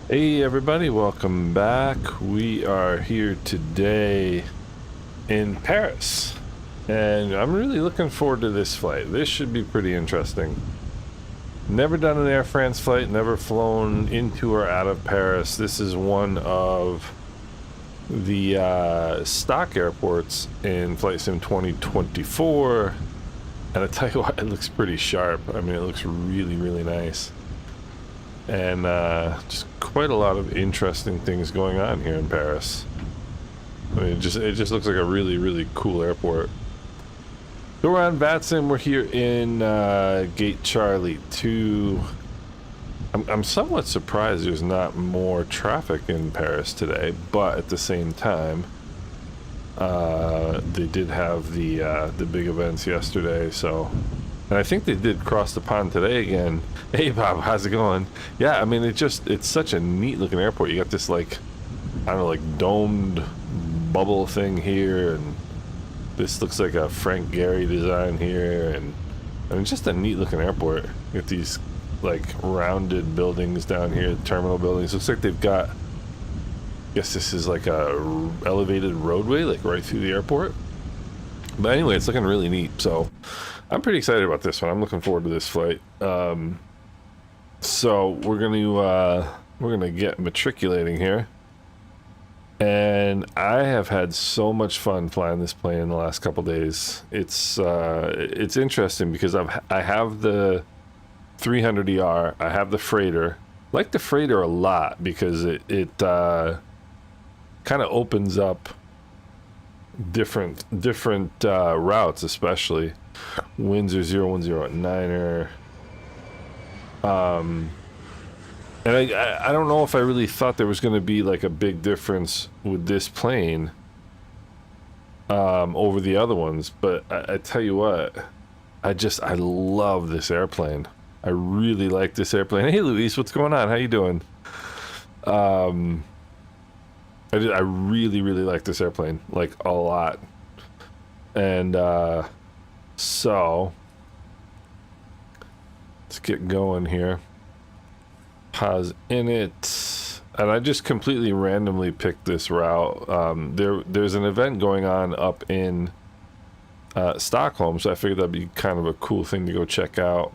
Hey everybody, welcome back. We are here today in Paris, and I'm really looking forward to this flight. This should be pretty interesting. Never done an Air France flight, never flown into or out of Paris. This is one of the stock airports in Flight Sim 2024, and I tell you what, it looks pretty sharp. I mean, it looks really, really nice. And just quite a lot of interesting things going on here in Paris. I mean, it just looks like a really, really cool airport. So we're on Vatsim. We're here in Gate Charlie 2. I'm somewhat surprised there's not more traffic in Paris today, but at the same time, they did have the big events yesterday, so. And I think they did cross the pond today again. Hey Bob, how's it going? Yeah, I mean, it's such a neat looking airport. You got this, like, I don't know, like domed bubble thing here, and this looks like a Frank Gehry design here, and I mean, just a neat looking airport. You got these like rounded buildings down here, terminal buildings. Looks like they've got, I guess this is like a elevated roadway, like right through the airport. But anyway, it's looking really neat, so I'm pretty excited about this one. I'm looking forward to this flight. So we're gonna get matriculating here, and I have had so much fun flying this plane in the last couple days. It's interesting because I have the 300ER, I have the freighter. I like the freighter a lot because it kind of opens up different routes, especially Windsor 0109er. And I don't know if I really thought there was going to be like a big difference with this plane over the other ones, but I tell you what, I love this airplane. I really like this airplane. Hey Luis, what's going on? How you doing? I really, really like this airplane, like a lot. And so let's get going here. Pause in it, and I just completely randomly picked this route. There's an event going on up in Stockholm, so I figured that'd be kind of a cool thing to go check out.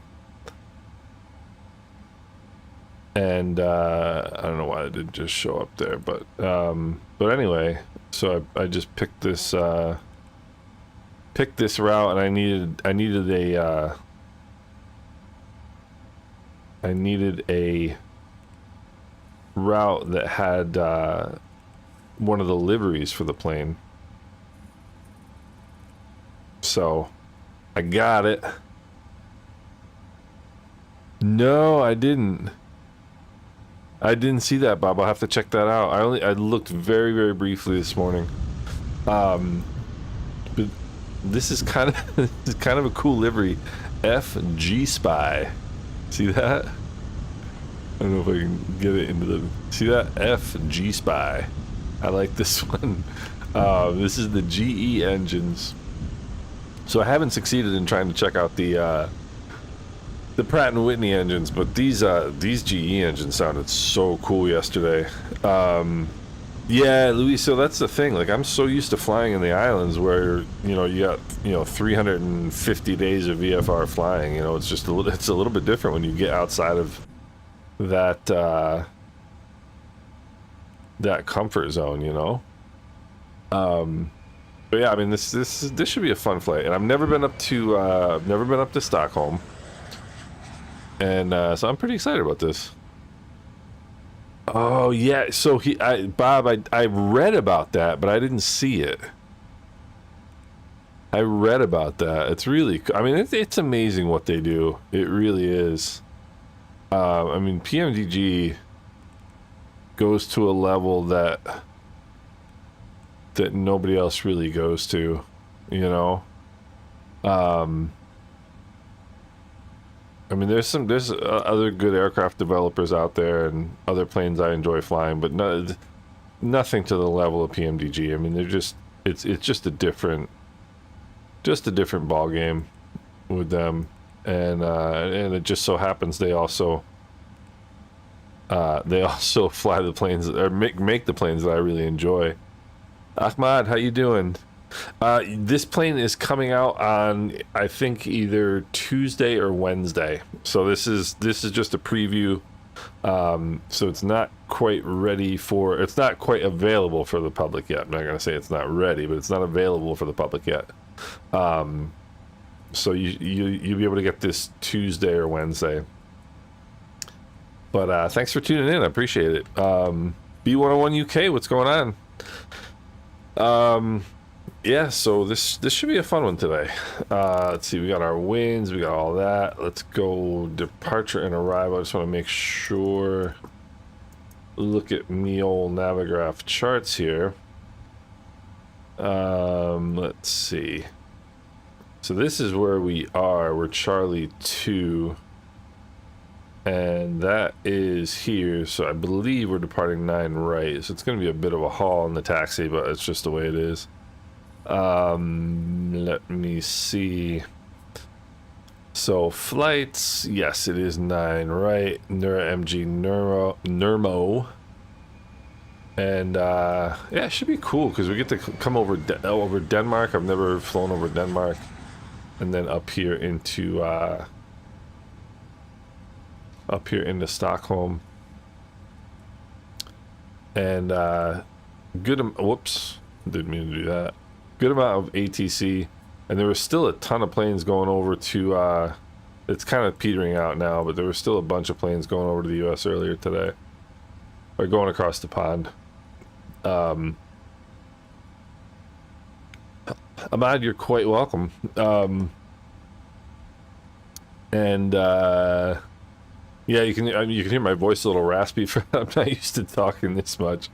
And I don't know why it didn't just show up there, but anyway, so I just picked this route, and I needed a route that had one of the liveries for the plane. So I got it. No, I didn't see that, Bob. I'll have to check that out. I looked very, very briefly this morning. But this is kind of a cool livery. FG Spy. See that? I don't know if I can get it into the... See that? FG Spy. I like this one. This is the GE engines. So I haven't succeeded in trying to check out the Pratt & Whitney engines, but these GE engines sounded so cool yesterday. Yeah, Luis, so that's the thing. Like, I'm so used to flying in the islands where, you got, 350 days of VFR flying. It's just it's a little bit different when you get outside of that that comfort zone, But yeah, I mean, this should be a fun flight. And I've never been up to Stockholm. And so I'm pretty excited about this. Oh yeah, so Bob, I read about that, but I didn't see it. I read about that. It's really, I mean, it's amazing what they do. It really is. I mean, PMDG goes to a level that nobody else really goes to, I mean, there's other good aircraft developers out there and other planes I enjoy flying, but nothing to the level of PMDG. I mean, it's just a different ball game with them, and it just so happens they also They also fly the planes, or make the planes that I really enjoy. Ahmad, how you doing? This plane is coming out on, I think, either Tuesday or Wednesday. So this is just a preview. So it's not quite ready for, it's not quite available for the public yet. I'm not gonna say it's not ready, but it's not available for the public yet. So you'll be able to get this Tuesday or Wednesday. But thanks for tuning in. I appreciate it. B101 UK, what's going on? Yeah, so this should be a fun one today. Let's see, we got our winds, we got all that. Let's go departure and arrival. I just want to make sure. Look at me old Navigraph charts here. Let's see. So this is where we are. We're Charlie 2. And that is here. So I believe we're departing 9 right. So it's going to be a bit of a haul in the taxi, but it's just the way it is. Let me see. So flights, yes, it is 9 right. Nura MG Nurmo. And yeah, it should be cool because we get to come over over Denmark. I've never flown over Denmark. And then up here into Stockholm. And whoops, didn't mean to do that. Good amount of ATC, and there was still a ton of planes going over to it's kind of petering out now, but there was still a bunch of planes going over to the US earlier today, or going across the pond. Ahmad, you're quite welcome. Yeah, you can hear my voice a little raspy. I'm not used to talking this much.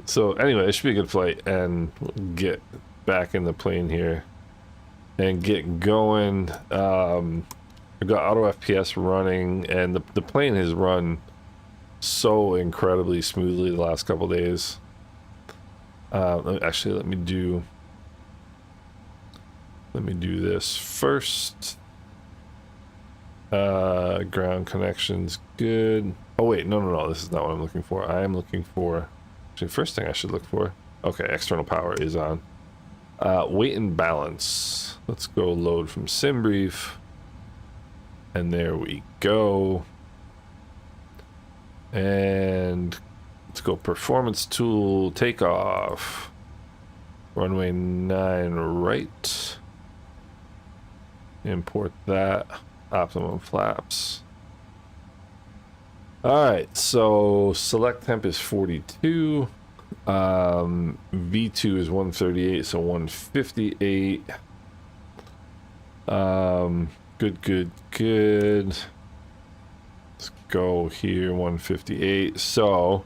So anyway, it should be a good flight, and we'll get back in the plane here and get going. I've got auto FPS running, and the plane has run so incredibly smoothly the last couple days. Actually, let me do this first. Ground connections good. Oh wait, no, this is not what I'm looking for. I am looking for, actually, first thing I should look for. Okay, external power is on. Weight and balance. Let's go load from SimBrief. And there we go. And let's go performance tool, takeoff. Runway 9 right. Import that. Optimum flaps. Alright, so select temp is 42. V2 is 138, so 158. Good. Let's go here, 158. So,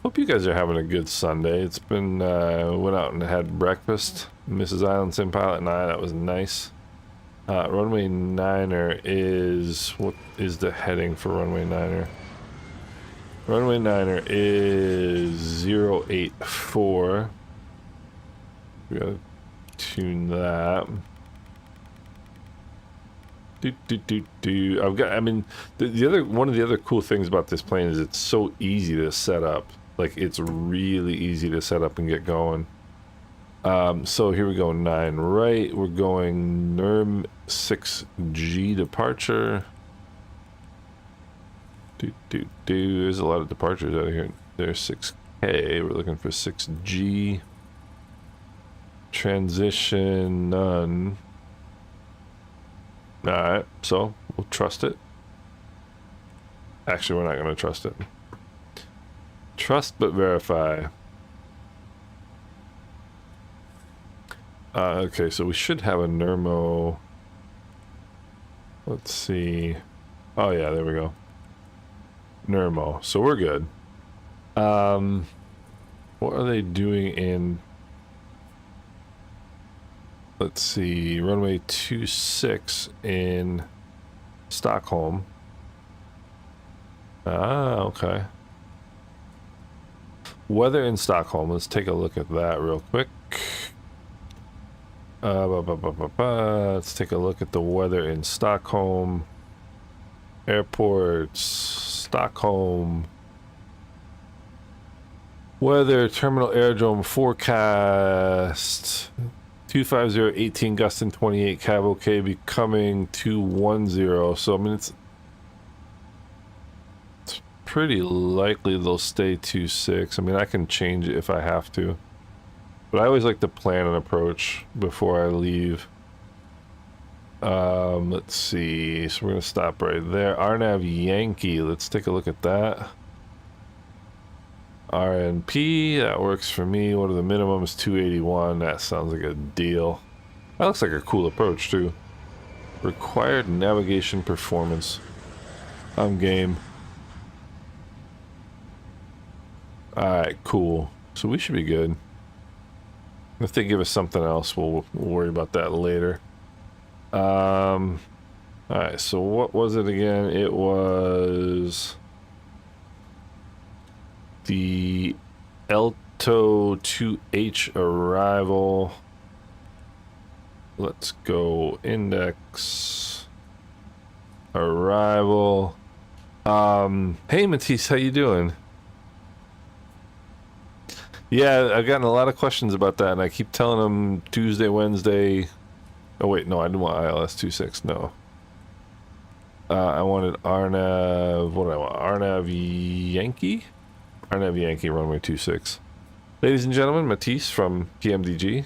hope you guys are having a good Sunday. It's been, went out and had breakfast. Mrs. Island Sim Pilot and I, that was nice. Runway 9er is, what is the heading for runway 9er? Runway 9er is 084. We gotta tune that. I've got, I mean, the other, one of the other cool things about this plane is it's so easy to set up. Like, it's really easy to set up and get going. So here we go, 9 right. We're going NERM 6G departure. There's a lot of departures out of here. There's 6K. We're looking for 6G. Transition, none. Alright, so we'll trust it. Actually, we're not going to trust it. Trust but verify. Okay, so we should have a Nermo. Let's see. Oh yeah, there we go. Nermo. So we're good. What are they doing in... Let's see, runway 26 in Stockholm. Ah, okay. Weather in Stockholm. Let's take a look at that real quick. Let's take a look at the weather in Stockholm. Airports, Stockholm. Weather, terminal aerodrome forecast. 250, 18 gusting 28, cab okay, becoming 210. So, I mean, it's pretty likely they'll stay 26. I mean, I can change it if I have to. But I always like to plan an approach before I leave. Let's see. So we're going to stop right there. RNAV Yankee. Let's take a look at that. RNP, that works for me. What are the minimums? 281. That sounds like a deal. That looks like a cool approach too. Required navigation performance. I'm game. Alright, cool. So we should be good. If they give us something else, we'll worry about that later. Alright, so what was it again? It was the Elto 2H arrival. Let's go index arrival. Hey Matisse, how you doing? Yeah, I've gotten a lot of questions about that, and I keep telling them Tuesday, Wednesday. Oh wait, no, I didn't want ILS 26. No. I wanted RNAV. What do I want? RNAV Yankee. RNAV Yankee runway 26. Ladies and gentlemen, Matisse from PMDG,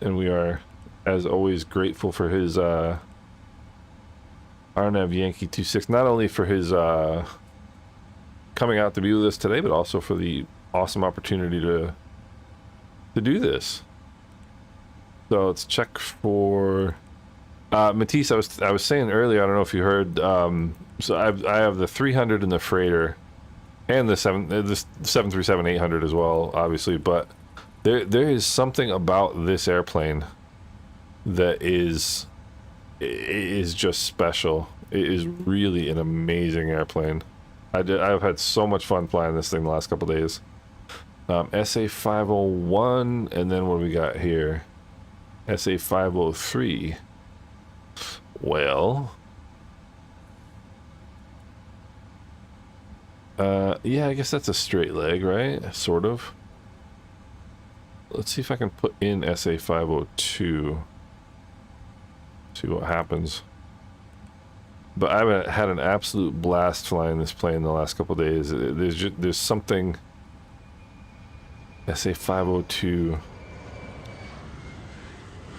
and we are, as always, grateful for his RNAV Yankee 26. Not only for his coming out to be with us today, but also for the awesome opportunity to do this. So let's check for Matisse. I was saying earlier, I don't know if you heard. So I have the 300 in the freighter, and the 737-800 as well, obviously. But there is something about this airplane that is just special. It is really an amazing airplane. I've had so much fun flying this thing the last couple days. SA501, and then what do we got here? SA503. Well, yeah, I guess that's a straight leg, right? Sort of. Let's see if I can put in SA502. See what happens. But I've had an absolute blast flying this plane the last couple days. There's something. SA502.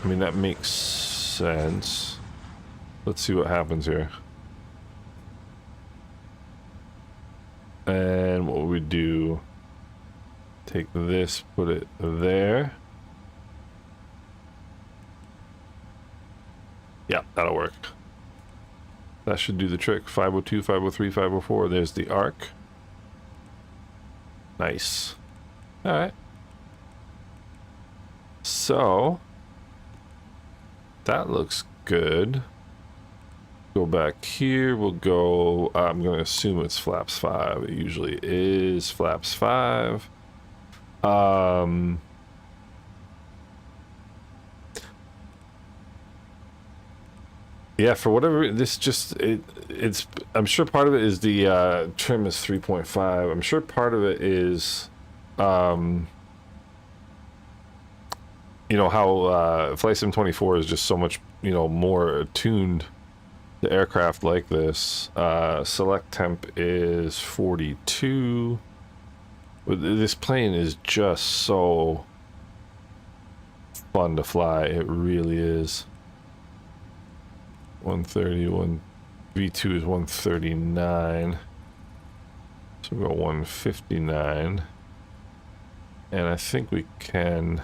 I mean, that makes sense. Let's see what happens here. And what we do? Take this, put it there. Yeah, that'll work. That should do the trick. 502, 503, 504. There's the arc. Nice. All right. So that looks good. Go back here. We'll go. I'm going to assume it's flaps 5. It usually is flaps 5. Yeah, for whatever this just it's. I'm sure part of it is the trim is 3.5. I'm sure part of it is. You know how Flight Sim 24 is just so much, you know, more attuned to aircraft like this. Select temp is 42. But this plane is just so fun to fly. It really is. 130, V2 is 139. So we'll go 159. And I think we can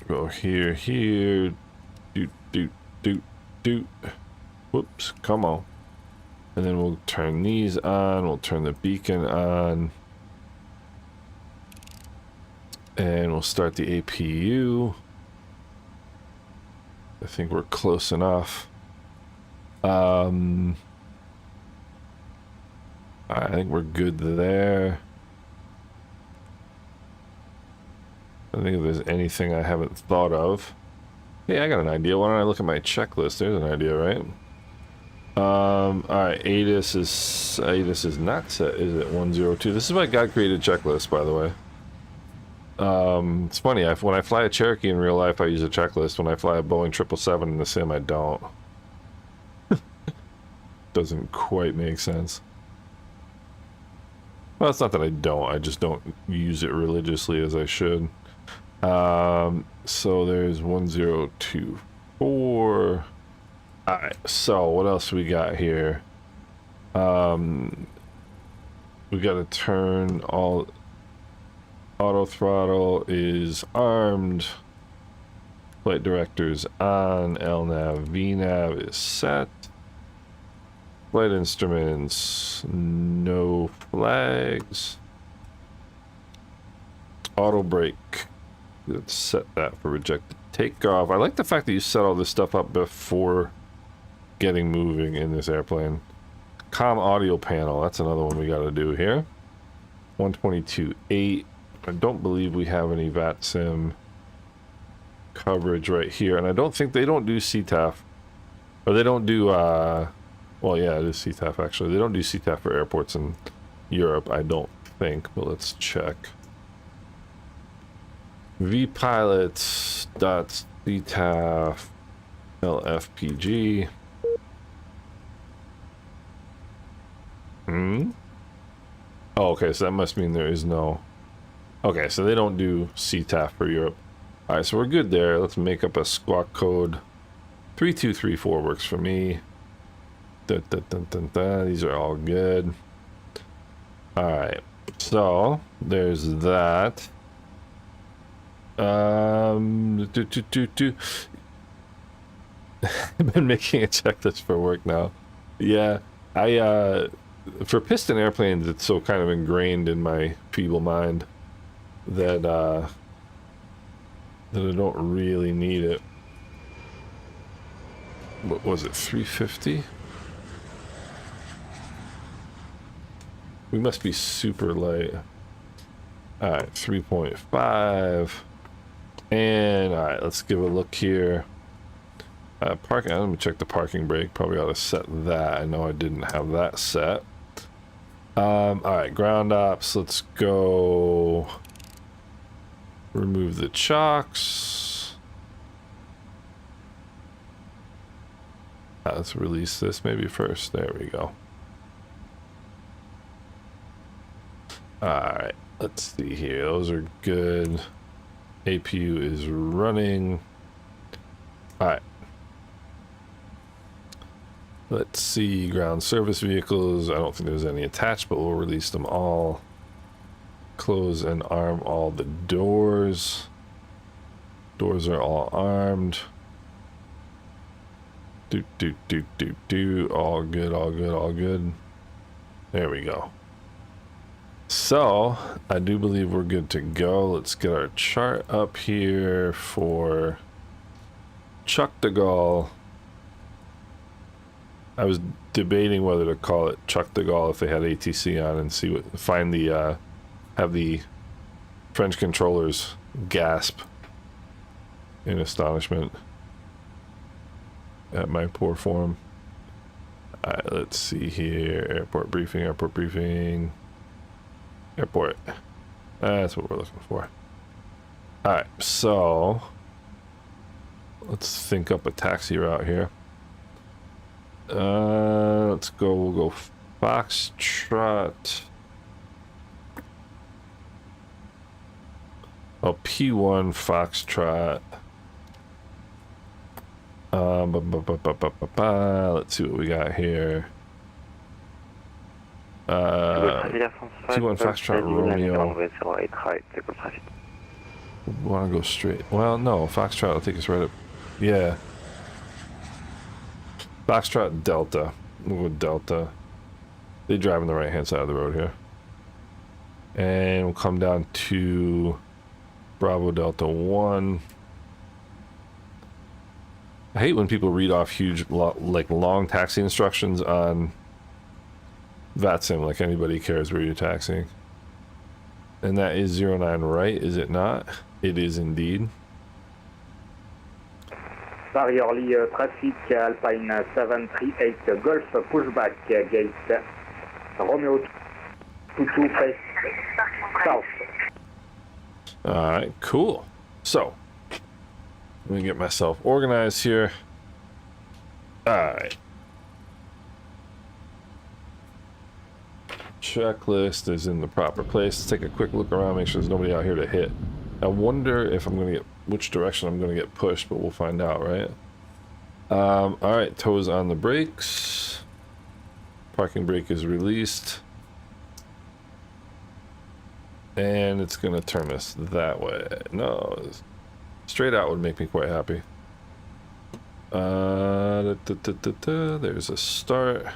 go here, doot. Whoops, come on. And then we'll turn these on, we'll turn the beacon on. And we'll start the APU. I think we're close enough. I think we're good there. I think if there's anything I haven't thought of. Hey, I got an idea. Why don't I look at my checklist? There's an idea, right? Alright, ATIS is not set, is it? 102. This is my God created checklist, by the way. It's funny, when I fly a Cherokee in real life, I use a checklist. When I fly a Boeing 777 in the sim, I don't. Doesn't quite make sense. Well, it's not that I don't, I just don't use it religiously as I should. So there's 1024. Alright, so what else we got here? We gotta turn all... Auto throttle is armed. Flight director's on. LNAV, VNAV is set. Flight instruments, no flags. Auto brake. Let's set that for rejected takeoff. I like the fact that you set all this stuff up before getting moving in this airplane. Comm audio panel, that's another one we got to do here. 122.8. I don't believe we have any Vatsim coverage right here, and I don't think they don't do CTAF, or they don't do well, yeah, it is CTAF actually. They don't do CTAF for airports in Europe, I don't think, but let's check. vpilots.ctaf LFPG. Oh, okay, so that must mean there is no... Okay, so they don't do CTAF for Europe. Alright, so we're good there. Let's make up a squawk code. 3234 works for me. Dun, dun, dun, dun, dun. These are all good. Alright, so there's that. I've been making a checklist for work now. Yeah, for piston airplanes, it's so kind of ingrained in my feeble mind that I don't really need it. What was it, 350? We must be super light. Alright, 3.5. And alright, let's give a look here. Parking, let me check the parking brake. Probably ought to set that. I know I didn't have that set. Alright, ground ops, let's go. Remove the chocks. Let's release this maybe first. There we go. Alright, let's see here. Those are good. APU is running. Alright. Let's see. Ground service vehicles. I don't think there's any attached, but we'll release them all. Close and arm all the doors. Doors are all armed. All good, all good, all good. There we go. So, I do believe we're good to go. Let's get our chart up here for Charles de Gaul. I was debating whether to call it Charles de Gaul if they had ATC on and see what, find the, have the French controllers gasp in astonishment at my poor form. Alright, let's see here. Airport briefing, airport briefing. Airport. That's what we're looking for. Alright, so let's think up a taxi route here. Let's go, we'll go Foxtrot. Oh, P1 Foxtrot. Let's see what we got here. P1 Foxtrot Romeo. We want to go straight. Well, no, Foxtrot will take us right up. Yeah. Foxtrot Delta. We'll go Delta. They drive on the right hand side of the road here. And we'll come down to Bravo Delta 1. I hate when people read off huge, like long taxi instructions on Vatsim, like anybody cares where you're taxiing. And that is 09 right, is it not? It is indeed. Barrier traffic, Alpine 738 Golf, pushback, gate Romeo 22, face south. Alright, cool. So, let me get myself organized here. Alright. Checklist is in the proper place. Let's take a quick look around, make sure there's nobody out here to hit. I wonder if I'm going to get, which direction I'm going to get pushed, but we'll find out, right? Alright, toes on the brakes. Parking brake is released. And it's going to turn us that way. No, straight out would make me quite happy. There's a start.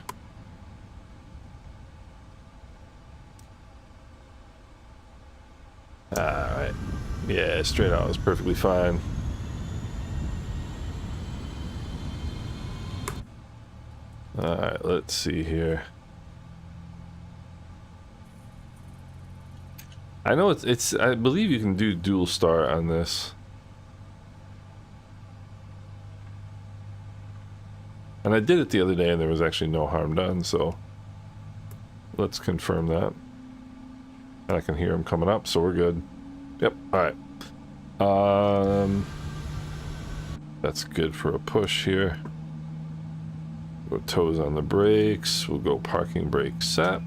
Alright. Yeah, straight out is perfectly fine. Alright, let's see here. I know it's I believe you can do dual start on this. And I did it the other day and there was actually no harm done, so let's confirm that. And I can hear them coming up, so we're good. Yep, alright. That's good for a push here. Go toes on the brakes. We'll go parking brake set.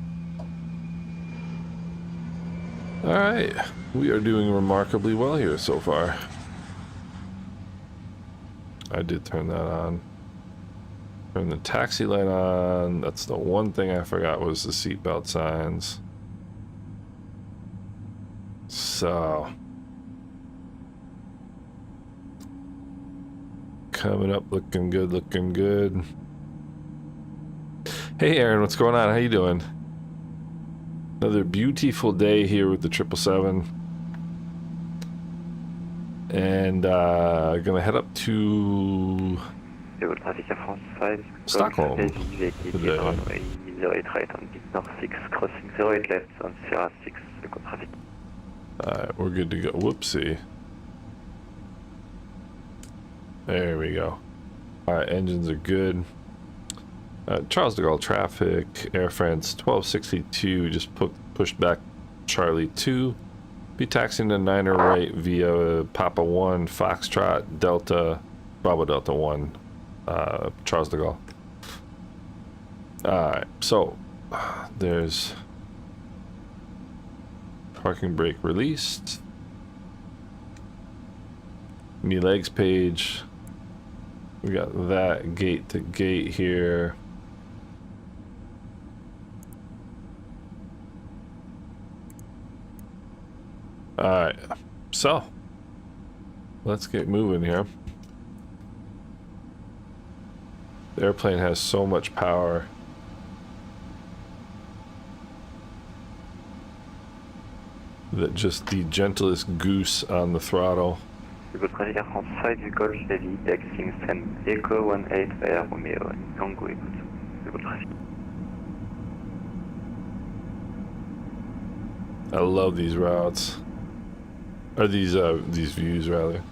Alright, we are doing remarkably well here so far. I did turn that on. Turn the taxi light on. That's the one thing I forgot was the seatbelt signs. So, coming up, looking good, looking good. Hey Aaron, what's going on? How you doing? Another beautiful day here with the 777. And gonna head up to Stockholm today. Alright, we're good to go. Whoopsie. There we go. Alright, engines are good. Charles de Gaul traffic, Air France 1262, just pushed back Charlie 2. Be taxiing to 9er right via Papa 1, Foxtrot, Delta, Bravo Delta 1, Charles de Gaulle. Alright, so there's parking brake released. Me legs page. We got that gate to gate here. Alright, so let's get moving here. The airplane has so much power. That just the gentlest goose on the throttle. Votre trafic France 5 du Golf Heavy, taxiing Stand Echo 18 via Romeo, Tango écoute. Votre trafic. I love these routes. Or these views rather.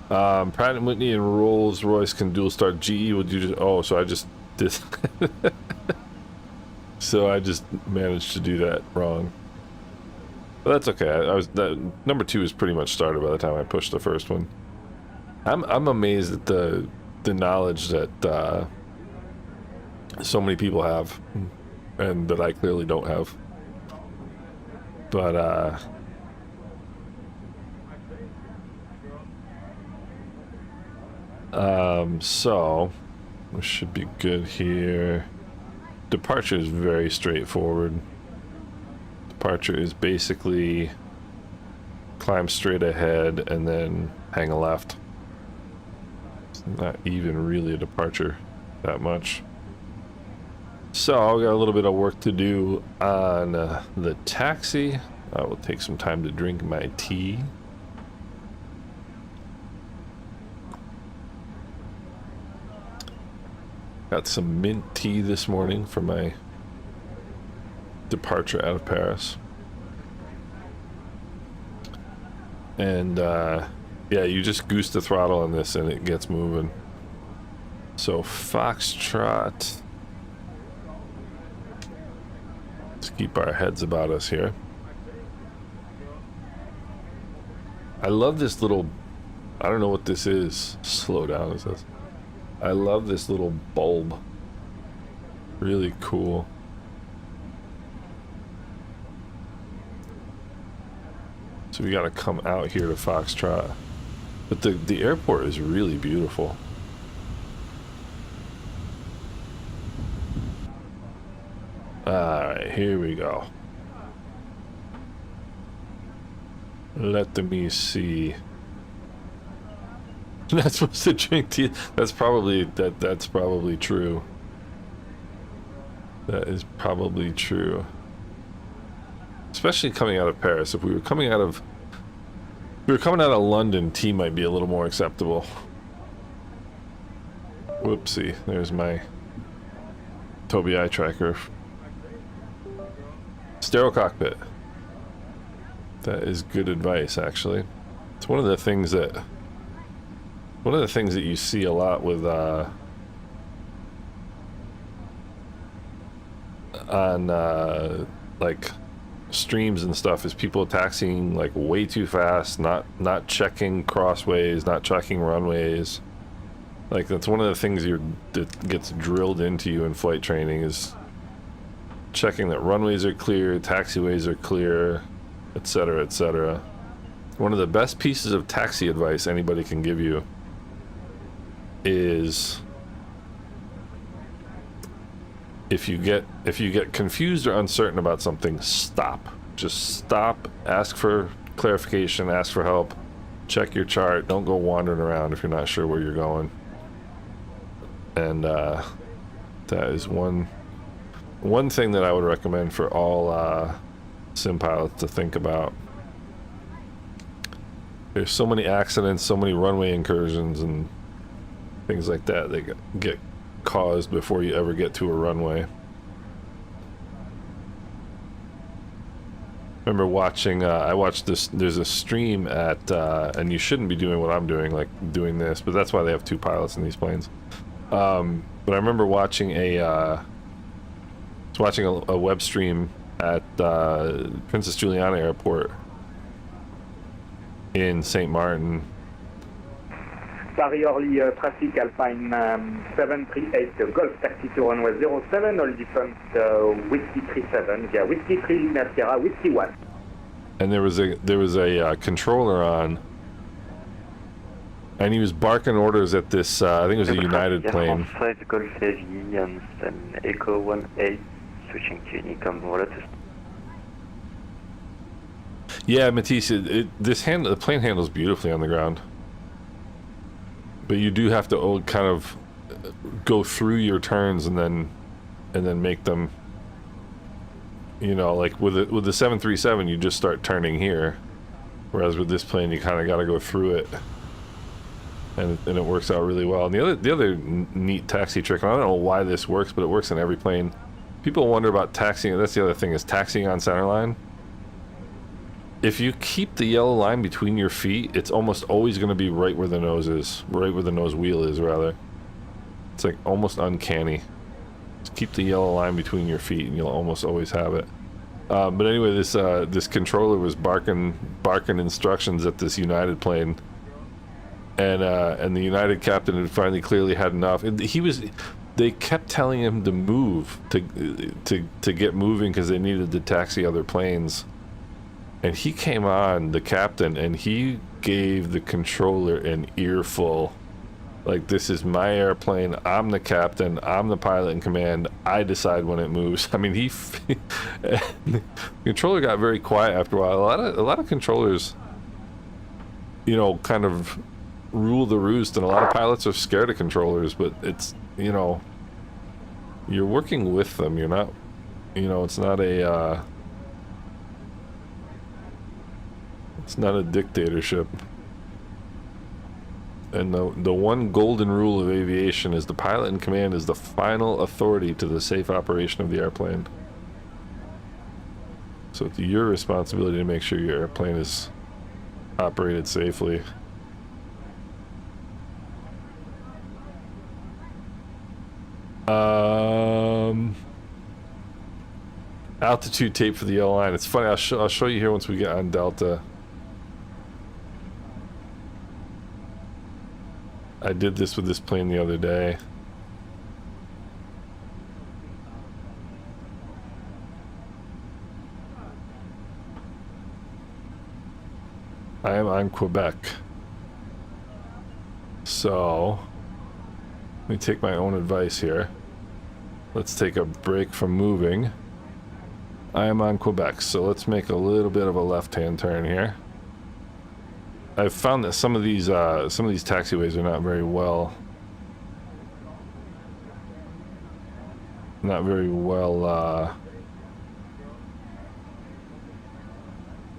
Pratt & Whitney and Rolls-Royce can dual start. GE will do just, oh, so I just did. So I just managed to do that wrong. But that's okay. That number 2 is pretty much started by the time I pushed the first one. I'm amazed at the knowledge that so many people have, and that I clearly don't have. But so we should be good here. Departure is very straightforward. Departure is basically climb straight ahead and then hang a left. It's not even really a departure that much. So I've got a little bit of work to do on the taxi. I will take some time to drink my tea. Got some mint tea this morning for my departure out of Paris. And yeah, you just goose the throttle on this and it gets moving. So Foxtrot. Let's keep our heads about us here. I love this little, I don't know what this is. Slow down, is this? I love this little bulb. Really cool. So we gotta come out here to Foxtrot. But the airport is really beautiful. Alright, here we go. Let me see. Not supposed to drink tea. That's probably that's probably true. That is probably true. Especially coming out of Paris. If we were coming out of London, tea might be a little more acceptable. Whoopsie, there's my Tobii eye tracker. Sterile cockpit. That is good advice, actually. It's one of the things that you see a lot with on like streams and stuff, is people taxiing like way too fast, not checking crossways, not checking runways. Like that's one of the things that gets drilled into you in flight training, is checking that runways are clear, taxiways are clear, etc., etc. One of the best pieces of taxi advice anybody can give you is if you get confused or uncertain about something, stop. Just stop, ask for clarification, ask for help, check your chart, don't go wandering around if you're not sure where you're going. And that is one thing that I would recommend for all sim pilots to think about. There's so many accidents, so many runway incursions and things like that get caused before you ever get to a runway. Remember watching, I watched this, there's a stream at, and you shouldn't be doing what I'm doing, like doing this, but that's why they have two pilots in these planes. But I remember watching a web stream at Princess Juliana Airport in St. Martin. Paris Orly traffic Alpine 738 Golf taxi to runway 07, all defunct Whiskey 37 via Whiskey 3 Lima Sierra Whiskey 1. And there was a controller on, and he was barking orders at this, I think it was a United plane. Golf Heavy and Echo 18, switching to Unicom Volatus. Yeah, Matisse, the plane handles beautifully on the ground. But you do have to kind of go through your turns and then make them, you know, like with the 737 you just start turning here, whereas with this plane you kind of got to go through it, and it works out really well. And the other neat taxi trick, and I don't know why this works, but it works in every plane. People wonder about taxiing. That's the other thing, is taxiing on centerline. If you keep the yellow line between your feet, it's almost always going to be right where the nose is, right where the nose wheel is, rather. It's like almost uncanny. Just keep the yellow line between your feet, and you'll almost always have it. But anyway, this controller was barking instructions at this United plane, and the United captain had finally clearly had enough. They kept telling him to move, to get moving, because they needed to taxi other planes. And he came on, the captain, and he gave the controller an earful. Like, this is my airplane, I'm the captain, I'm the pilot in command, I decide when it moves. I mean, the controller got very quiet after a while. A lot of controllers, you know, kind of rule the roost, and a lot of pilots are scared of controllers, but it's, you know, you're working with them, you're not, you know, it's not a dictatorship. And the one golden rule of aviation is the pilot in command is the final authority to the safe operation of the airplane. So it's your responsibility to make sure your airplane is operated safely. Altitude tape for the yellow line. It's funny. I'll show you here once we get on Delta. I did this with this plane the other day. I am on Quebec. So, let me take my own advice here. Let's take a break from moving. I am on Quebec, so let's make a little bit of a left-hand turn here. I've found that some of these taxiways are not very well.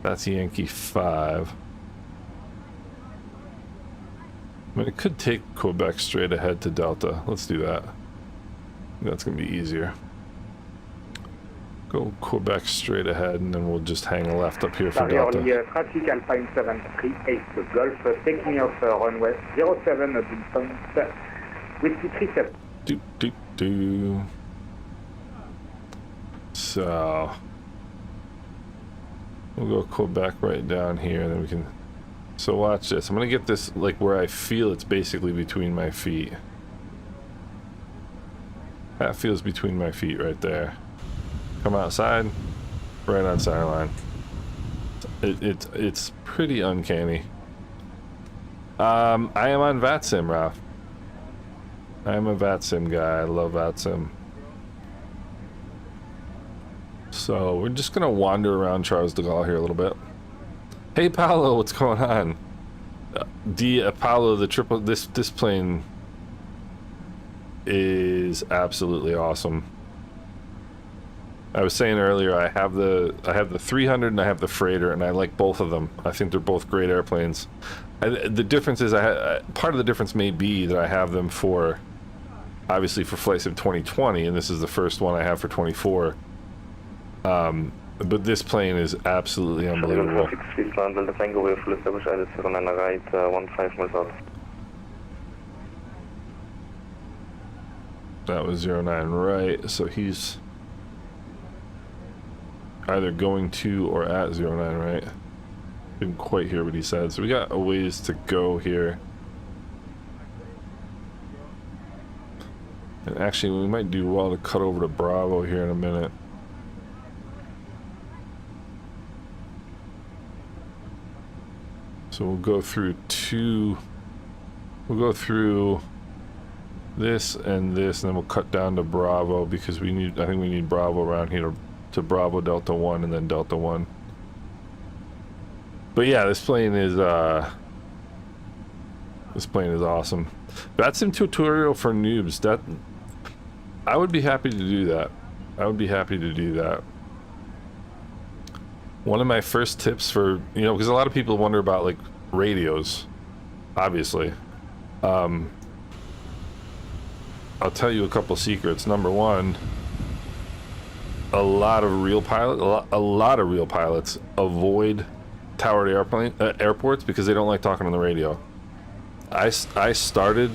That's Yankee 5. I mean, it could take Quebec straight ahead to Delta. Let's do that. That's gonna be easier. Go Quebec straight ahead, and then we'll just hang a left up here for Delta. Traffic Alpine 738 Golf, taking off runway 07 Dolphin, Whiskey 37. So, we'll go Quebec right down here, and then we can... So watch this. I'm gonna get this, like, where I feel it's basically between my feet. That feels between my feet right there. Come outside, right on center line. It's pretty uncanny. I am on Vatsim, Ralph. I am a Vatsim guy. I love Vatsim. So we're just gonna wander around Charles de Gaulle here a little bit. Hey Paolo, what's going on? Apollo, the triple. This plane is absolutely awesome. I was saying earlier, I have the 300 and I have the freighter, and I like both of them. I think they're both great airplanes. The difference is, part of the difference may be that I have them for, obviously, for flights of 2020, and this is the first one I have for 24. But this plane is absolutely unbelievable. That was 09 right, so he's either going to or at 09 right. Didn't quite hear what he said, so we got a ways to go here. And actually, we might do well to cut over to Bravo here in a minute. So we'll go through this and this, and then we'll cut down to Bravo, because I think we need Bravo around here to Bravo Delta 1 and then Delta 1. But yeah, this plane is awesome. Vatsim tutorial for noobs. That I would be happy to do that. One of my first tips for, because a lot of people wonder about, like, radios, obviously. I'll tell you a couple secrets. Number one, a lot of real pilots avoid towered airports because they don't like talking on the radio. I started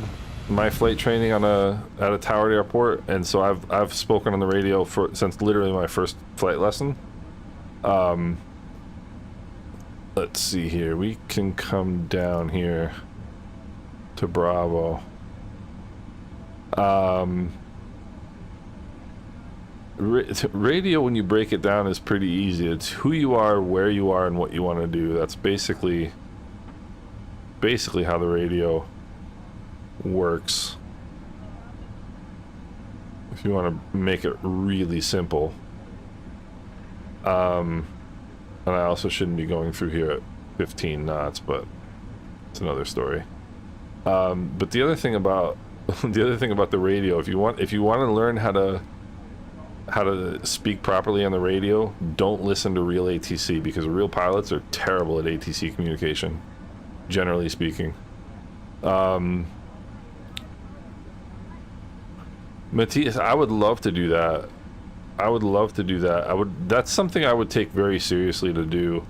my flight training at a towered airport, and so I've spoken on the radio since literally my first flight lesson. Let's see here. We can come down here to Bravo. Radio, when you break it down, is pretty easy. It's who you are, where you are, and what you want to do. That's basically how the radio works. If you want to make it really simple. And I also shouldn't be going through here at 15 knots, but it's another story. But the other thing about the radio, if you want to learn how to speak properly on the radio, don't listen to real ATC, because real pilots are terrible at ATC communication, generally speaking. Matthias, I would love to do that. That's something I would take very seriously to do.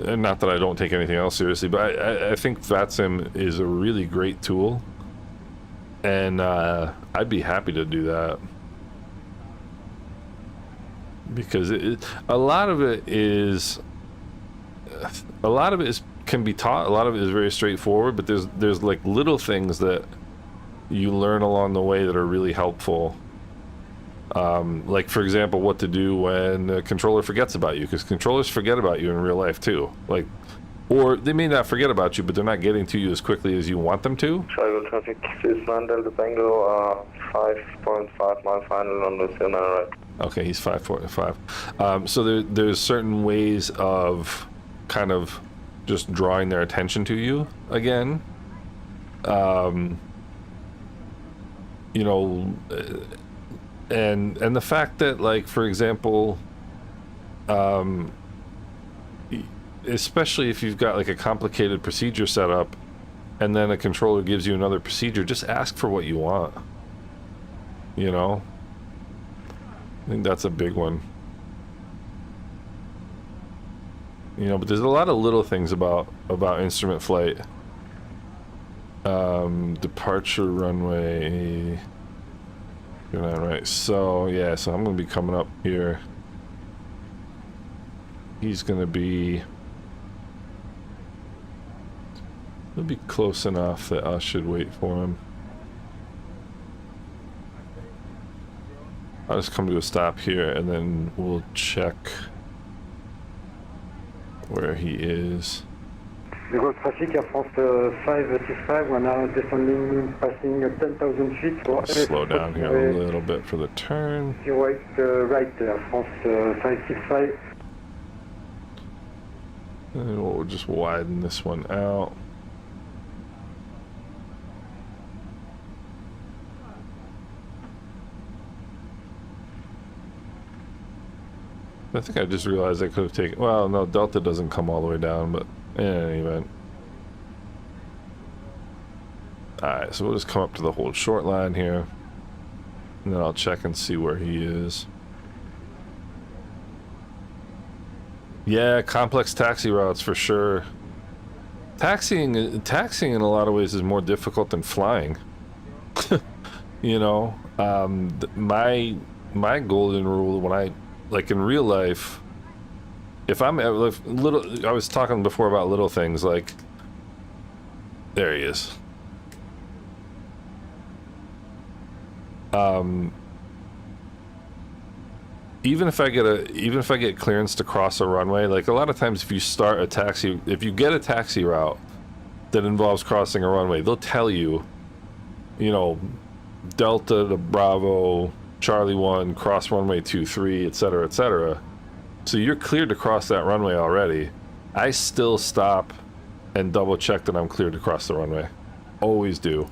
And not that I don't take anything else seriously, but I think Vatsim is a really great tool. And I'd be happy to do that. Because a lot of it can be taught. A lot of it is very straightforward, but there's like little things that you learn along the way that are really helpful. Like for example, what to do when a controller forgets about you, because controllers forget about you in real life too. Like, or they may not forget about you, but they're not getting to you as quickly as you want them to. Chicago traffic, Switzerland, Delta Tango, 5.5 mile final on Lucerne, right. Okay, he's 5.5. So there's certain ways of kind of just drawing their attention to you again. You know, and the fact that, like, for example, especially if you've got like a complicated procedure set up and then a controller gives you another procedure, just ask for what you want. You know? I think that's a big one. You know, but there's a lot of little things about instrument flight. Departure runway. You're not right. So yeah, so I'm gonna be coming up here. He's gonna be. He'll be close enough that I should wait for him. I'll just come to a stop here and then we'll check where he is. The Golf traffic, Air France 565, we're now descending, passing 10,000 feet. I'll slow down here a little bit for the turn. 08 right, Air France 565. And we'll just widen this one out. I think I just realized I could have taken, well, no, Delta doesn't come all the way down, but in any event. Alright, so we'll just come up to the hold short line here. And then I'll check and see where he is. Yeah, complex taxi routes for sure. Taxiing in a lot of ways is more difficult than flying. You know, my golden rule when I, like in real life, if I'm little, I was talking before about little things like, there he is. Even if I get clearance to cross a runway, like a lot of times if you get a taxi route that involves crossing a runway, they'll tell you, you know, Delta to Bravo, Charlie 1, cross runway 23, etc., etc. So you're cleared to cross that runway already. I still stop and double check that I'm cleared to cross the runway. Always do.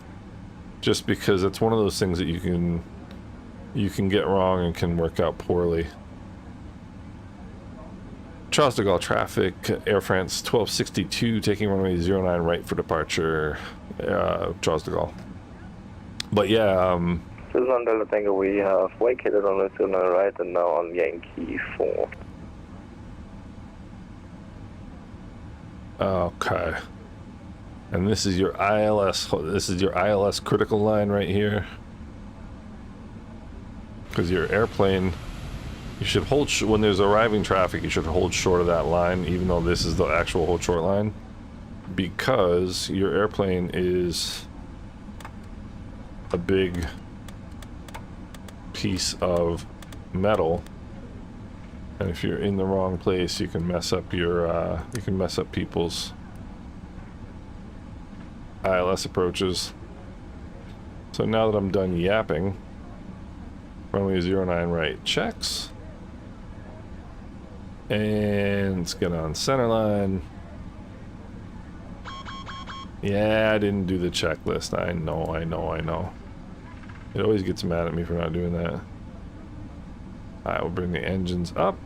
Just because it's one of those things that you can get wrong and can work out poorly. Charles de Gaulle traffic, Air France 1262, taking runway 09 right for departure, Charles de Gaulle. But yeah, This is on Delta Tango, we have vacated on Lucerne right and now on Yankee 4. Okay. And this is your ILS critical line right here. Because your airplane, you should hold when there's arriving traffic, you should hold short of that line, even though this is the actual hold short line, because your airplane is a big piece of metal, and if you're in the wrong place, you can mess up your people's ILS approaches. So now that I'm done yapping, runway 09 right checks, and let's get on center line. Yeah, I didn't do the checklist. I know. It always gets mad at me for not doing that. Alright, we'll bring the engines up.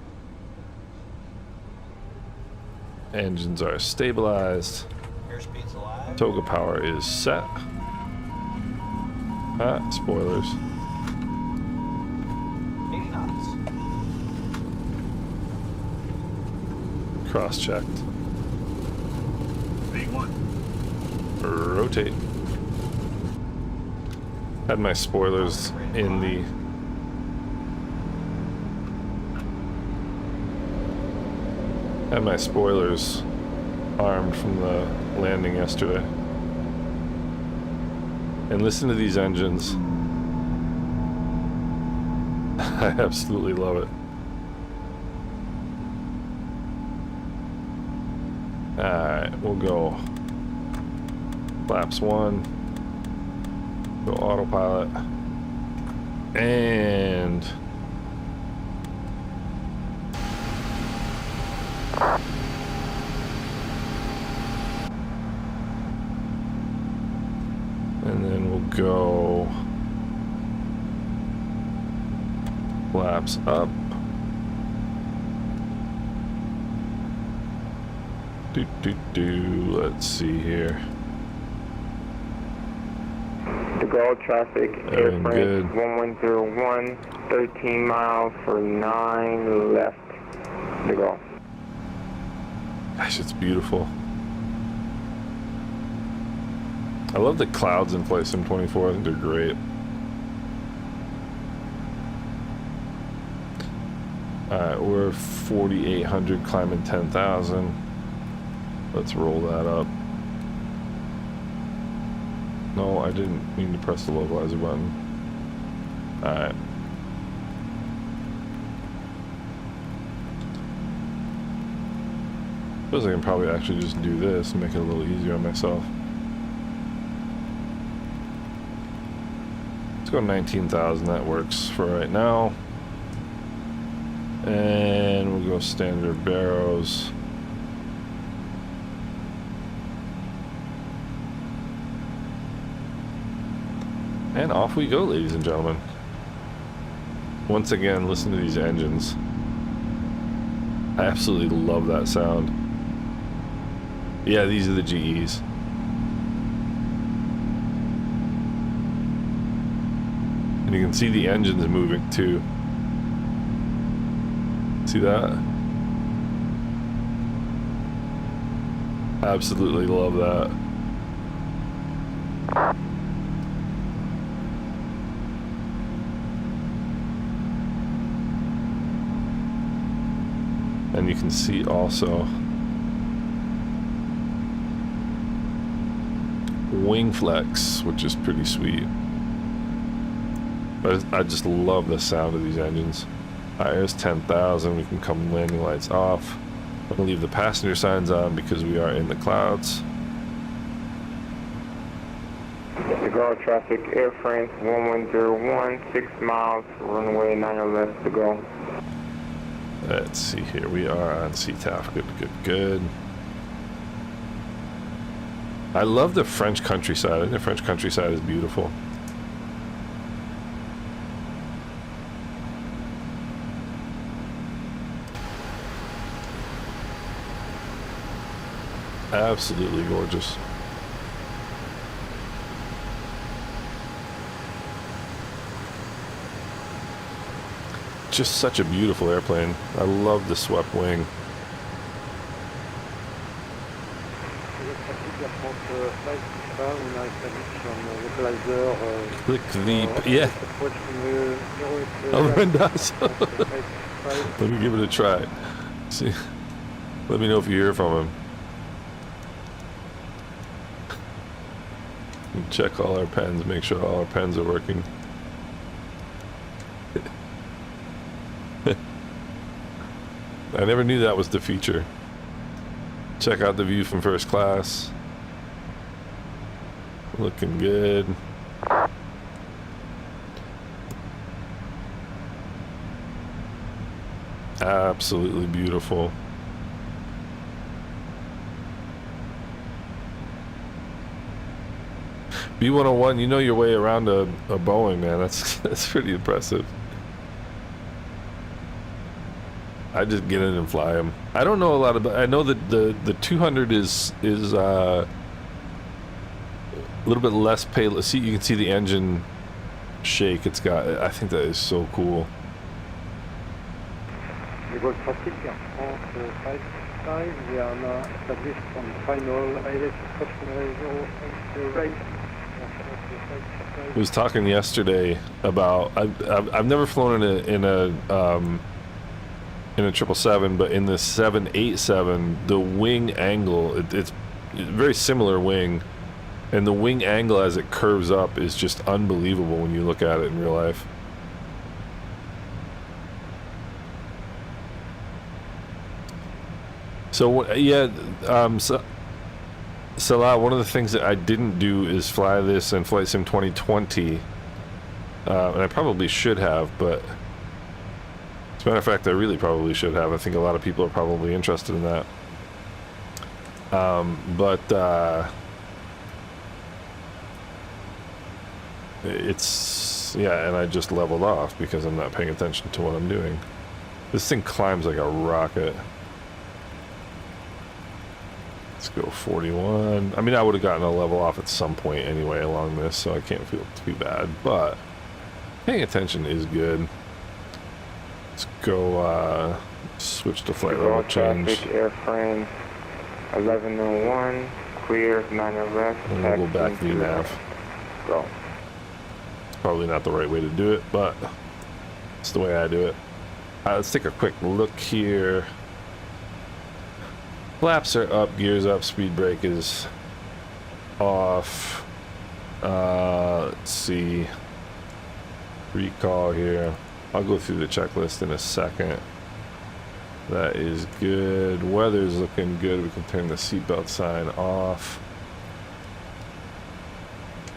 Engines are stabilized. Airspeed's alive. Toga power is set. Spoilers. 80 knots. Cross-checked. Rotate. Had my spoilers in the... Had my spoilers armed from the landing yesterday. And listen to these engines. I absolutely love it. Alright, we'll go flaps 1, go autopilot, and then we'll go flaps up. Let's see here. De Gaulle traffic, Everything airframe good. 1101, 13 miles for 9 left. De Gaulle. Gosh, it's beautiful. I love the clouds in Flight Sim 24. I think they're great. Alright, we're 4,800 climbing 10,000. Let's roll that up. No, I didn't mean to press the localizer button. Alright. Suppose I can probably actually just do this and make it a little easier on myself. Let's go 19,000, that works for right now. And we'll go standard barrows. And off we go, ladies and gentlemen. Once again, listen to these engines. I absolutely love that sound. Yeah, these are the GEs. And you can see the engines moving too. See that? Absolutely love that. And you can see also wing flex, which is pretty sweet. But I just love the sound of these engines. Alright, here's 10,000. We can come landing lights off. I'm gonna leave the passenger signs on because we are in the clouds. De Gaulle traffic, airframe 1101, 6 miles, runway 9 left to go. Let's see here. We are on CTAF. Good, good, good. I love the French countryside. I think the French countryside is beautiful. Absolutely gorgeous. Just such a beautiful airplane. I love the swept wing. Click the... yeah. Oh, Mendoza. Let me give it a try. See, let me know if you hear from him. Check all our pens, make sure all our pens are working. I never knew that was the feature. Check out the view from first class. Looking good. Absolutely beautiful. B101, you know your way around a Boeing, man. That's pretty impressive. I just get in and fly them. I don't know a lot about. I know that the 200 is a little bit less payload. See, you can see the engine shake. It's got. I think that is so cool. De Gaulle traffic, Air France 55, we are now established on final ILS approach runway 08 right. was talking yesterday about I've never flown in a 777, but in the 787, the wing angle, it's very similar wing, and the wing angle as it curves up is just unbelievable when you look at it in real life. So yeah, Salah, one of the things that I didn't do is fly this in Flight Sim 2020, and I probably should have, but as a matter of fact, I really probably should have. I think a lot of people are probably interested in that. It's, yeah, and I just leveled off because I'm not paying attention to what I'm doing. This thing climbs like a rocket. Let's go 41. I mean, I would have gotten a level off at some point anyway along this, so I can't feel too bad, but paying attention is good. Let's go switch to flight level change. Airframe 1101, clear 9 left. And we'll go back VNAV. Go. It's probably not the right way to do it, but it's the way I do it. Let's take a quick look here. Flaps are up, gears up, speed brake is off. Let's see. Recall here. I'll go through the checklist in a second. That is good. Weather's looking good. We can turn the seatbelt sign off.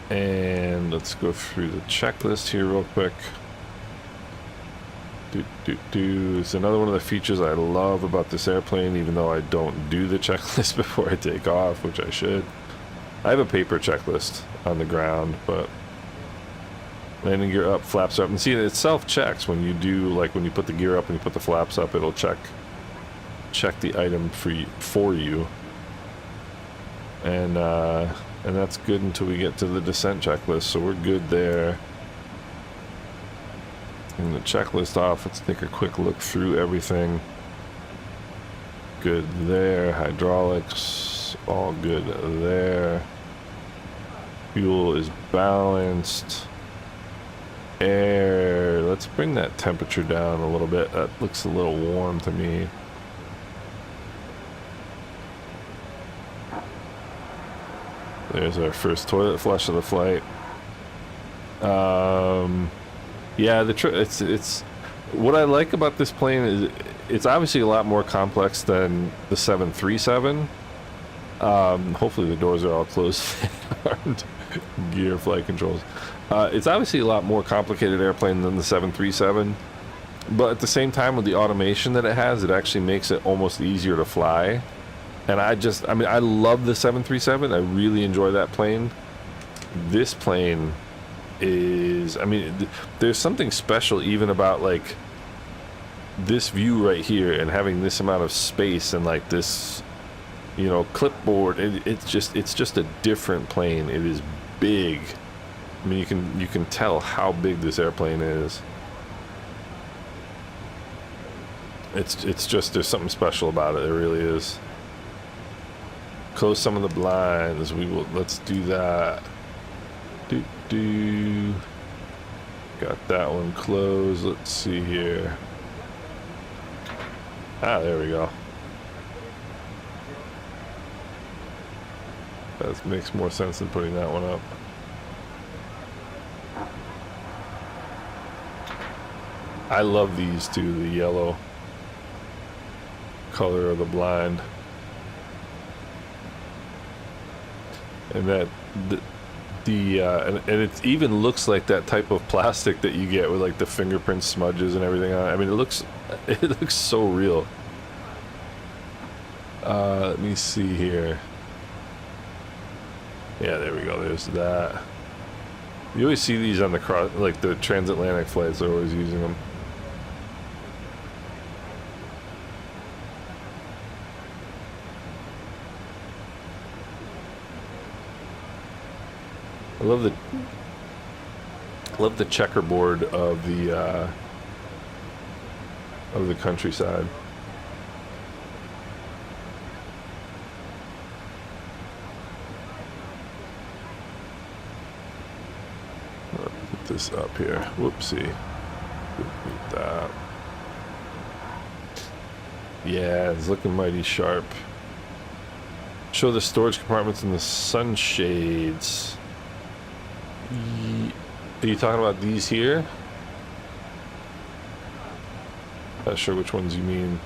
And let's go through the checklist here real quick. It's another one of the features I love about this airplane, even though I don't do the checklist before I take off, which I should. I have a paper checklist on the ground, but landing gear up, flaps up, and see, it self-checks when you do, like when you put the gear up and you put the flaps up, it'll check the item for you. And that's good until we get to the descent checklist, so we're good there. And the checklist off, let's take a quick look through everything. Good there. Hydraulics, all good there. Fuel is balanced. Air, let's bring that temperature down a little bit. That looks a little warm to me. There's our first toilet flush of the flight. Yeah, it's what I like about this plane is it's obviously a lot more complex than the 737. Hopefully the doors are all closed. Gear, flight controls. It's obviously a lot more complicated airplane than the 737, but at the same time, with the automation that it has, it actually makes it almost easier to fly. And I mean, I love the 737. I really enjoy that plane. This plane is, I mean, there's something special even about like this view right here and having this amount of space and like this, you know, clipboard. It's just a different plane. It is big. I mean, you can tell how big this airplane is. It's just, there's something special about it. There really is. Close some of the blinds. Let's do that. Got that one closed. Let's see here. Ah, there we go. That makes more sense than putting that one up. I love these two, the yellow color of the blind. And that and it even looks like that type of plastic that you get with like the fingerprint smudges and everything on it. I mean, it looks so real. Let me see here. Yeah, there we go. There's that. You always see these on the like the transatlantic flights. They're always using them. I love the checkerboard of the countryside. this up here. Whoopsie. Boot that. Yeah, it's looking mighty sharp. Show the storage compartments and the sunshades. Are you talking about these here? Not sure which ones you mean.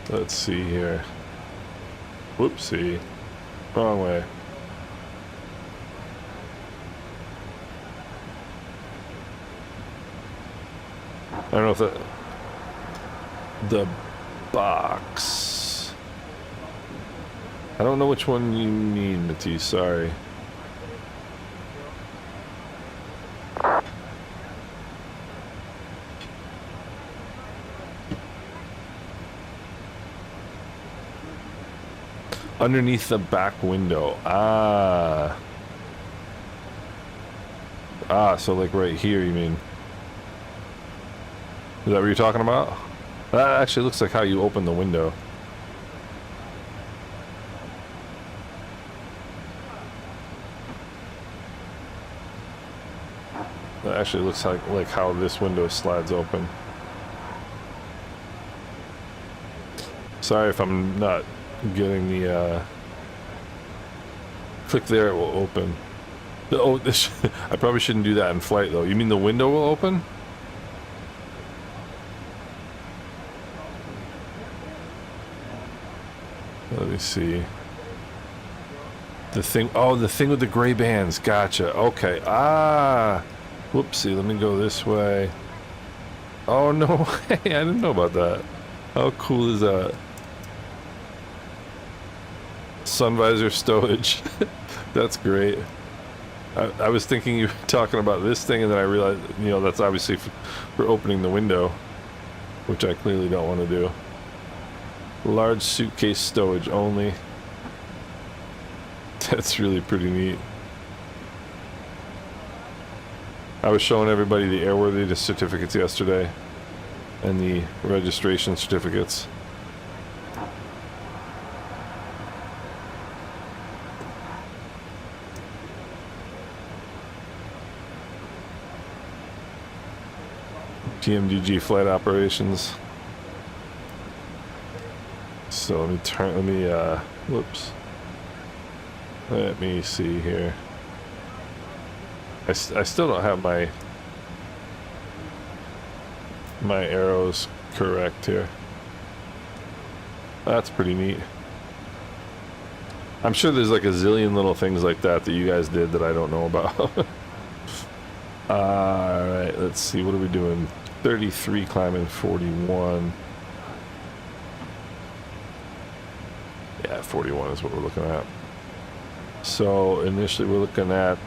Let's see here. Whoopsie. Wrong way. I don't know if the box. I don't know which one you mean, Matisse, sorry. Underneath the back window. Ah, so like right here, you mean? Is that what you're talking about? That actually looks like how you open the window. That actually looks like how this window slides open. Sorry if I'm not getting the click there, it will open. Oh, this I probably shouldn't do that in flight though. You mean the window will open? Let me see. The thing, oh, the thing with the gray bands. Gotcha. Okay. Ah. Whoopsie. Let me go this way. Oh, no way. I didn't know about that. How cool is that? Sun visor stowage. That's great. I was thinking you were talking about this thing, and then I realized, you know, that's obviously for opening the window, which I clearly don't want to do. Large suitcase stowage only. That's really pretty neat. I was showing everybody the airworthiness certificates yesterday and the registration certificates. PMDG flight operations. So whoops. Let me see here. I still don't have my arrows correct here. That's pretty neat. I'm sure there's like a zillion little things like that you guys did that I don't know about. Alright, let's see, what are we doing? 33 climbing 41. Yeah, 41 is what we're looking at. So initially we're looking at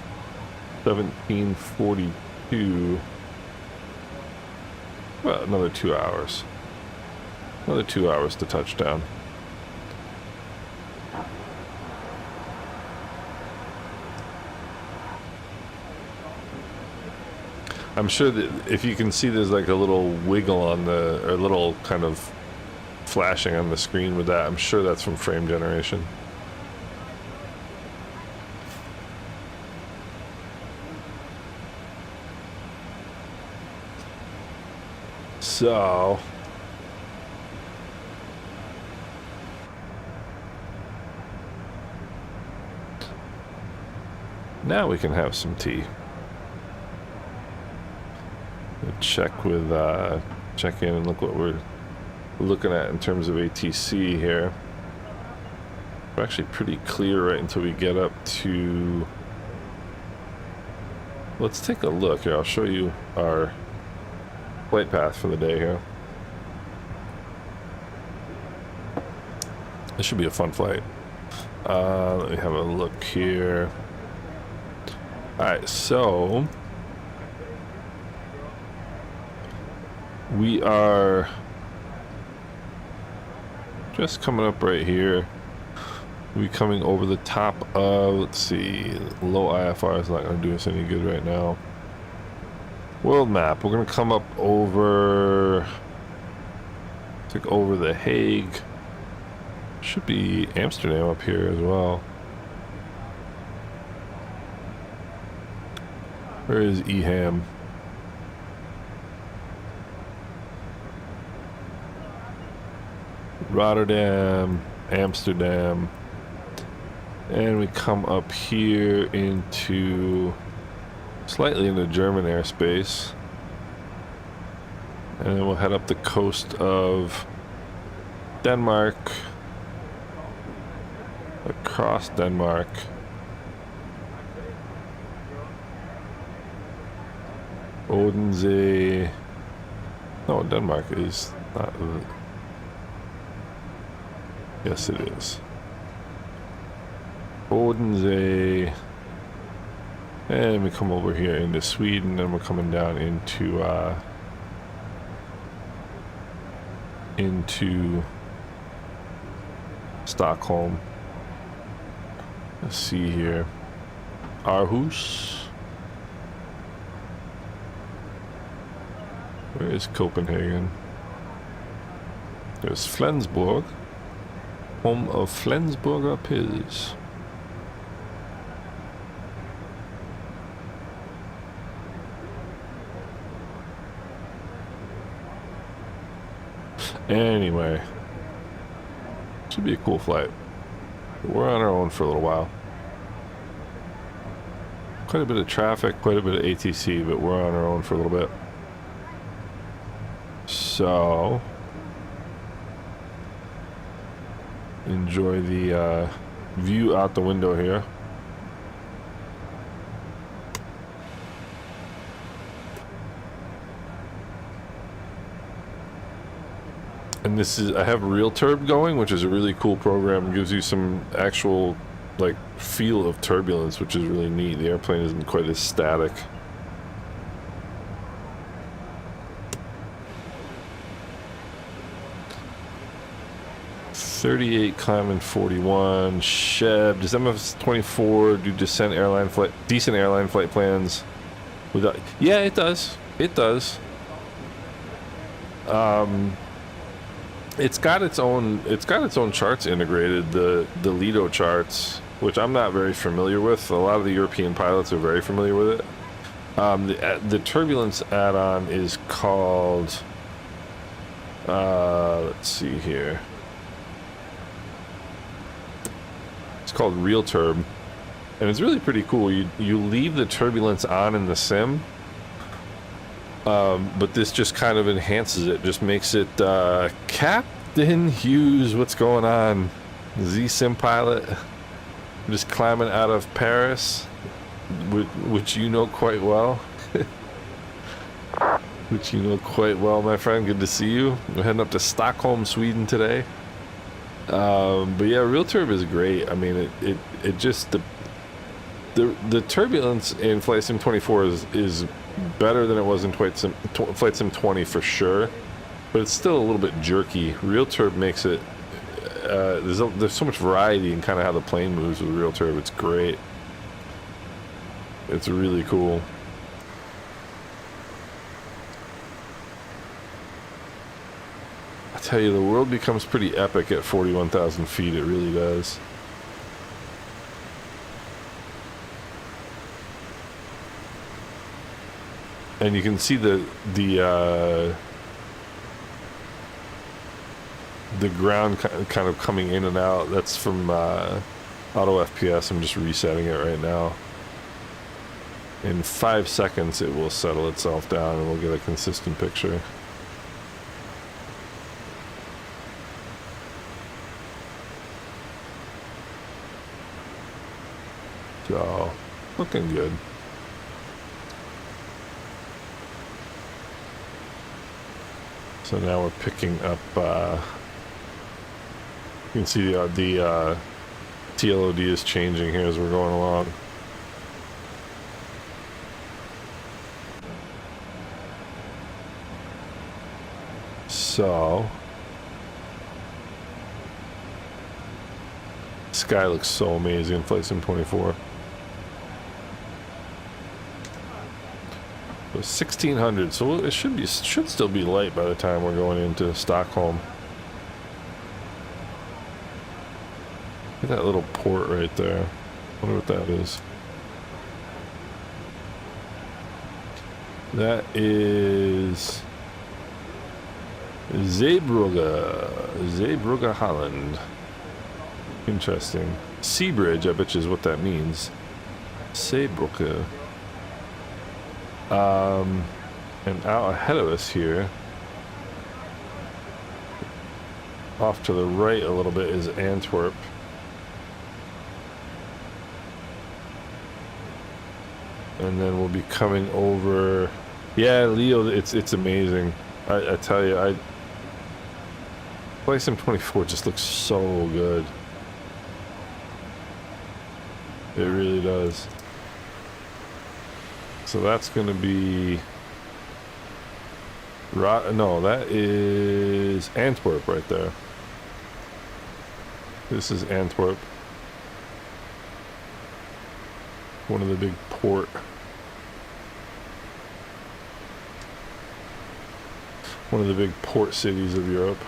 1742. Well, another 2 hours. Another 2 hours to touchdown. I'm sure that if you can see, there's like a little wiggle on or a little kind of flashing on the screen with that. I'm sure that's from frame generation. So now we can have some tea. Check in and look what we're looking at in terms of ATC here. We're actually pretty clear right until we get up to, let's take a look here. I'll show you our flight path for the day here. This should be a fun flight. Let me have a look here. Alright, so we are just coming up right here. We'll be coming over the top of, let's see, low IFR is not going to do us any good right now. World map, we're going to come up over, take over the Hague. Should be Amsterdam up here as well. Where is Eham? Rotterdam, Amsterdam, and we come up here into slightly into German airspace, and then we'll head up the coast of Denmark, across Denmark, Odense. No, Denmark is not. Yes, it is. Odense. And we come over here into Sweden, and we're coming down into Stockholm. Let's see here. Aarhus. Where is Copenhagen? There's Flensburg. Home of Flensburger Pils. Anyway, should be a cool flight. We're on our own for a little while. Quite a bit of traffic, quite a bit of ATC, but we're on our own for a little bit. So enjoy the view out the window here. And this is, I have RealTurb going, which is a really cool program. It gives you some actual like feel of turbulence, which is really neat. The airplane isn't quite as static. .38 climbing 41. Sheb, does MFS-24 do decent airline flight plans? Without, yeah, it does. It does. It's got its own charts integrated. The Lido charts, which I'm not very familiar with. A lot of the European pilots are very familiar with it. The turbulence add-on is called. Let's see here. It's called RealTurb, and it's really pretty cool. You leave the turbulence on in the sim, but this just kind of enhances it. Just makes it Captain Hughes, what's going on? Z-Sim pilot, just climbing out of Paris, which you know quite well. Which you know quite well, my friend. Good to see you. We're heading up to Stockholm, Sweden today. But yeah, RealTurb is great. I mean, it just the turbulence in Flight Sim 24 is better than it was in Flight Sim 20 for sure, but it's still a little bit jerky. RealTurb makes it. There's so much variety in kind of how the plane moves with RealTurb. It's great. It's really cool. I tell you, the world becomes pretty epic at 41,000 feet. It really does. And you can see the ground kind of coming in and out. That's from Auto FPS. I'm just resetting it right now. In 5 seconds, it will settle itself down, and we'll get a consistent picture. So, looking good. So now we're picking up, you can see the TLOD is changing here as we're going along. So, the sky looks so amazing in Flight Sim 24. So 1600, so it should still be light by the time we're going into Stockholm. Look at that little port right there. I wonder what that is. That is Zeebrugge, Holland. Interesting. Sea bridge, I bet you is what that means. Zeebrugge. And out ahead of us here, off to the right a little bit, is Antwerp. And then we'll be coming over. Yeah, Leo, it's amazing. I tell you, Flight Sim 24 just looks so good. It really does. So that's going to be... No, that is Antwerp right there. This is Antwerp. One of the big port. One of the big port cities of Europe.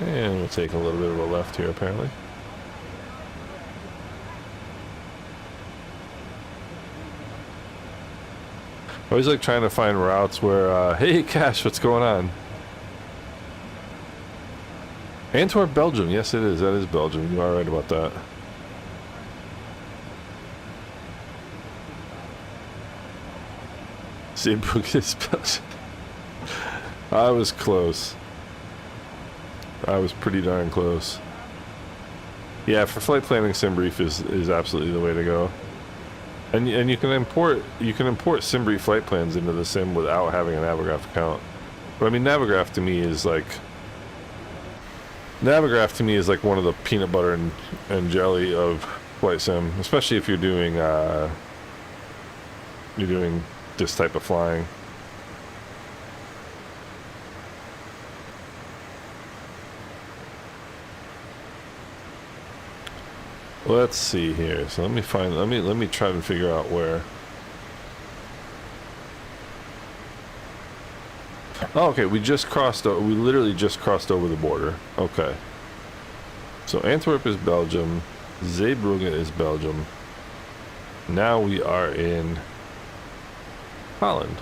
And we'll take a little bit of a left here, apparently. I always like trying to find routes where, hey, Cash, what's going on? Antwerp, Belgium. Yes, it is. That is Belgium. You are right about that. Zeebrugge is Belgium. I was close. I was pretty darn close. Yeah, for flight planning, SimBrief is absolutely the way to go. And you can import SimBrief flight plans into the sim without having a Navigraph account. But I mean, Navigraph to me is like one of the peanut butter and jelly of flight sim, especially if you're doing this type of flying. Let's see here. So let me try and figure out where. Oh, okay, we literally just crossed over the border. Okay. So Antwerp is Belgium, Zeebrugge is Belgium. Now we are in Holland.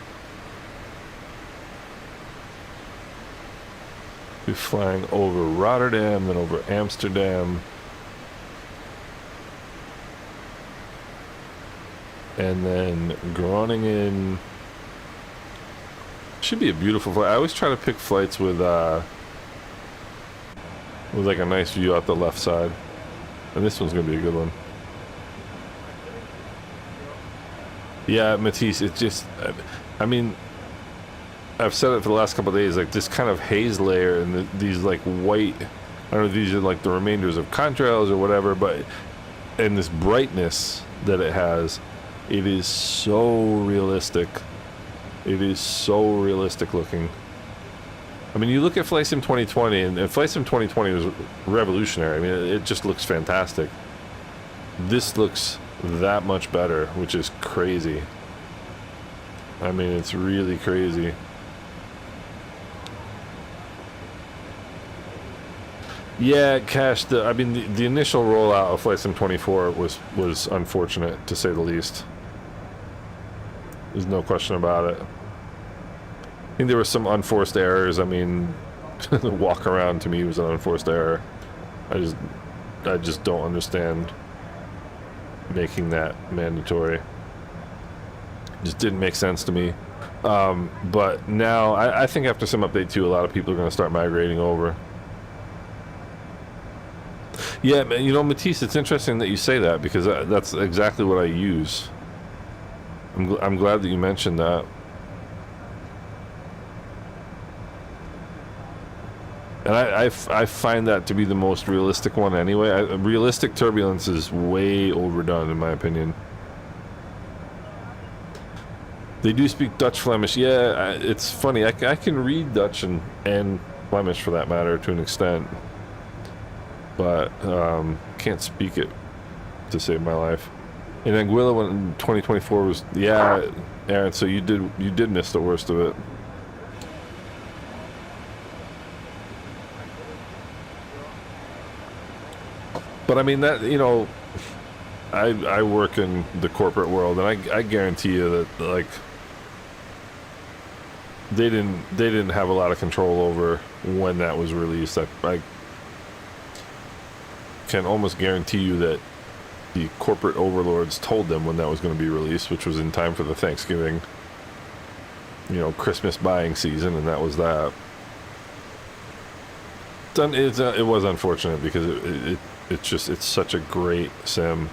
We're flying over Rotterdam, then over Amsterdam. And then Groningen. Should be a beautiful flight. I always try to pick flights with like a nice view out the left side. And this one's gonna be a good one. Yeah, Matisse, it's just, I mean, I've said it for the last couple of days, like this kind of haze layer and these like white, I don't know if these are like the remainders of contrails or whatever, but, and this brightness that it has, it is so realistic. It is so realistic looking. I mean, you look at Flight Sim 2020, and Flight Sim 2020 was revolutionary. I mean, it just looks fantastic. This looks that much better, which is crazy. I mean, it's really crazy. Yeah, Cash, I mean, the initial rollout of Flight Sim 24 was unfortunate, to say the least. There's no question about it. I think there were some unforced errors. I mean, the walk around to me was an unforced error. I just don't understand making that mandatory. Just didn't make sense to me. But now, I think after Sim Update 2, a lot of people are going to start migrating over. Yeah, man, you know, Matisse, it's interesting that you say that, because that's exactly what I use. I'm glad that you mentioned that. And I find that to be the most realistic one anyway. Realistic turbulence is way overdone, in my opinion. They do speak Dutch Flemish. Yeah, it's funny. I can read Dutch and Flemish, for that matter, to an extent. But can't speak it to save my life. In Anguilla, when 2024 was, yeah, Aaron. So you did miss the worst of it. But I mean that, you know, I work in the corporate world, and I guarantee you that like they didn't have a lot of control over when that was released. I can almost guarantee you that the corporate overlords told them when that was going to be released, which was in time for the Thanksgiving, you know, Christmas buying season, and that was that. It was unfortunate because it's such a great sim.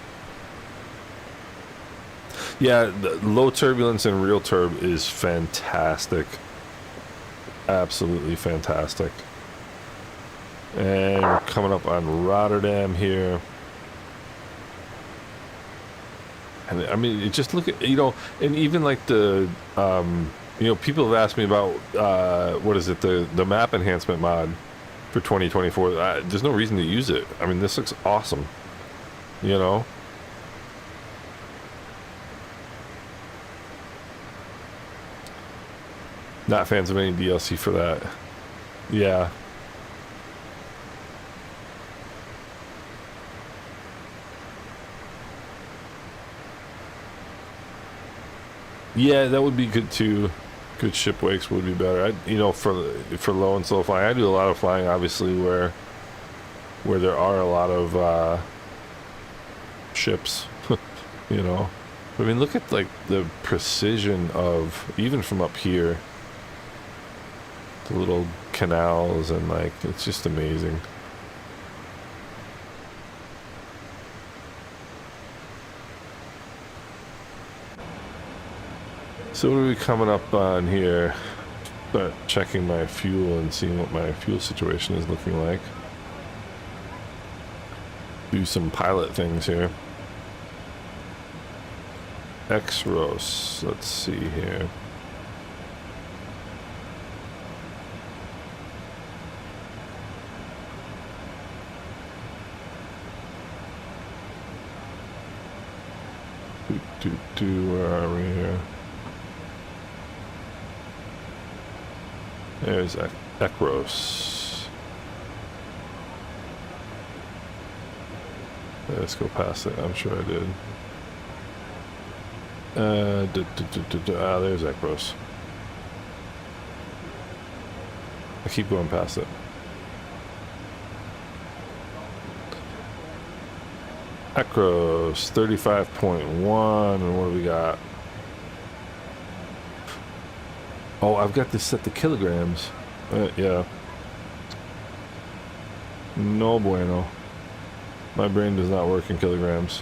Yeah, the low turbulence and real turb is fantastic. Absolutely fantastic. And we're coming up on Rotterdam here. And I mean, just look at, you know, and even like the, you know, people have asked me about, what is it, the map enhancement mod for 2024. There's no reason to use it. I mean, this looks awesome, you know? Not fans of any DLC for that. Yeah. Yeah, that would be good too. Good ship wakes would be better. You know, for low and slow flying, I do a lot of flying, obviously, where there are a lot of ships. You know, I mean, look at like the precision of, even from up here, the little canals, and like it's just amazing. So what are we coming up on here? Start checking my fuel and seeing what my fuel situation is looking like. Do some pilot things here. X-Ros, let's see here. Where are we here? There's Ekros. Let's go past it. I'm sure I did. There's Ekros. I keep going past it. Ekros 35.1, and what do we got? Oh, I've got this set to kilograms. Yeah. No bueno. My brain does not work in kilograms.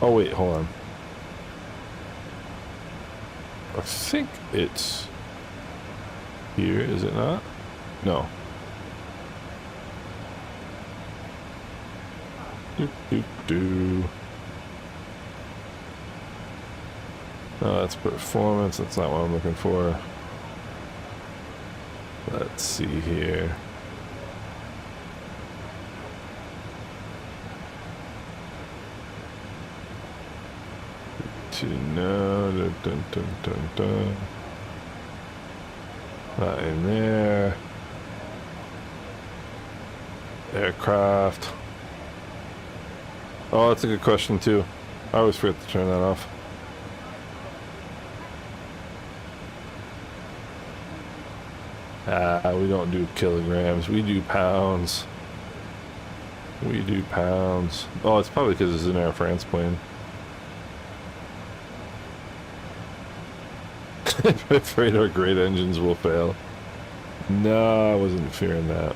Oh wait, hold on. I think it's here, is it not? No. Oh, that's performance. That's not what I'm looking for. Let's see here. No, dun. Not in there. Aircraft. Oh, that's a good question too. I always forget to turn that off. We don't do kilograms. We do pounds. We do pounds. Oh, it's probably because it's an Air France plane. I'm afraid our great engines will fail. No, I wasn't fearing that.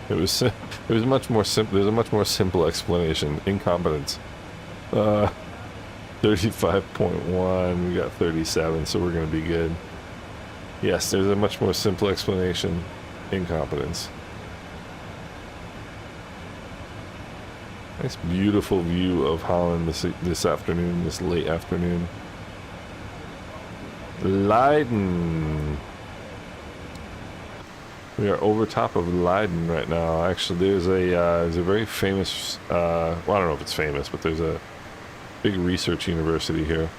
It was much more simple. There's a much more simple explanation. Incompetence. 35.1. We got 37, so we're gonna be good. Yes, there's a much more simple explanation. Incompetence. Nice, beautiful view of Holland this afternoon, this late afternoon. Leiden. We are over top of Leiden right now. Actually, there's a very famous. Well, I don't know if it's famous, but there's a big research university here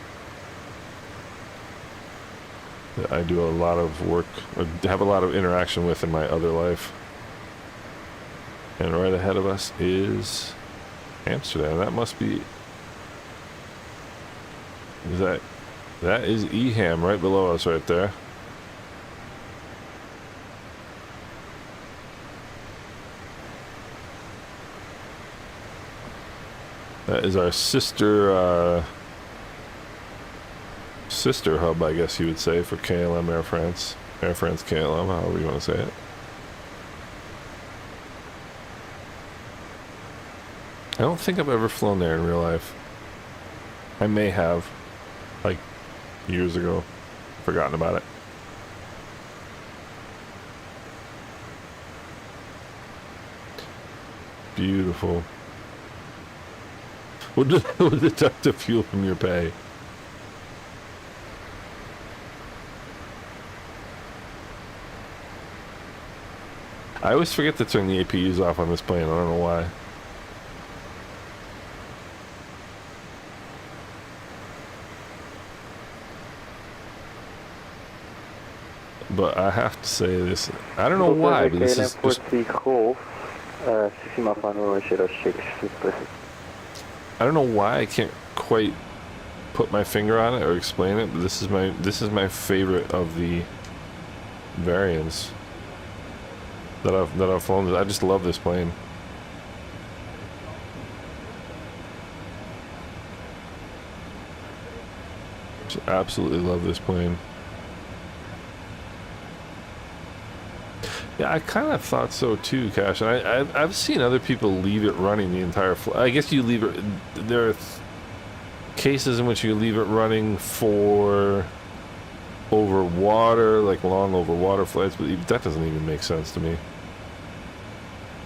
that I do a lot of work, or have a lot of interaction with in my other life. And right ahead of us is Amsterdam. That must be... That is Eham right below us right there. That is our sister hub, I guess you would say, for KLM Air France. Air France KLM, however you want to say it. I don't think I've ever flown there in real life. I may have, like, years ago. Forgotten about it. Beautiful. We'll deduct the fuel from your pay. I always forget to turn the APUs off on this plane. I don't know why. But I have to say this. I don't know why, but this is just... I don't know why I can't quite put my finger on it or explain it, but this is my favorite of the variants that I've flown. I just love this plane. Just absolutely love this plane. Yeah, I kind of thought so too, Cash. And I've seen other people leave it running the entire flight. I guess you leave it. There are cases in which you leave it running for over water, like long over water flights, but that doesn't even make sense to me.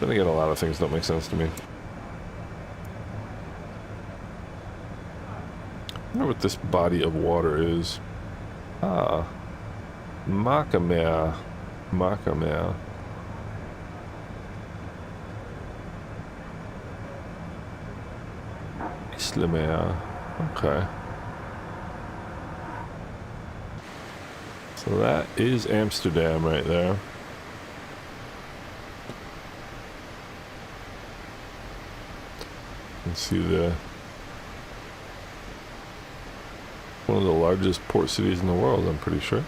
Then again, a lot of things don't make sense to me. I wonder what this body of water is. Ah, Macamer. Macamer. Islamer. Okay. So that is Amsterdam right there. You can see one of the largest port cities in the world, I'm pretty sure.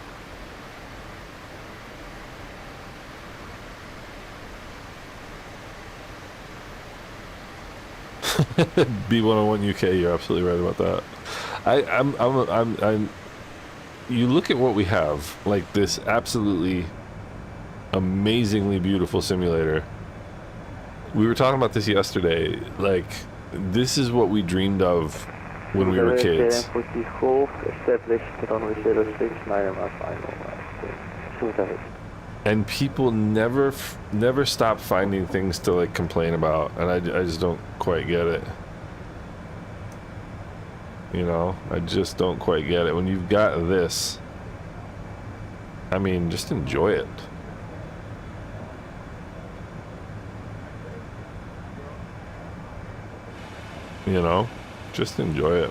B101 UK, you're absolutely right about that. You look at what we have, like this absolutely amazingly beautiful simulator. We were talking about this yesterday. Like, this is what we dreamed of when we were kids. And people never stop finding things to like complain about, and I just don't quite get it. You know, I just don't quite get it. When you've got this, I mean, just enjoy it. You know, just enjoy it.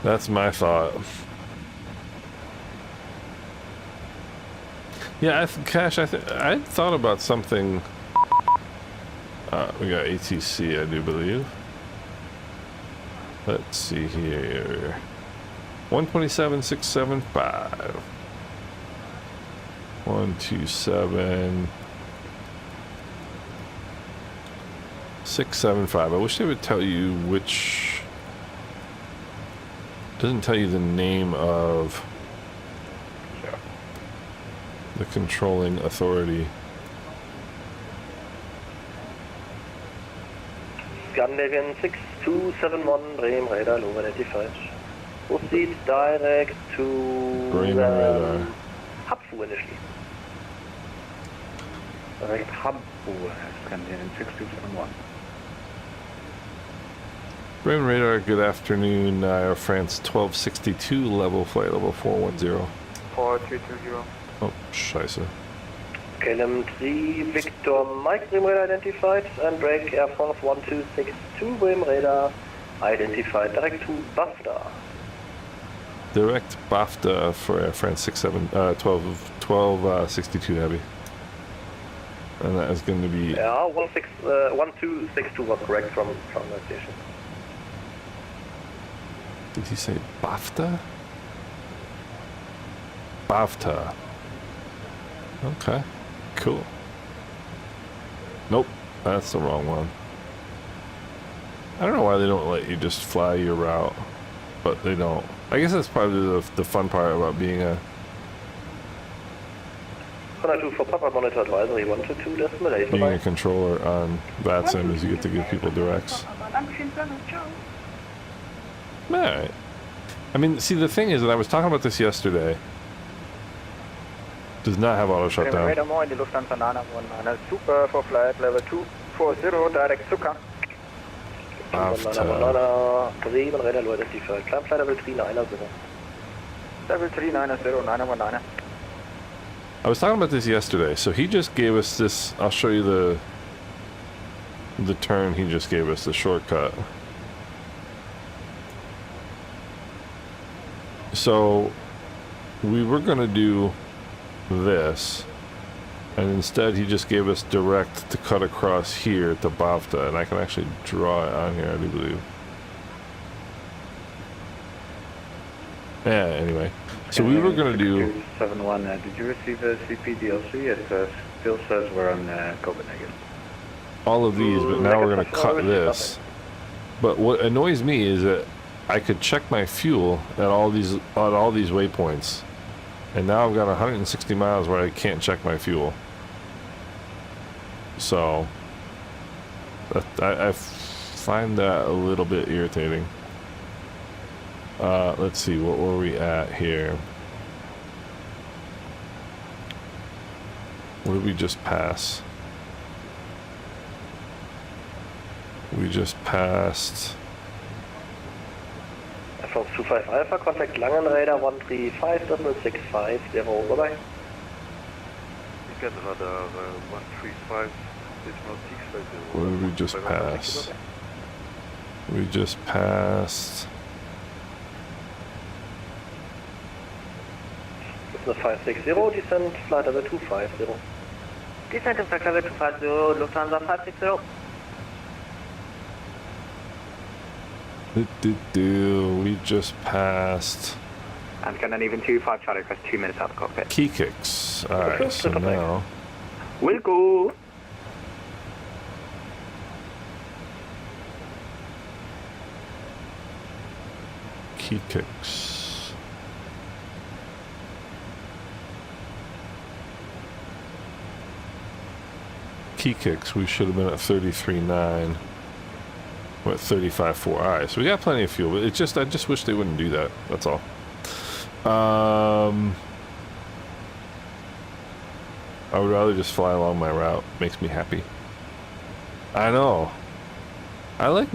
That's my thought. Yeah, Cash, I thought about something. We got ATC, I do believe. Let's see here. 127,675. 127,675. I wish they would tell you which. Doesn't tell you the name of the controlling authority. Scandinavian 6271 Bremen radar low identified. Proceed direct to Bremen radar. Habfu initially. Direct Habfu, Scandinavian 6271. Bremen radar, good afternoon. Air France 1262, flight level 410. 4320. Oh, scheiße. KLM 3 Victor Mike Bremen radar identified and break Air France 1262 Bremen radar Identified direct to BAFTA. Direct BAFTA for Air France 1262 Heavy. And that is going to be... Yeah, 12621 correct from that station. Did he say BAFTA? BAFTA. Okay, cool. Nope, that's the wrong one. I don't know why they don't let you just fly your route, but they don't. I guess that's probably the fun part about being a... 102 for Papa Monitor Advisory 122 decimal 8. Being a controller on Vatsim is you get to give people directs. Alright. I mean, see, the thing is that I was talking about this yesterday. Does not have auto shutdown. Radar more in die Lufthansa 919. Super for flight level 240 direct Zucker. Bremen Radar Low identified. Climb flight level 390. Level 390 919. I was talking about this yesterday. So he just gave us this. I'll show you the turn he just gave us, the shortcut. So we were gonna do this, and instead he just gave us direct to cut across here to BAFTA, and I can actually draw it on here, I do believe. Yeah, anyway. So we were gonna do... 71, did you receive a CPDLC? It still says we're on Copenhagen. all of these, but now we're gonna cut this. But what annoys me is that I could check my fuel at all these waypoints, and now I've got 160 miles where I can't check my fuel. So I find that a little bit irritating. Let's see, what were we at here? What did we just pass? We just passed. Fox 25 Alpha, contact Langenräder 135.65, bye-bye. You got another 135, What did we just pass? We just passed. It's the 560, descent flight level 250. Descent in flight level 250, Lufthansa 560. We just passed. And can even 25 Charlie request 2 minutes out of the cockpit. Key kicks. Alright, so now. We'll go. Key kicks. Key kicks, we should have been at 33.9. We're at 35.4. Alright, so we got plenty of fuel, but it's just, I just wish they wouldn't do that. That's all. I would rather just fly along my route. Makes me happy. I know. I like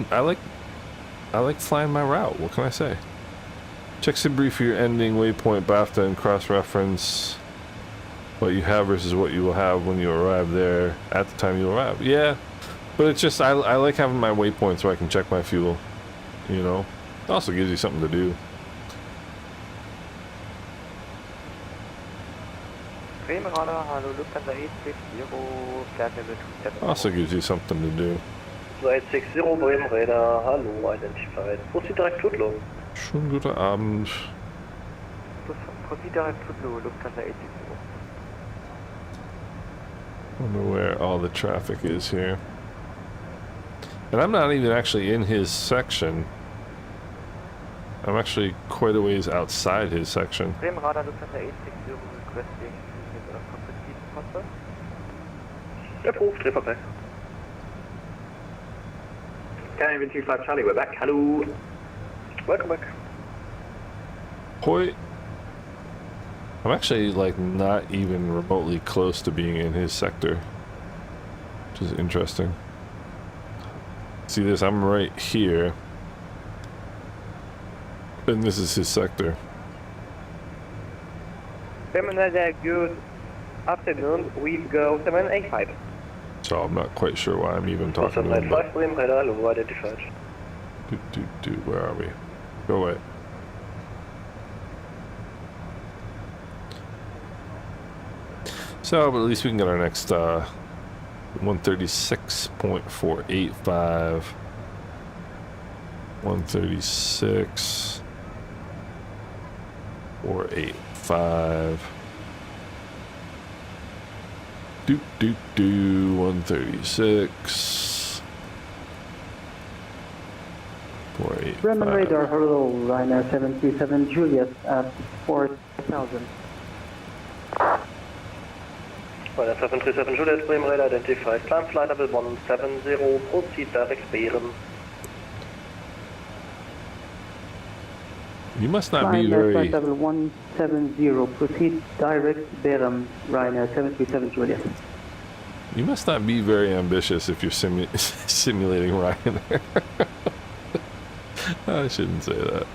flying my route. What can I say? Check SIMBRI for your ending waypoint, BAFTA, and cross-reference what you have versus what you will have when you arrive there at the time you arrive. Yeah, but it's just I like having my waypoint so I can check my fuel. You know, it also gives you something to do. Also gives you something to do. 260 Bremen Radar, hallo, identified. Proceed direct Tutlo. Schönen guten Abend. Proceed direct Tutlo, Lufthansa 860. Wonder where all the traffic is here. And I'm not even actually in his section. I'm actually quite a ways outside his section. Bremen Radar, Lufthansa 860, requesting proceed. Approved, triple back. Canadian 25 Charlie, we're back. Hello. Welcome back. Hoi. I'm actually like not even remotely close to being in his sector, which is interesting. See this? I'm right here, and this is his sector. Good afternoon. We go 785. So I'm not quite sure why I'm even talking to him. 795 Bremen Radar, low identified. Where are we? Go away. So, but at least we can get our next 136.485. 136.485. 136. 485. Bremen radar, hello, Ryanair 737 Juliet at 4,000. Ryanair 737 Juliet, Bremen radar identified. Climb flight level 170, proceed direct Bremen. You must not be Ryanair very... flight level 170, proceed direct Bremen, Ryanair 737 Juliet. You must not be very ambitious if you're simulating Ryanair. I shouldn't say that.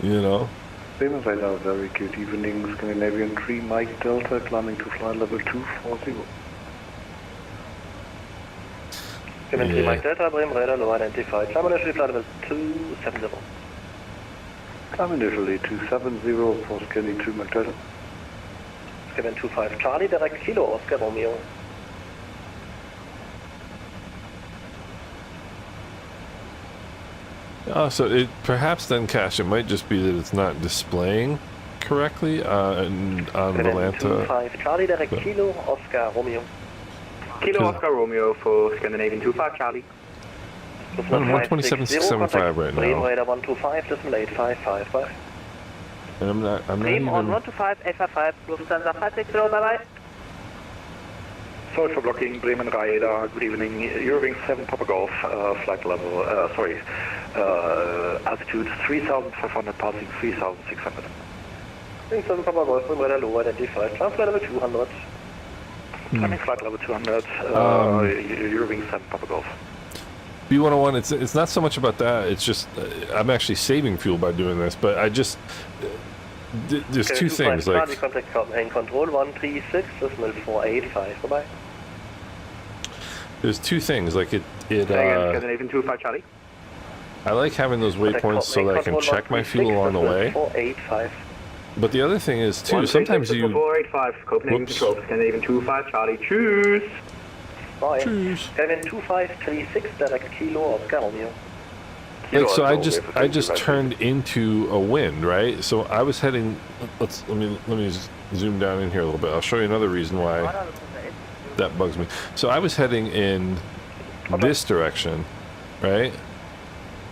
You know? Bremen radar, very good evening. Scandinavian 3 Mike Delta, climbing to flight level 240. Bremen 3 Mike Delta, Bremen radar, low identified. Climb initially flight level 270. Climb initially 270 for Scandi 2 Mike Delta. Bremen 25 Charlie, direct Kilo, Oscar Romeo. So it perhaps then, Cash, it might just be that it's not displaying correctly on Volanta. 25 Charlie, direct Kilo, Oscar Romeo. Kilo Oscar Romeo for Scandinavian 25 Charlie. I'm 127.675 right Bremen now. radar 125.855. And I'm not Bremen on even... 125.855, Lufthansa 560, bye-bye. Sorry for blocking Bremen radar. Good evening. Eurowing 7 Papa Golf, flight level, altitude 3,500, passing 3,600. 7 Papa Golf, Bremen radar, low identified. Climb flight level 200. Climbing flight level 200, Eurowing 7 Papa Golf. B101, it's not so much about that, it's just, I'm actually saving fuel by doing this, but I just, there's two things, like... Charlie, contact Copenhagen Control 136, decimal 485, bye-bye. There's two things, like Scandinavian 25 Charlie. I like having those waypoints so that I can check my fuel along the way. 485. But the other thing is, too, sometimes you... 485, Copenhagen Control, Scandinavian 25 Charlie, choose! Bye. Choose. Scandinavian 2536, direct Kilo, Oscar Romeo. Like, so I just turned into a wind, right? So I was heading... Let me zoom down in here a little bit. I'll show you another reason why that bugs me. So I was heading in this direction, right?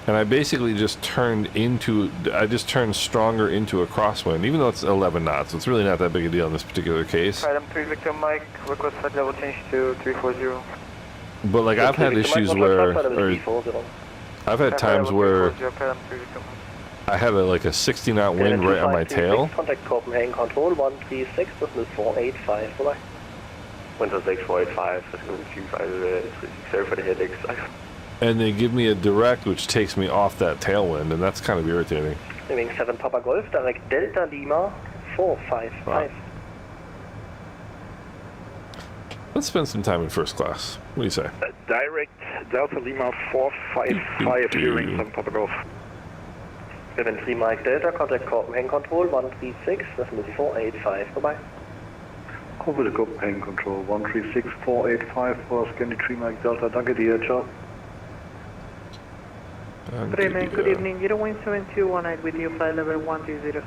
And I basically just turned stronger into a crosswind, even though it's 11 knots. It's really not that big a deal in this particular case. Item 3 Victor Mike, request flight level change to 340. But like I've had issues where, I've had times where I had like a 60 knot wind right on my tail. Contact Copenhagen Control 136, decimal 485, bye-bye. 136, 485, sorry for the headaches. And they give me a direct which takes me off that tailwind, and that's kind of irritating. Naming 7 Papa Golf, direct Delta Lima 455. Wow. Let's spend some time in first class. What do you say? Direct Delta Lima 455, Eurowing 7 Papa Golf. 73 Mike Delta, contact Copenhagen Control 136, decimal 485, bye-bye. Over the Copenhagen Control 136, 485 for Scandi 3 Mike Delta, danke dir, ciao. Bremen, good evening, Eurowing 7218 with you, flight level 130.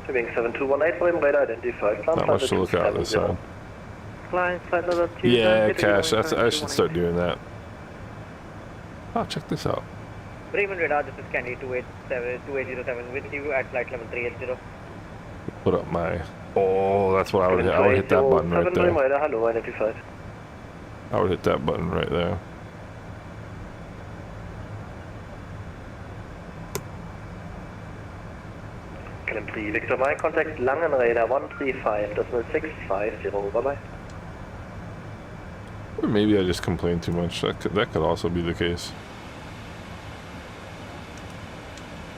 Eurowing 7218, Bremen radar identified. Not much to look at this side. Flying flight level 2. Yeah, Cash, I should start doing that. Oh, check this out. Bremen radar, this is Scandi 2807 with you at flight level 380. Put up my... Oh, that's what I would hit. I would hit that button right there. Hello, identified. I would hit that button right there. LFPG Victor Mike, contact Langen radar 135, decimal 650, bye-bye. Or maybe I just complain too much. That could also be the case.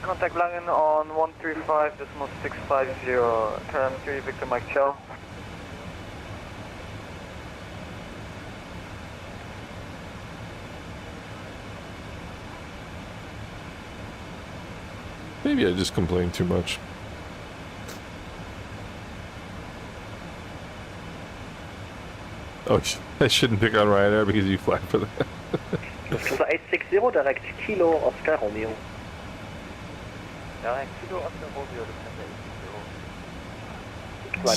Contact Langen on 135, decimal 650, turn 3 Victor Mike Shell. Maybe I just complain too much. Oh, I shouldn't pick on Ryanair because you fly for that. Lufthansa 860, direct Kilo Oscar Romeo. Direct Kilo Oscar Romeo,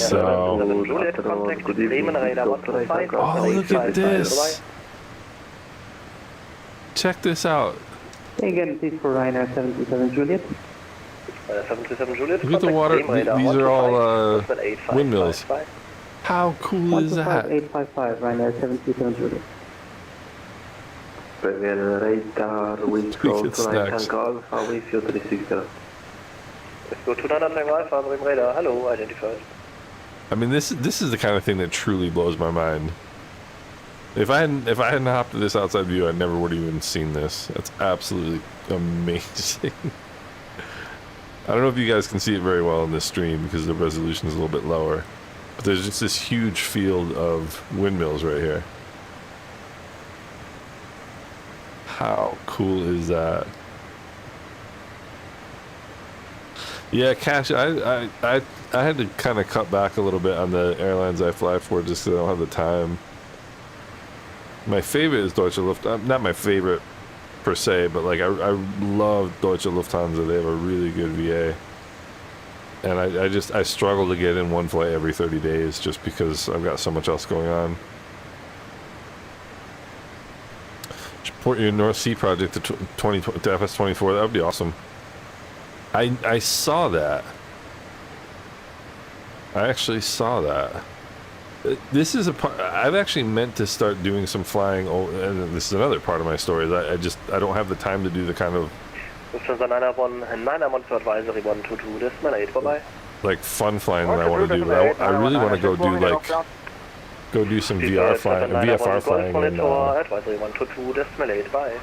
So, Juliet, contact Bremen Radar 125. oh, look at this. Check this out. Again, please for Ryanair 737 Juliet. 737 Juliet, Look at the water. These are all windmills. How cool is that? 855 Ryanair 737 Juliet. Premier radar, wind Look at snacks. Alpha, with 360. Let's go to Tango Alpha, Bremen Radar. Hello, identified. I mean, this is the kind of thing that truly blows my mind. If I hadn't hopped to this outside view, I never would have even seen this. That's absolutely amazing. I don't know if you guys can see it very well in this stream because the resolution is a little bit lower. But there's just this huge field of windmills right here. How cool is that? Yeah, Cash, I had to kind of cut back a little bit on the airlines I fly for just because I don't have the time. My favorite is Deutsche Lufthansa. Not my favorite per se, but like I love Deutsche Lufthansa. They have a really good VA. And I struggle to get in one flight every 30 days just because I've got so much else going on. Support your North Sea project to FS24. That would be awesome. I saw that. I actually saw that. This is a part. I've actually meant to start doing some flying. And this is another part of my story. Is I don't have the time to do the kind of Lufthansa 911 to advisory 122, decimal 8 vorbei. like fun flying that I want to do. I really want to go do some VFR flying and advisory 122, decimal 8 bye.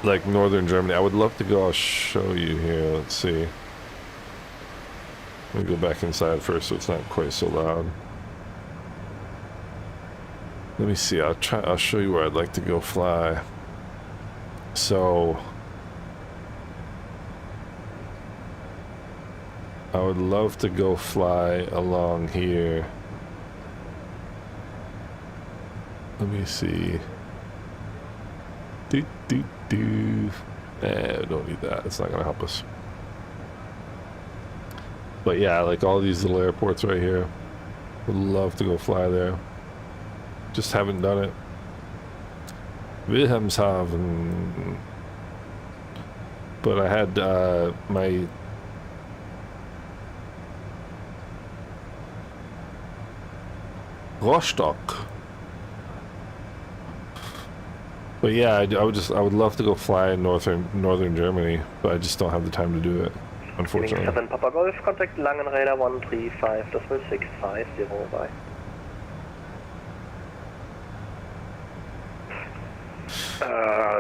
like northern Germany. I would love to go. I'll show you here. Let's see. Let me go back inside first so it's not quite so loud. Let me see. I'll show you where I'd like to go fly. So I would love to go fly along here. Let me see. Don't need that. It's not gonna help us. But yeah, like all these little airports right here. Would love to go fly there. Just haven't done it. Wilhelmshaven. But I had my Rostock. But yeah, I would love to go fly in northern Germany, but I just don't have the time to do it, unfortunately. 7 Papa Golf, contact Langen Radar 135, decimal 650 bye.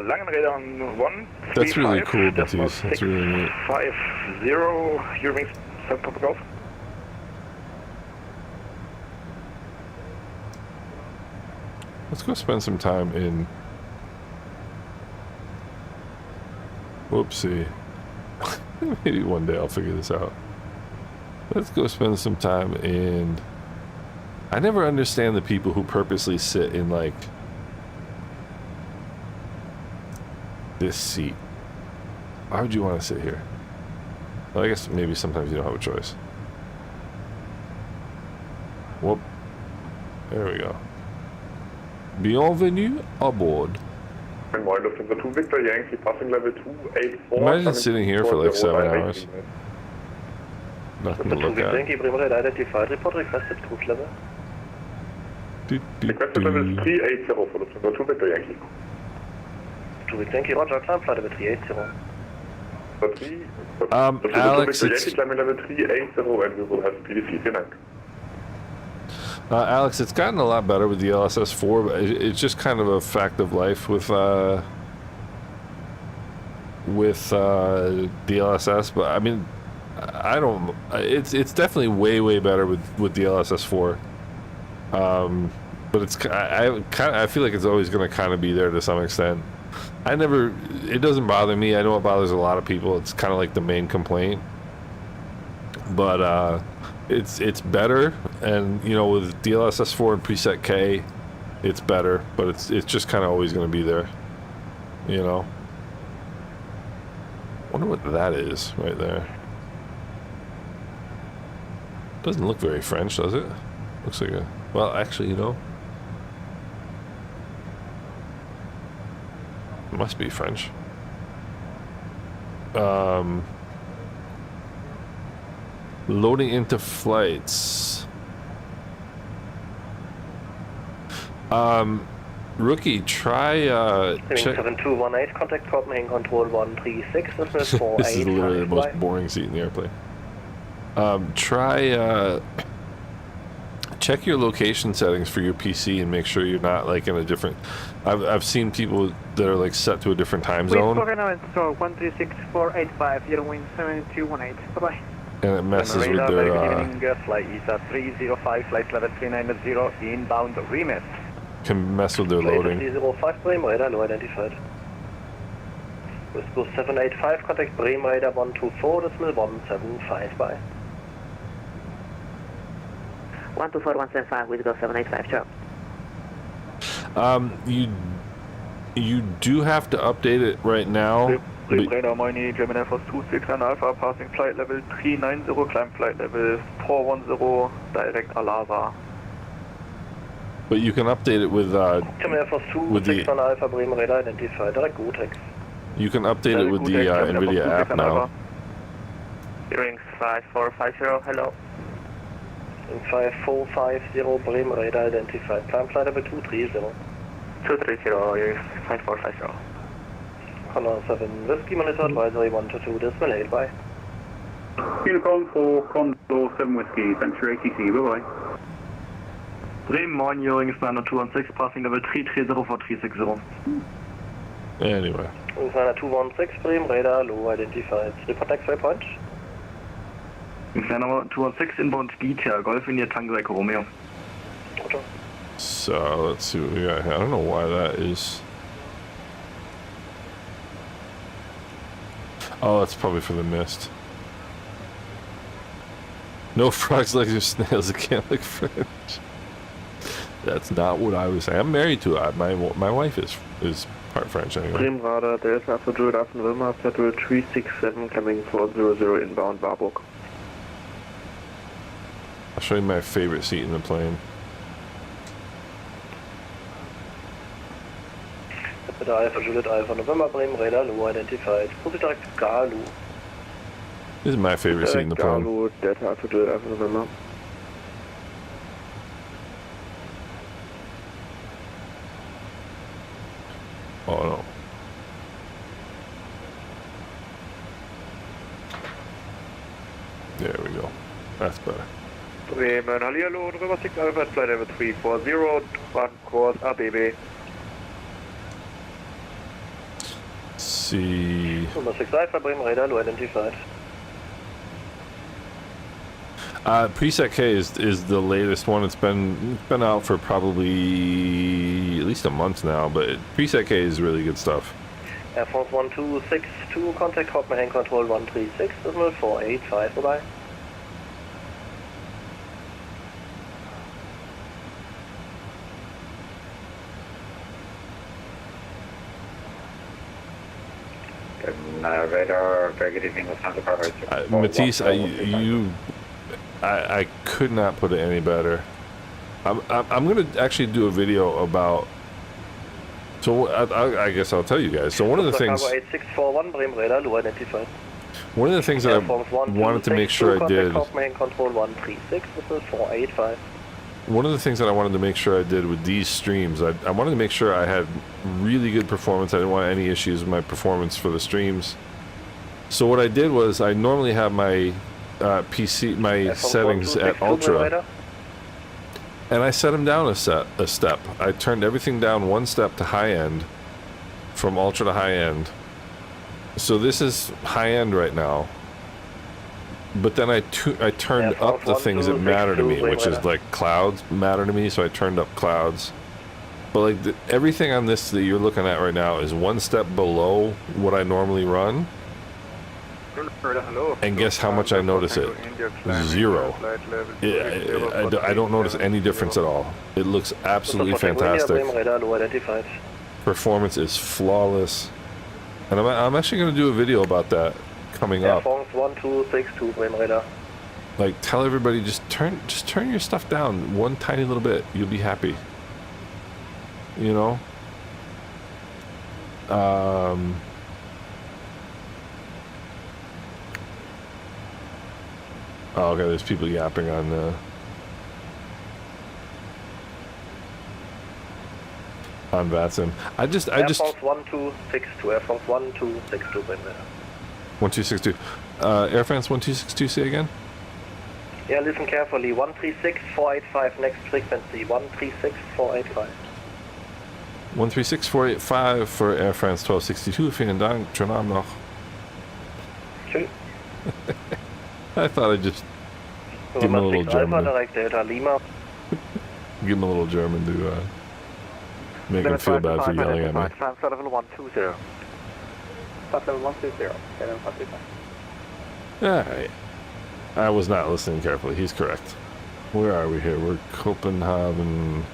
Langen Radar 1. That's really cool, Matthews. That's really neat. 50, your wings, 7 Papa Golf. Let's go spend some time in... Whoopsie. Maybe one day I'll figure this out. Let's go spend some time in... I never understand the people who purposely sit in, like, this seat. Why would you want to sit here? Well, I guess maybe sometimes you don't have a choice. Whoop. There we go. Bienvenue aboard. Lufthansa 2 Victor Yankee, passing level 284. Imagine sitting here for like 7 hours. Nothing to look at. Yankee, Bremen Radar identified, report requested cruise level. Requested level 380 for Lufthansa 2 Victor Yankee. 2 Victor Yankee, roger, climb flight level 380. Alex, it's... Yankee, climbing level 380 and we will have PDC, vielen Dank. Alex, it's gotten a lot better with the LSS4, but it's just kind of a fact of life with the LSS. But I mean, I don't. It's definitely way better with the LSS4. But it's I feel like it's always going to kind of be there to some extent. it doesn't bother me. I know it bothers a lot of people. It's kind of like the main complaint. But it's better, and you know, with DLSS4 and preset K, it's better, but it's just kind of always going to be there, you know. Wonder what that is right there. Doesn't look very French, does it? Looks like a, well, actually, you know, it must be French. Loading into flights. Rookie, try check. 7218, contact Copenhagen Control 136. This is This is literally the most boring seat in the airplane. Try check your location settings for your PC and make sure you're not like in a different. I've seen people that are like set to a different time zone. 136-485, your wind 7218. Bye bye. And it messes with their. Flight ESSA 305, flight level 390, inbound remit. Can mess with their loading. 305, Bremen radar, low identified. Westbus 785, contact Bremen radar 124, decimal 175, bye. 124, 175, we go 785, sure. You do have to update it right now. Bremen radar, Moini, German Air Force 269 Alpha, passing flight level 390, climb flight level 410, direct Alava. But you can update it with German Air Force 261 Alpha, Bremen radar identified, direct GOTEX. You can update it with the NVIDIA app now. Hearing 5450, hello. 5450, Bremen radar identified, climb flight level 230. 230, 5450. Honor 7, Whiskey Monitor Advisory 122, decimal 8, bye. Unicorn for Condor 7 Whiskey, Venture ATC, bye bye. Bremen, Moin, Hearing 216, passing level 330 for 360. Anyway. 216, Bremen radar, low identified. Report taxiway point. 216, inbound speed here, Golf India Tango Echo Romeo. So let's see what we got here. I don't know why that is. Oh, that's probably for the mist. No frogs, legs, or snails. It can't look French. That's not what I was saying. I'm married to it. My wife is part French anyway. Bremen radar, Delta Alpha Juliet Alpha November, Federal 367, coming 400 inbound Warburg. I'll show you my favorite seat in the plane. Alpha Juliet Alpha November, Bremen radar, low identified. Proceed direct to Galu. This is my favorite seat in the plane. Galu, Delta Alpha Juliet Alpha November. Oh no. There we go. That's better. Bremen, hallo, November 6 Alpha, flight level 340, one course ABB. See. Number 6 Alpha, Bremen radar, low identified. Preset K is the latest one. It's been out for probably at least a month now, but Preset K is really good stuff. Air France 1262, contact Copenhagen Control 136, decimal 485, bye-bye. Radar, very good evening, Lufthansa Power. Matisse, I could not put it any better. I'm gonna actually do a video about. So I guess I'll tell you guys. So one of the things. 8641, Bremen radar, low identified. One of the things that I wanted to make sure I did. Copenhagen Control 136, decimal 485. One of the things that I wanted to make sure I did with these streams, I wanted to make sure I had really good performance. I didn't want any issues with my performance for the streams. So what I did was I normally have my PC, my settings at ultra, and I set them down a step. I turned everything down one step to high end, from ultra to high end. So this is high end right now. But then I turned up the things that matter to me, which is like clouds matter to me, so I turned up clouds. But like everything on this that you're looking at right now is one step below what I normally run. And guess how much I notice it? 0. I don't notice any difference at all. It looks absolutely fantastic. Performance is flawless. And I'm actually going to do a video about that coming up. France 1262, Bremen radar. Like, tell everybody, just turn your stuff down one tiny little bit. You'll be happy. You know? Oh, okay, there's people yapping on Vatsim. I just Air France 1262, Air France 1262, Bremen radar. 1262. Air France 1262, say again? Yeah, listen carefully. 136485, next frequency. 136485. 136485 for Air France 1262. Vielen Dank. Schönen Abend noch. Tschüss. I thought I'd just give him a little German. Give him a little German to make him feel bad for yelling at me. Flight level 120. Flight level 120. Alright. I was not listening carefully. He's correct. Where are we here? We're Copenhagen.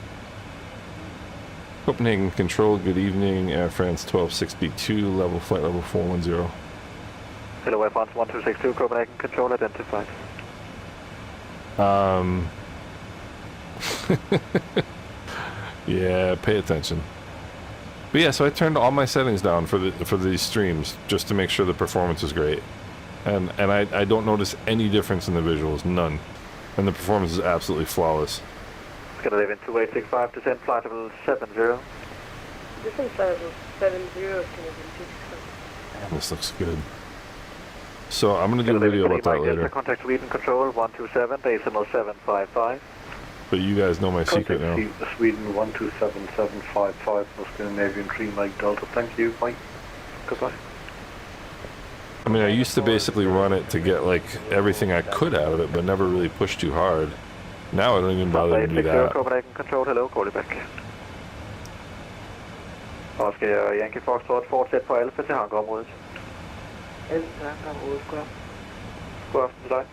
Copenhagen Control, good evening. Air France 1262, flight level 410. Hello, Air France 1262, Copenhagen Control, identified. Yeah, pay attention. But yeah, so I turned all my settings down for these streams just to make sure the performance is great. And I don't notice any difference in the visuals, none. And the performance is absolutely flawless. It's gonna live in 2865, descent flight level 70. Descent flight level 70, it's gonna be 265. This looks good. So I'm gonna do a video about that later. Contact Sweden Control 127, decimal 755. But you guys know my secret now. Sweden 127755 for Scandinavian 3 Mike Delta. Thank you. Bye. Goodbye. I mean, I used to basically run it to get like everything I could out of it, but never really push too hard. Now I don't even bother to do that. Copenhagen Control, hello, call you back. Og skal Yankee Foxtrot fortsætte på Alfa til hangarområdet? Hangarområdet, god aften til dig.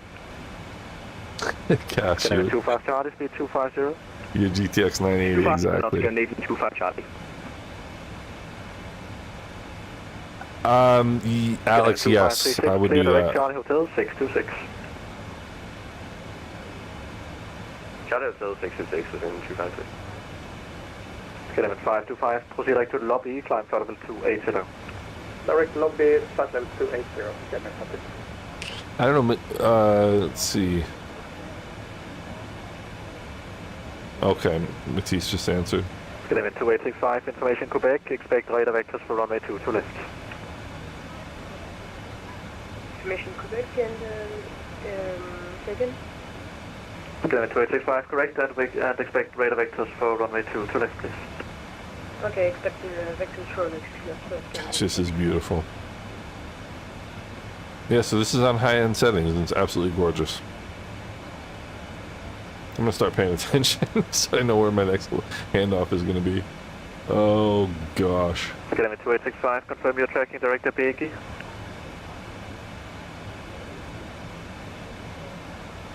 Gosh, you. 25 Charlie, speed 250. Your GTX 980, exactly. Navy 25 Charlie. Alex, yes, I would do that. Charlie Hotel 626. Charlie Hotel 626 within 253. Skyline 525, proceed direct to the lobby, climb flight level 280. Direct lobby, flight level 280, Skyline 5. I don't know, let's see. Okay, Matisse just answered. Skyline 2865, information Quebec, expect radar vectors for runway 2 to left. Information Quebec and second. Skyline 2865, correct, and expect radar vectors for runway 2 to left, please. Okay, expect vectors for next left. Gosh, this is beautiful. Yeah, so this is on high-end settings, and it's absolutely gorgeous. I'm gonna start paying attention so I know where my next handoff is gonna be. Oh gosh. Skyline 2865, confirm you're tracking direct LFPG.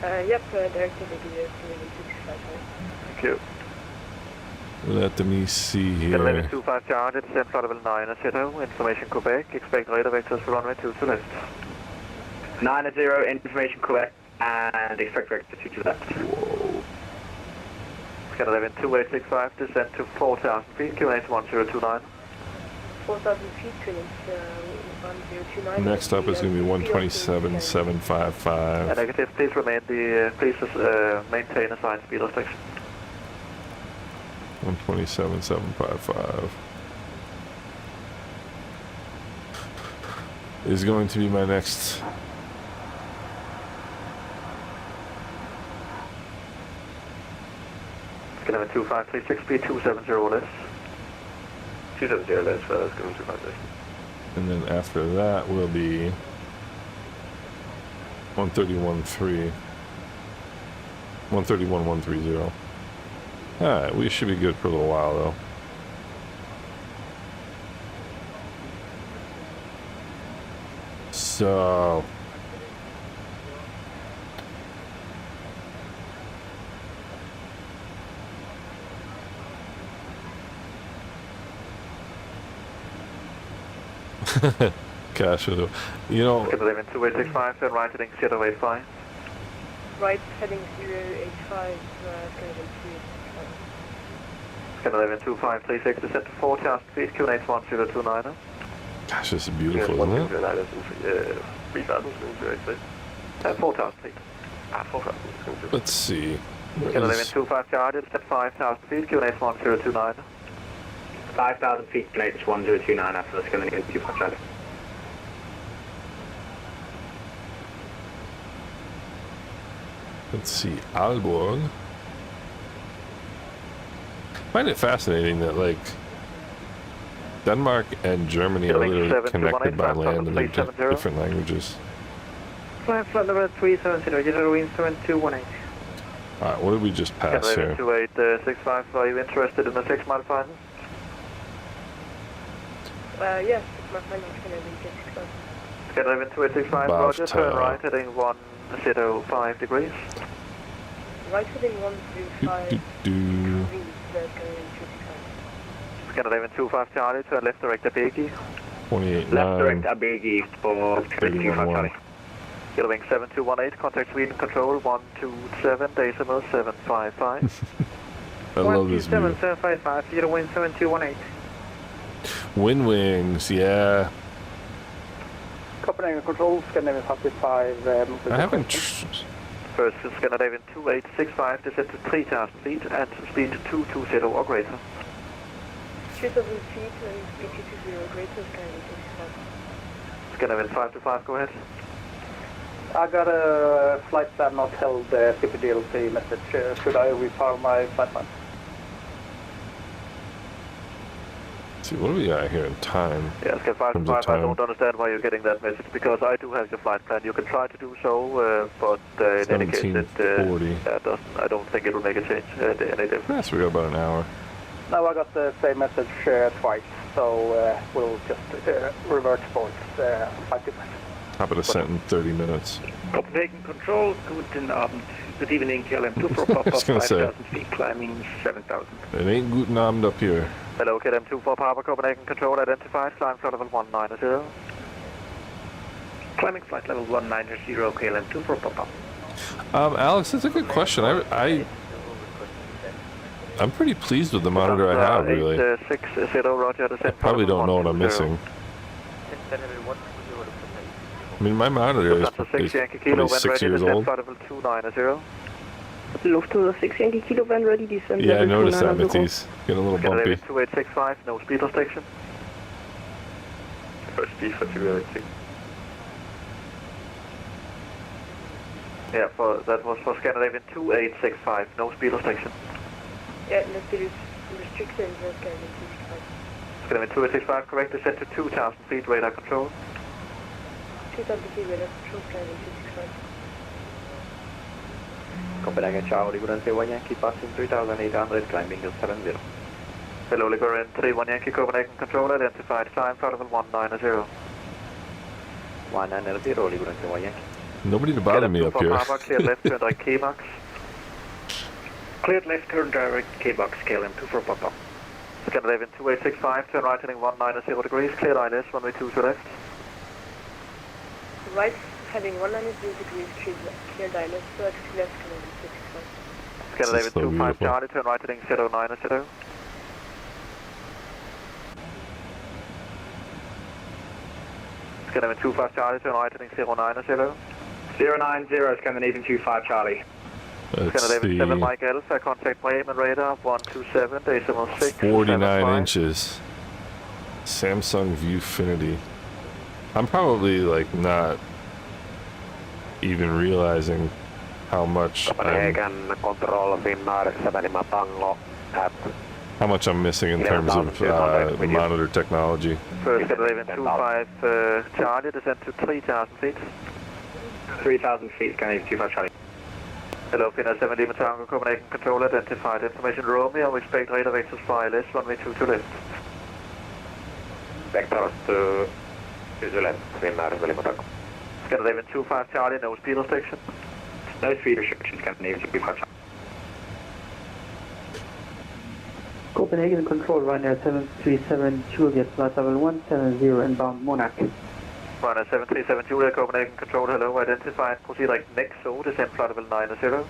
Yep, direct LFPG, 265. Thank you. Let me see here. 1125 charge, descent flight level 9 Seattle, information Quebec, expect radar vectors for runway 2 to left. 90, information Quebec, and expect vector 2 to left. Whoa. Scan 112865, descent to 4,000 feet, QNH 1029. 4,000 feet, QNH 1029. Next up is going to be 127.755. Negative, please maintain assigned speed restriction. 127.755 is going to be my next. Scan 2536 speed 270 less. 270 less, well, that's going to 256. And then after that will be 131.3. 131.130. Alright, we should be good for a little while though. So... Cash, you know... Get 2865, turn right heading 085. Right heading 085, Canadian 365. Get 112536, descend to 40,000 feet, QNH 1029. Gosh, this is beautiful, isn't it? 4,000 feet. 4,000. Let's see. Get 1125 Charlie, descend 5,000 feet, QNH 1029. 5,000 feet, QNH 1029 after the Scandinavian 25 Charlie. Let's see, Aalborg. I find it fascinating that, like, Denmark and Germany are literally connected by land and they're different languages. Flight level 370, get a wind 7218. Alright, what did we just pass here? 2865, are you interested in the 6 mile final? Yes, 6 mile final, Canadian 365. Get 2865, roger, turn right heading 105 degrees. Right heading 105 degrees, Canadian 365. Get 1125 Charlie, turn left direct ABG. 28 Left direct ABG for 25 Charlie. Get wing 7218, contact Sweden control 127.755. I love this view. 127.755, get a wind 7218. Wind wings, yeah. Copenhagen control, Scandinavian 55. I haven't... First Scandinavian 2865, descend to 3,000 feet and speed 220 or greater. 3,000 feet and speed 220 or greater, Scandinavian 365. Scandinavian 525, go ahead. I got a flight plan not held CPDLC message. Should I refile my flight plan? See, what do we got here in time? Yes, Scan 525, I don't understand why you're getting that message, because I do have your flight plan. You can try to do so, but in any case, I don't think it will make a change, any difference. Yes, we got about an hour. No, I got the same message twice, so we'll just revert towards 525. Top of the sent in 30 minutes. Copenhagen Control, good evening, KLM 24 pop-up, 5,000 feet, climbing 7,000. It ain't guten Abend up here. Hello, KLM 24 Papa, Copenhagen Control, identified, climb flight level 190. Climbing flight level 190, KLM 24 pop-up. Alex, that's a good question. I'm pretty pleased with the monitor I have, really. 860, roger, I probably don't know what I'm missing. I mean, my monitor is probably 6 years old. Lufthansa 6 Yankee Kilo van ready, descend. Yeah, I noticed that, Matisse. Getting a little bumpy. 2865, no speed restriction. First speed for 286. Yeah, that was for Scandinavian 2865, no speed restriction. Yeah, no speed restriction, Scandinavian 265. Scandinavian 2865, correct, descend to 2,000 feet, radar control. 2,000 feet, radar control, Scandinavian 265. Copenhagen Charlie, good answer, 1 Yankee, passing 3,800, climbing 70. Hello, Ligurian 31 Yankee, Copenhagen control, identified, time, flight level 190. 190, good answer, 1 Yankee. Nobody to bother me up here. Papa, clear left, turn right, K-box. Cleared left, turn direct, K-box, KLM 24 pop-up. Scandinavian 2865, turn right heading 190 degrees, clear ILS, runway 2 to left. Right heading 190 degrees, clear ILS, 30 to left, Canadian 265. Scandinavian 25 Charlie, turn right heading 090. Scandinavian 25 Charlie, turn right heading 090. 090, Scandinavian 25 Charlie. Scandinavian 7 Mike Alpha, contact Miami radar 127.6. 49 inches. Samsung Viewfinity. I'm probably like not even realizing how much I'm missing in terms of monitor technology. First Scandinavian 25 Charlie, descend to 3,000 feet. 3,000 feet, Scandinavian 25 Charlie. Hello, Pina 70 Tango, Copenhagen Control, identified information Romeo, we expect radar vectors for ILS, runway 2 to left. Vectors to left, Finnair, Veli-Monaco. Scandinavian 25 Charlie, no speed restriction. No speed restriction, Scandinavian 25 Charlie. Copenhagen Control, Ryanair 737 Juliet, flight level 170, inbound Monarch. Ryanair 737 Juliet, Copenhagen Control, hello, identified, proceed direct next so, descend flight level 90.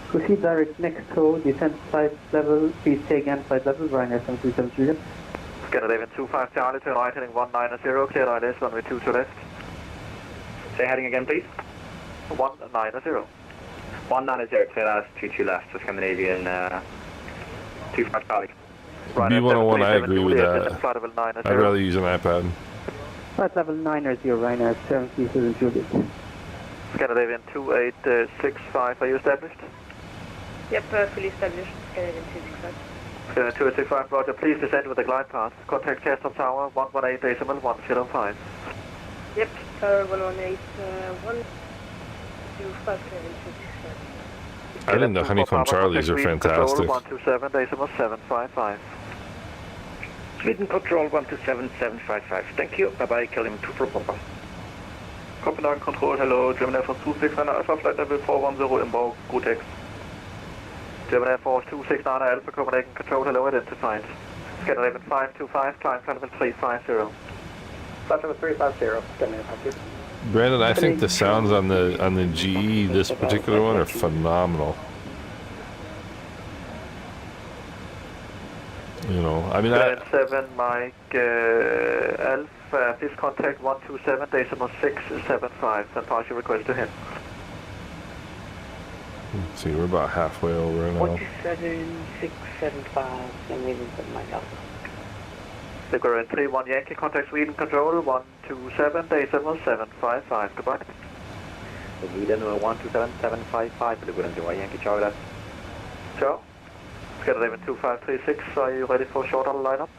Proceed direct next so, descend flight level, please stay again flight level, Ryanair 737 Juliet. Scandinavian 25 Charlie, turn right heading 190, clear ILS, runway 22 left. Say heading again, please. 190. 190, clear ILS, 22 left for Scandinavian 25 Charlie. B101, I agree with that. I'd rather use an iPad. Flight level 90, Ryanair 737 Juliet. Scandinavian 2865, are you established? Yep, fully established. Scandinavian 265. Scandinavian 2865, roger, please descend with the glide path. Contact Castle Tower 118.105. Yep, Tower 118, 105, Scandinavian 265. I think the Honeycomb Charlies are fantastic. 127.755. Sweden Control 127.755. Thank you. Bye-bye, Kilim 2 for Papa. Copenhagen Control, hello, German Air Force 269 Alpha, flight level 410 inbound, Gutex. German Air Force 269 Alpha, Copenhagen Control, hello, identified. Scandinavian 525, climb flight level 350. Flight level 350, Scandinavian 550. Brandon, I think the sounds on the GE, this particular one, are phenomenal. You know, I mean, 7 Mike Alpha, please contact 127.675 and pass your request to him. Let's see, we're about halfway over now. 127.675, Scandinavian 7 Mike Alpha. Figure in 31 Yankee, contact Sweden Control 127.755. Goodbye. Sweden 127.755, Figure in 31 Yankee, Charlie. Ciao. Scandinavian 2536, are you ready for short on lineup?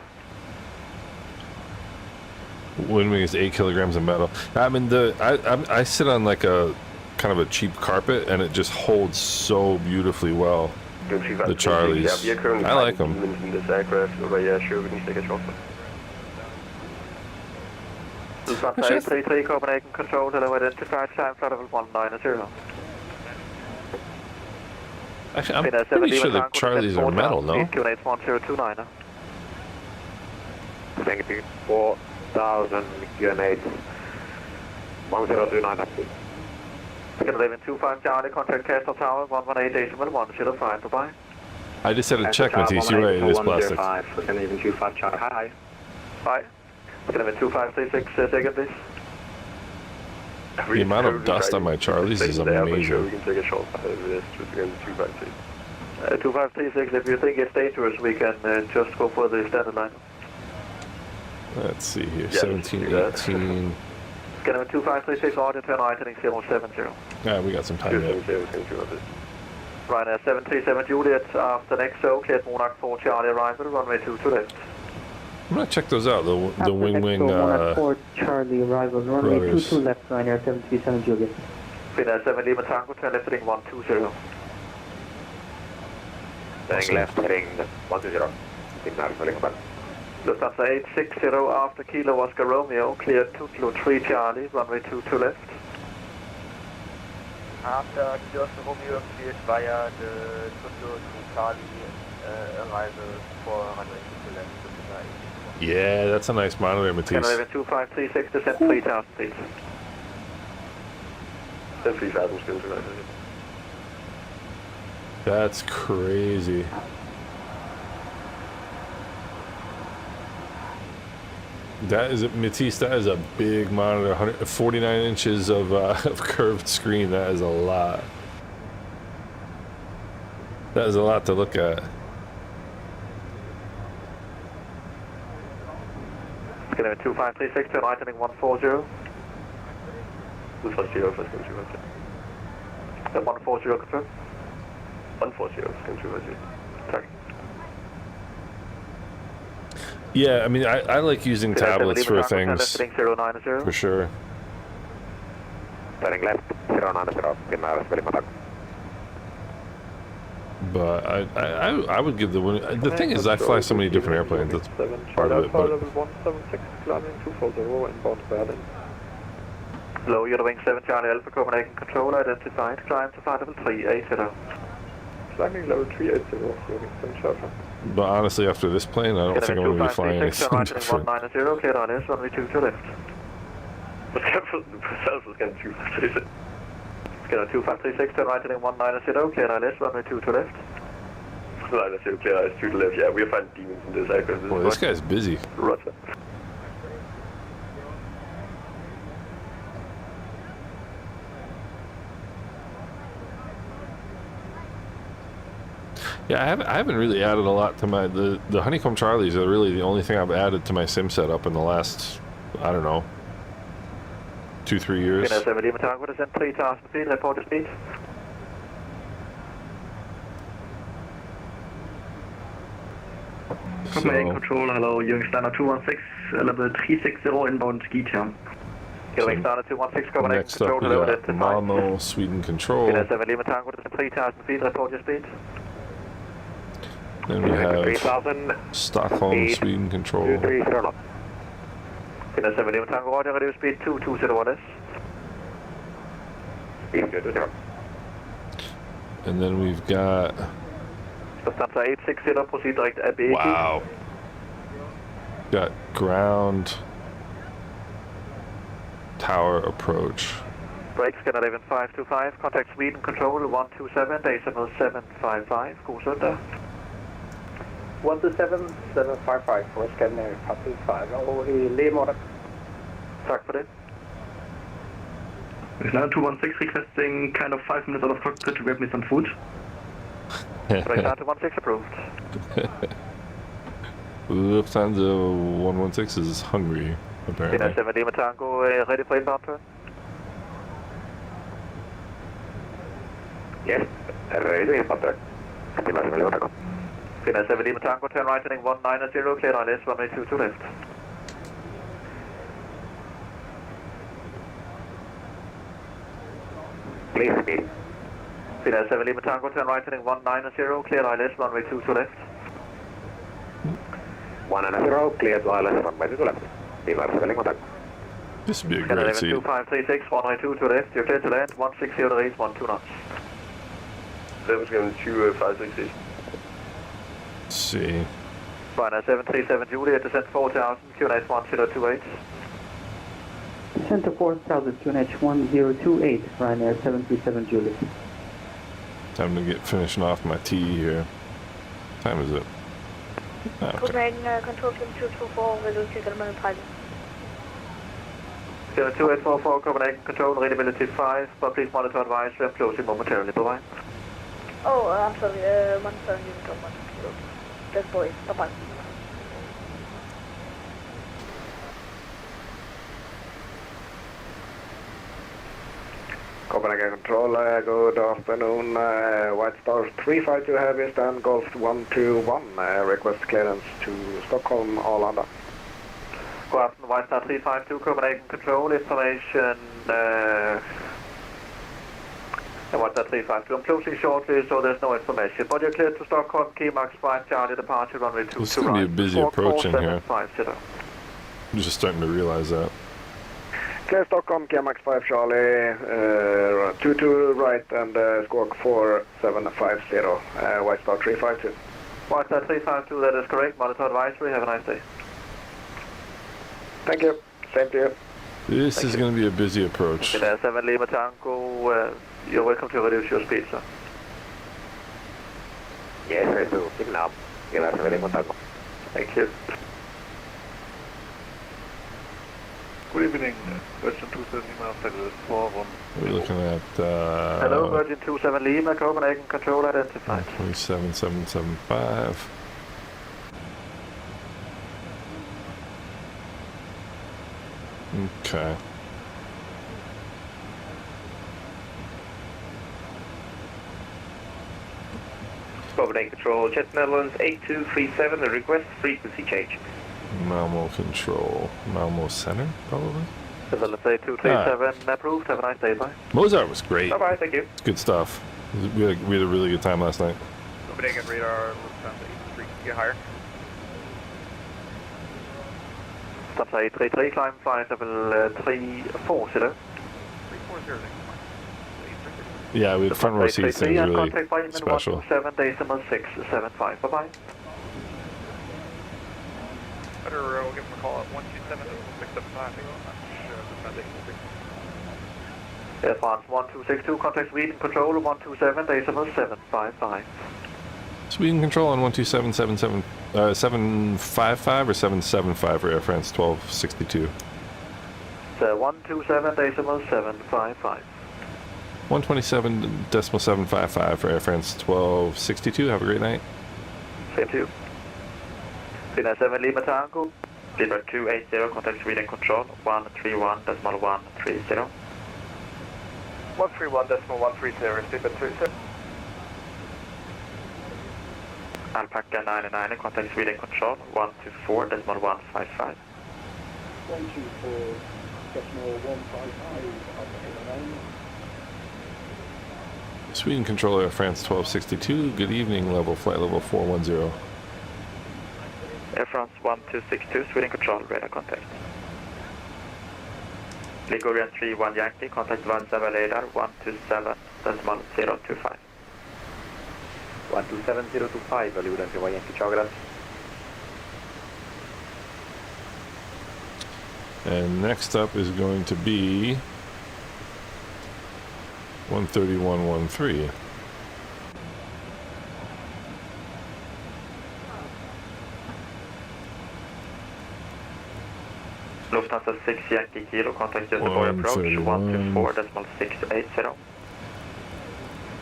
Wind wing is 8 kilograms of metal. I mean, I sit on like a kind of a cheap carpet, and it just holds so beautifully well. The Charlies, I like them. In this aircraft, but yeah, sure, we can take a shot. Lufthansa 833 Copenhagen Control, hello, identified, climb flight level 190. Actually, I'm pretty sure the Charlies are metal, no? QNH 1029. Thank you. 4,000 QNH 1029. Scandinavian 25 Charlie, contact Castle Tower 118.105. Goodbye. I just had a check, Matisse. You're right, it is plastic. Scandinavian 25 Charlie. Hi. Hi. Scandinavian 2536, second please. The amount of dust on my Charlies is amazing. Sure, we can take a shot over this with the 253. 2536, if you think it's dangerous, we can just go for the standard line. Let's see here, 17, 18. Scandinavian 2536, order turn right heading 070. Yeah, we got some time yet. Ryanair 737 Juliet, after next so, cleared Monarch 4 Charlie arrival, runway 22 left. I'm gonna check those out. The wing Monarch 4 Charlie arrival, runway 22 left, Ryanair 737 Juliet. Finnair 7 Lima Tango, turn left heading 120. Turning left heading 120. Lufthansa 860 after Kilo Oscar Romeo, cleared Tutlo 3 Charlie, runway 22 left. After Kilo Oscar Romeo, cleared via the Tutlo 2 Charlie arrival for runway 22 left. Yeah, that's a nice monitor, Matisse. Scandinavian 2536, descent 3000 please. Descent 3000 still tonight. That's crazy. That is, Matisse, that is a big monitor, 149 inches of curved screen. That is a lot. That is a lot to look at. Scandinavian 2536, turn right heading 140. First 140 confirm. 140, Sorry. Yeah, I mean, I like using tablets for things, for sure. Turning left, 090, But I would give the thing is, I fly so many different airplanes. That's part of it. But level 176, climbing 240, inbound Berlin. Hello, you're wing 7 Charlie Alpha, Copenhagen control identified. Climb to flight level 380. Climbing level 380, moving 7 Charlie. But honestly, after this plane, I don't think I'm going to be flying anything different. 190, clear on S, runway 2 to left. Scanner 2536, turn right heading 190, clear on S, runway 2 to left. 190, clear on S, 2 to left. Yeah, we're finding demons in this aircraft. Boy, this guy's busy. Roger. Yeah, I haven't really added a lot to my the Honeycomb Charlies are really the only thing I've added to my sim setup in the last, I don't know, 2-3 years. 70 Tango, descend 3000 feet, report your speed. Copenhagen control, hello, Young Standard 216, level 360 inbound ski term. Young Standard 216, Copenhagen Next control, up we hello, got Malmo, Sweden control. 70 Tango, descend 3000 feet, report your speed. Then we have Stockholm, Sweden control. 70 Tango, Roger, reduce speed 2201S. And then we've got... Lufthansa 860, proceed direct AB. Wow. Got ground tower approach. Break scanner 11525, contact Sweden control 127, decimal 755, god søndag. 127, 755 for scanner 525, og i lægemålet. Tak for det. Standard 216 requesting kind of 5 minutes out of cockpit to grab me some food. Standard 216 approved. Lufthansa 116 is hungry, apparently. 70 Tango, ready for inbound turn? Yes, ready to inbound turn. 70 Tango, turn right heading 190, clear on S, runway 2 to left. Please speed. 70 Tango, turn right heading 190, clear ILS, runway 2 to left. 190, clear to ILS, runway 2 to left. This would be a Scanner great seat. 2536, runway 2 to left, you're clear to land, 160 degrees, 12 knots. That was going to 2566. Let's see. Ryanair 737 Juliet, descent 4000, QNH 1028. Center 4000, QNH 1028, Ryanair 737 Juliet. Time to get finishing off my tea here. What time is it? Oh, okay. Copenhagen control team 224, reduce German pilot. 2844, Copenhagen control, readability 5, but please monitor advice, we are closing momentarily, bye-bye. Oh, I'm sorry, 17 unit on 1 kilo. That's boy, bye-bye. Copenhagen Control, good afternoon. White Star 352 Heavy, stand Golf 121. Request clearance to Stockholm, Arlanda. Good afternoon, White Star 352, Copenhagen Control, information. White Star 352, I'm closing shortly, so there's no information. But you're cleared to Stockholm, key marks 5, Charlie, departure, runway 2 It's to going to be a right. busy approach in here. 44750. I'm just starting to realize that. Clear Stockholm, KMAX 5 Charlie, 2 to right and squawk 4750, White Star 352. White Star 352, that is correct, monitor advisory, have a nice day. Thank you, same to you. This is going to be a busy approach. 7 Lima Tango, you're welcome to reduce your speed, sir. Yes, I do. Signal. 7 Lima Tango. Thank you. Good evening, Virgin 27 Lima, Federal 41. We're looking at... Hello, Virgin 27 Lima, Copenhagen control identified. 27775. Okay. Copenhagen Control, Jet Netherlands 8237, the request frequency change. Malmo control. Malmo center, probably? Let's say 237 approved, have a nice day, bye. Mozart was great. Bye-bye, thank you. It's good stuff. We had a really good time last night. Copenhagen radar, Lufthansa 83, get higher. Lufthansa 833, climb flight level 340. Yeah, we front row seats thing is really special. 127.675. Bye-bye. Better we'll give him a call at 127.675. Air France 1262, contact Sweden Control 127.755. Sweden Control on 127.755 or 775 for Air France 1262. So 127.755. 127.755 for Air France 1262. Have a great night. Same to you. Finnair 7 Lima Tango. Lima 280, contact Sweden Control 131.130. 131.130, Lima 27. Alpaca 99, contact Sweden Control 124.155. 124.155. Sweden Control Air France 1262. Good evening, flight level 410. Air France 1262, Sweden Control, radar contact. Ligurian 31 Yankee, contact Vatsim radar 127.025. 127.025, Ligurian 31 Yankee, ciao, grazie. And next up is going to be 131.13. Lufthansa 6 Yankee Kilo, contact Göteborg approach 124.680.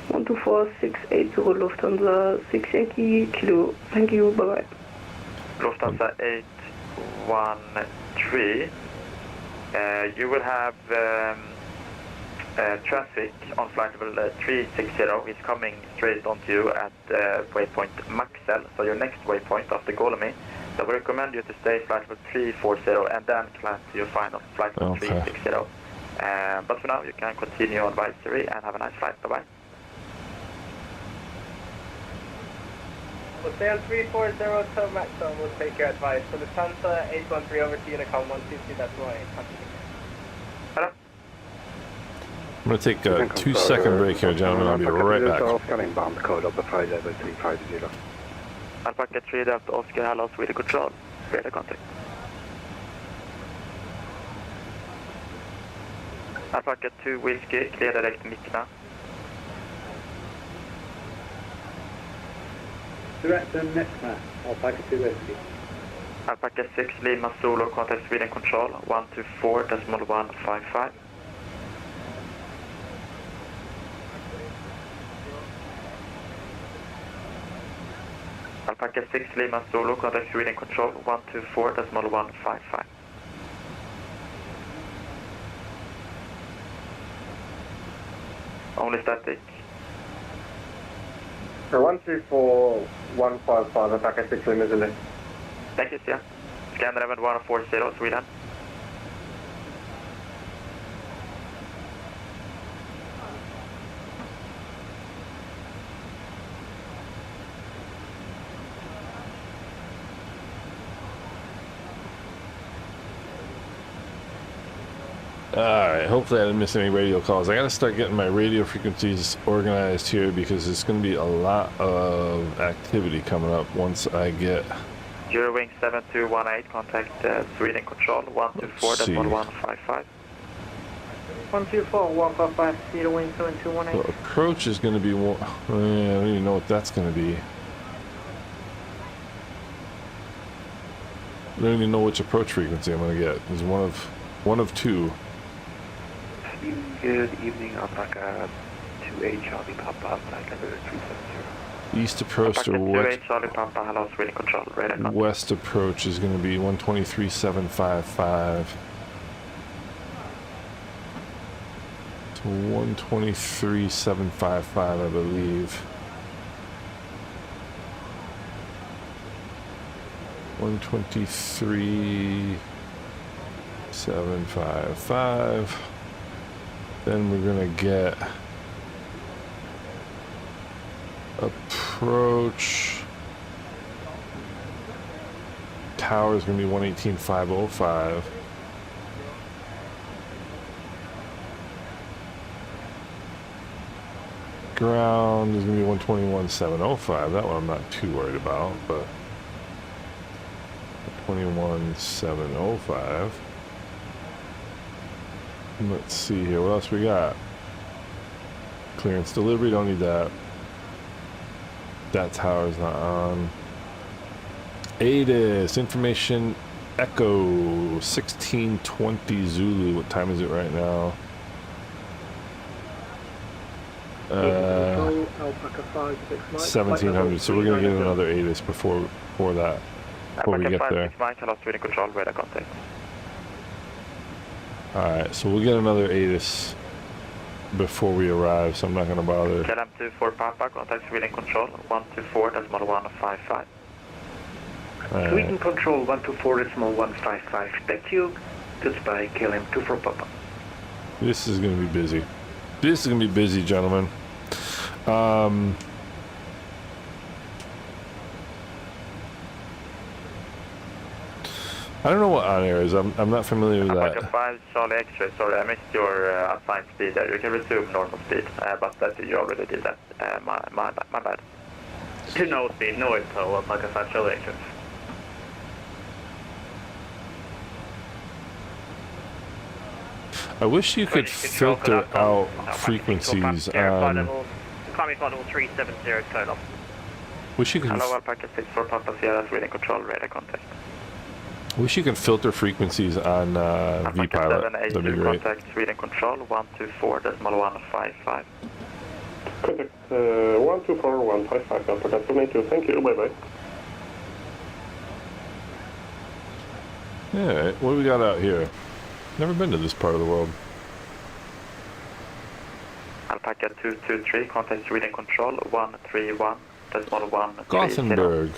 124.680 Lufthansa 6 Yankee Kilo. Thank you, bye-bye. Lufthansa 813, you will have traffic on flight level 360. It's coming straight onto you at waypoint Maxel, so your next waypoint after Golemi. So we recommend you to stay flight level 340 and then climb to your final flight level 360. But for now, you can continue on advisory and have a nice flight. Bye-bye. We'll stay on 340 till Maxel, we'll take your advice. So Lufthansa 813 over to Unicom 122, that's why. Hello? I'm going to take a 2-second break here, gentlemen. I'll be right back. Scanning bomb code up the Friday by 350. Alpaca 3 Delta Oscar, hello, Sweden Control, radar contact. Alpaca 2 Whiskey, clear direct Mikna. Direct to Mikna, Alpaca 2 Whiskey. Alpaca 6 Lima Solo, contact Sweden Control 124.155. Alpaca 6 Lima Solo, contact Sweden Control 124.155. Only static. 124.155, Alpaca 6 Lima Zulu. Thank you, sir. Scanner 140, Sweden. Alright, hopefully I didn't miss any radio calls. I gotta start getting my radio frequencies organized here because there's gonna be a lot of activity coming up once I get... Eurowing 7218, contact Sweden Control 124.1155. 124.155, Eurowing 7218. The approach is gonna be one... I don't even know what that's gonna be. I don't even know which approach frequency I'm gonna get. There's one of two. Good evening, Alpaca 28 Charlie Papa, flight level 370. East approach to west. Charlie Papa, hello, Sweden Control, radar contact. West approach is going to be 123.755. So 123.755, I believe. 123.755. Then we're gonna get approach. Tower is gonna be 118.505. Ground is going to be 121,705. That one I'm not too worried about, but 121,705. Let's see here. What else we got? Clearance delivery. Don't need that. That tower's not on. ATIS information Echo 1620 Zulu. What time is it right now? 1700. So we're gonna get another ATIS before that. Before we get there. Alright, so we'll get another ATIS before we arrive, so I'm not gonna bother. KLM24 Papa, contact Sweden Control 124.155. Sweden Control 124.155. Thank you. Goodbye, KLM24 Papa. This is gonna be busy. This is gonna be busy, gentlemen. I don't know what on air is. I'm not familiar with that. 5 Charlie X-ray. Sorry, I missed your assigned speed there. You can resume normal speed, but that you already did that. My bad. To no speed, no info, Alpaca 5 Charlie X-ray. I wish you could filter out frequencies on. Climbing level 370 total. Wish you could. Hello, Alpaca 64 Papa Sierra, Sweden Control, radar contact. Wish you could filter frequencies on V-Pilot. That'd be great. Contact Sweden Control 124.155. Contact 124.155, Alpaca 292. Thank you, bye-bye. Alright, what do we got out here? Never been to this part of the world. Alpaca 223, contact Sweden Control 131.130. Gothenburg.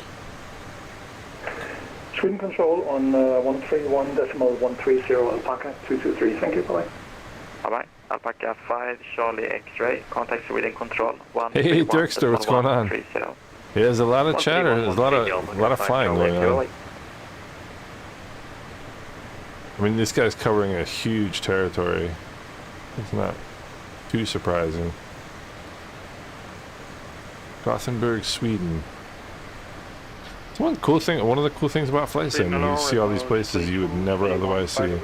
Sweden Control on 131.130 Alpaca 223. Thank you, bye. Bye-bye. Alpaca 5 Charlie X-ray, contact Sweden Control 131.130. Hey, Dirkster, what's going on? Yeah, there's a lot of chatter. There's a lot of flying going on. I mean, this guy's covering a huge territory. It's not too surprising. Gothenburg, Sweden. It's one of the cool things about flight sim. You see all these places you would never otherwise see.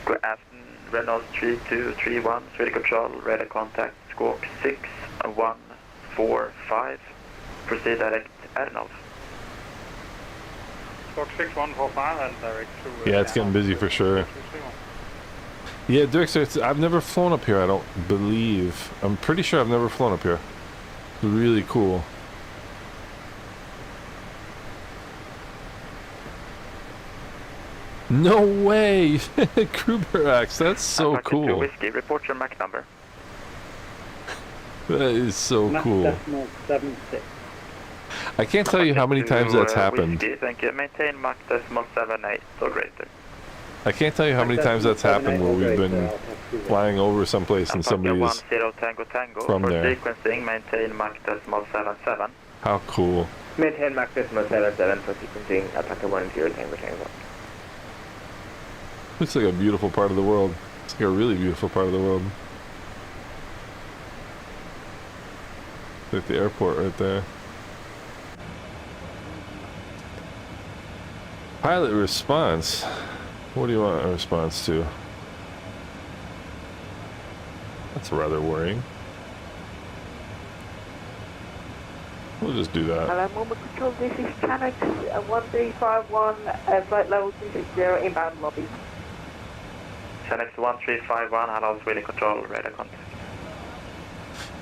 Good afternoon, Renault 3231, Sweden Control, radar contact, squawk 6145. Proceed direct Arnold. Squawk 6145 and direct to... Yeah, it's getting busy for sure. Yeah, Dirkster, I've never flown up here, I don't believe. I'm pretty sure I've never flown up here. It's really cool. No way! Kruberax, that's so cool. Whiskey, report your MAC number. That is so cool. Decimal 76. I can't tell you how many times that's happened. Whiskey, thank you. Maintain MAC decimal 78 or greater. I can't tell you how many times that's happened where we've been flying over someplace and somebody's from there. Sequencing, maintain MAC decimal 77. How cool. Maintain MAC decimal 77 for sequencing, Alpaca 10 Tango Tango. Looks like a beautiful part of the world. It's like a really beautiful part of the world. Like the airport right there. Pilot response. What do you want a response to? That's rather worrying. We'll just do that. Hello, Mobile Control, this is Channel 1351, flight level 260, inbound lobby. Channel 1351, hello, Sweden Control, radar contact.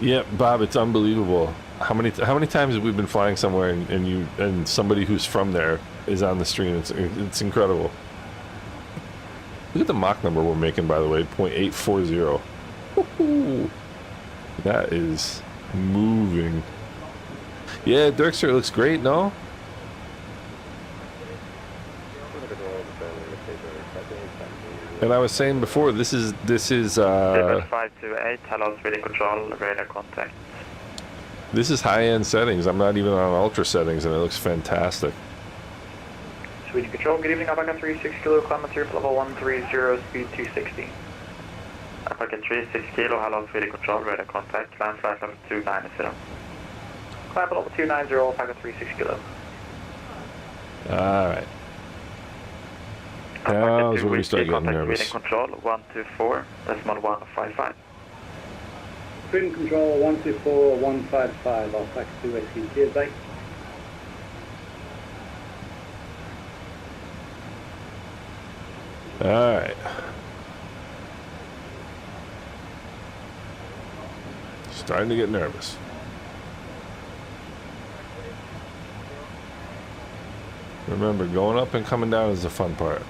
Yeah, Bob, it's unbelievable. How many times have we been flying somewhere and somebody who's from there is on the stream? It's incredible. Look at the Mach number we're making, by the way, 0.840. Woohoo! That is moving. Yeah, Dirkster, it looks great, no? And I was saying before, this is 528, hello, Sweden Control, radar contact. This is high-end settings. I'm not even on ultra settings, and it looks fantastic. Sweden Control, good evening, Alpaca 36 kilo, climb material level 130, speed 260. Packet 36 kilo, hello, Swedish control, radar contact, climb flight level 290. Climb level 290, packet 36 kilo. Alright. Now is when we start getting nervous. Sweden control 124, decimal 155. Sweden control 124, 155, I'll tax 2 XC, cheers, bye. Alright. Starting to get nervous. Remember, going up and coming down is the fun part.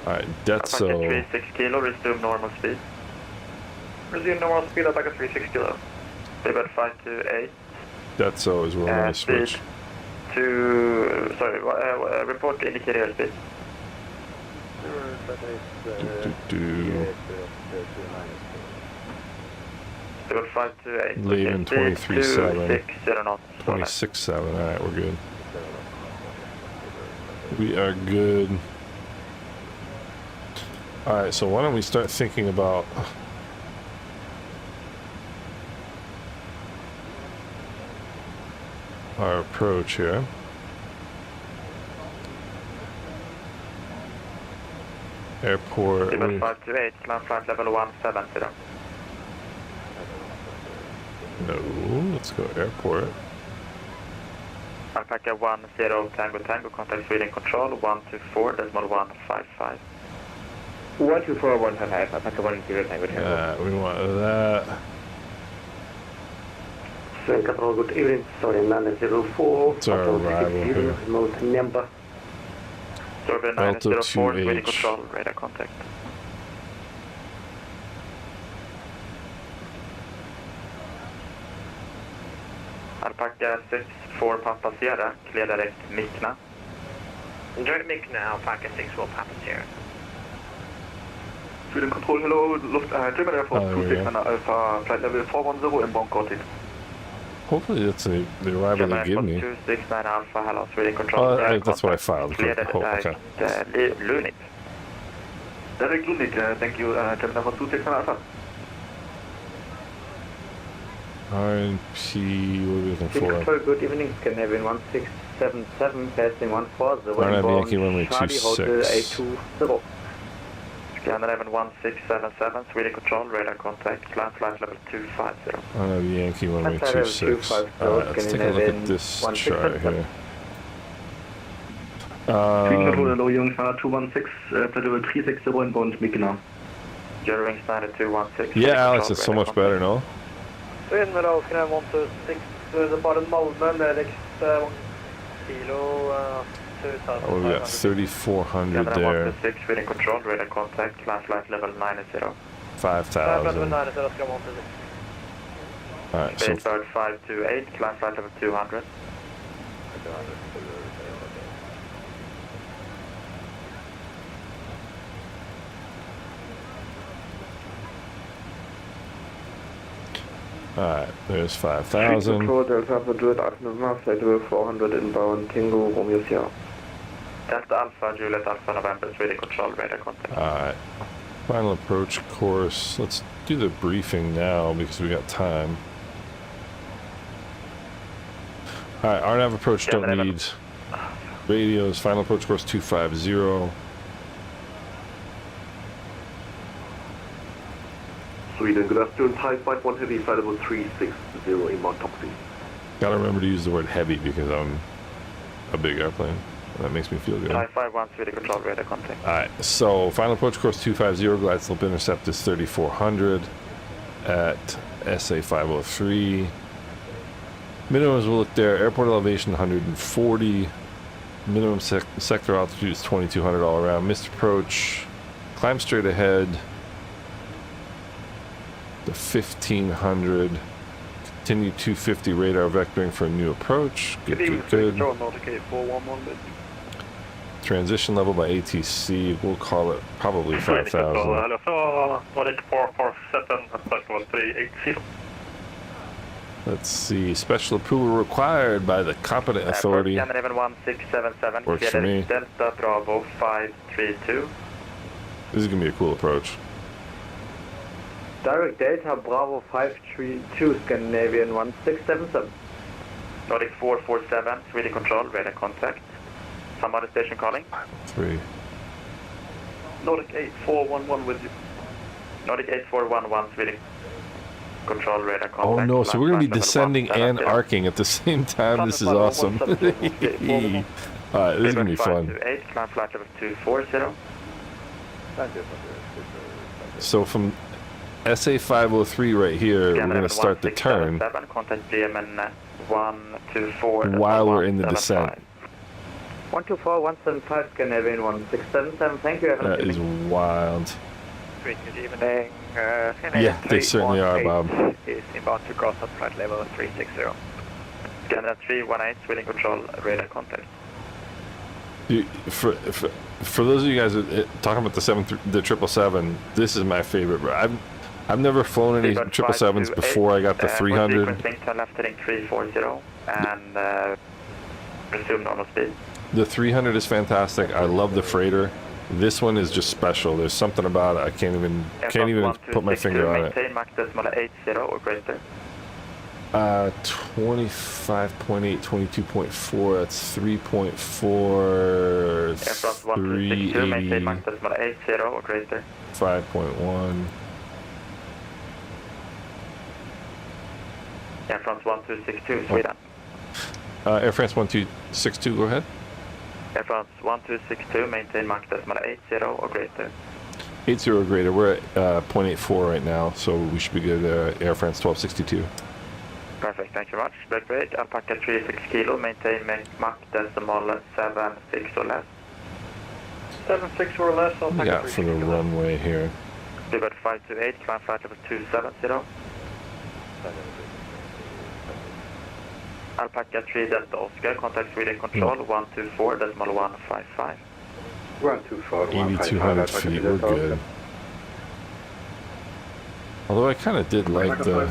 Alright, Detso. 36 kilo, resume normal speed. Resume normal speed at packet 36 kilo. Level 528. Detso is where we're going to switch. Report indicator speed. Level 528. Leaving 23.7. 26.7. 26.7. Alright, we're good. We are good. Alright, so why don't we start thinking about our approach here. Airport. Level 528, climb flight level 170. No, let's go airport. Alpaca 10 Tango Tango, contact Sweden control 124, decimal 155. 124, 155, Alpaca 10 Tango Tango. We want that. Sweden control, good evening, sorry, 904. It's our arrival here. Remote number. Delta 904, Sweden control, radar contact. Alpaca 64 Papa Sierra, clear direct Mikna. Direct Mikna, Alpaca 64 Papa Sierra. Sweden control, hello, German Air Force 26 Alpha, flight level 410 inbound Cortex. Hopefully that's the arrival they give me. 269 Alpha, hello, Sweden control. That's what I filed. Clear Oh, okay. Lunit. Direct Lunit, thank you, German Air Force 26 Alpha. RNP, what are we looking for? Good evening, Scandinavian 1677, passing 14, the RNP Yankee runway 26. A20. Scandinavian 1677, Sweden control, radar contact, climb flight level 250. RNP Yankee runway 26. Alright, let's take a look at this chart here. Sweden control, hello, Young 216, flight level 360 inbound Mikna. Eurowings 9216. Yeah, Alex, it's so much better, no? Sweden hello, Scandinavian 126, the bottom Malmö, next kilo, 2000. Oh, we got 3,400 there. 126, Sweden control, radar contact, climb flight level 90. 5,000. Alright, so Basebird 528, climb flight level 200. alright, there's 5,000. Control, Delta Alpha Juliet Alpha, flight level 400 inbound Tango Romeo Sierra. Delta Alpha, Juliet Alpha November, Sweden control, radar contact. Alright, final approach course. Let's do the briefing now because we got time. Alright, RNAV approach don't need radios. Final approach course 250. Sweden, good afternoon, Thai Flight 1 Heavy, flight level 360 inbound Toxie. Gotta remember to use the word heavy because I'm a big airplane. That makes me feel good. Thai 51, Sweden control, radar contact. Alright, so final approach course 250, glide slope intercept is 3,400 at SA 503. Minimums will look there. Airport elevation 140. Minimum sector altitude is 2,200 all around. Missed approach. Climb straight ahead. The 1,500. Continue 250 radar vectoring for a new approach. Good, good, good. Transition level by ATC. We'll call it probably 5,000. Let's see. Special approval required by the competent authority. Scandinavian 1677. Works for me. Delta Bravo 532. This is going to be a cool approach. Direct Delta Bravo 532, Scandinavian 1677. Nordic 447, Swedish control, radar contact. Somebody station calling. 3. Nordic 8411 with you. Nordic 8411, Swedish control, radar contact. Oh no, so we're going to be descending and arcing at the same time. This is awesome. Alright, this is going to be fun. 528, climb flight level 240. So from SA 503 right here, we're going to start the turn Contact GMN 124 while we're in the descent. 124, 175, Scandinavian 1677. Thank you. That is wild. Good evening. Yeah, they certainly are, Bob. Is inbound to cross at flight level 360. Scandinavian 318, Sweden control, radar contact. For those of you guys talking about the 777, this is my favorite. I've never flown any 777s before I got the 300. Left heading 340 and resume normal speed. The 300 is fantastic. I love the freighter. This one is just special. There's something about it. I can't even put my finger on it. Maintain Mach decimal 80 or greater. 25.8, 22.4. That's 3.4. Aircraft 1262, maintain Mach decimal 80 or greater. 5.1. Air France 1262, Sweden. Air France 1262, go ahead. Air France 1262, maintain Mach decimal 80 or greater. 80 or greater. We're at 0.84 right now, so we should be good. Air France 1262. Perfect, thank you very much. Break break, Alpaca 36 kilo, maintain Mach decimal 76 or less. 76 or less, Alpaca Yeah, for the runway here. Liberty 528, climb flight level 270. Alpaca 3 Delta Oscar, contact Sweden control 124.155. 8,200 feet, we're good. Although I kind of did like the...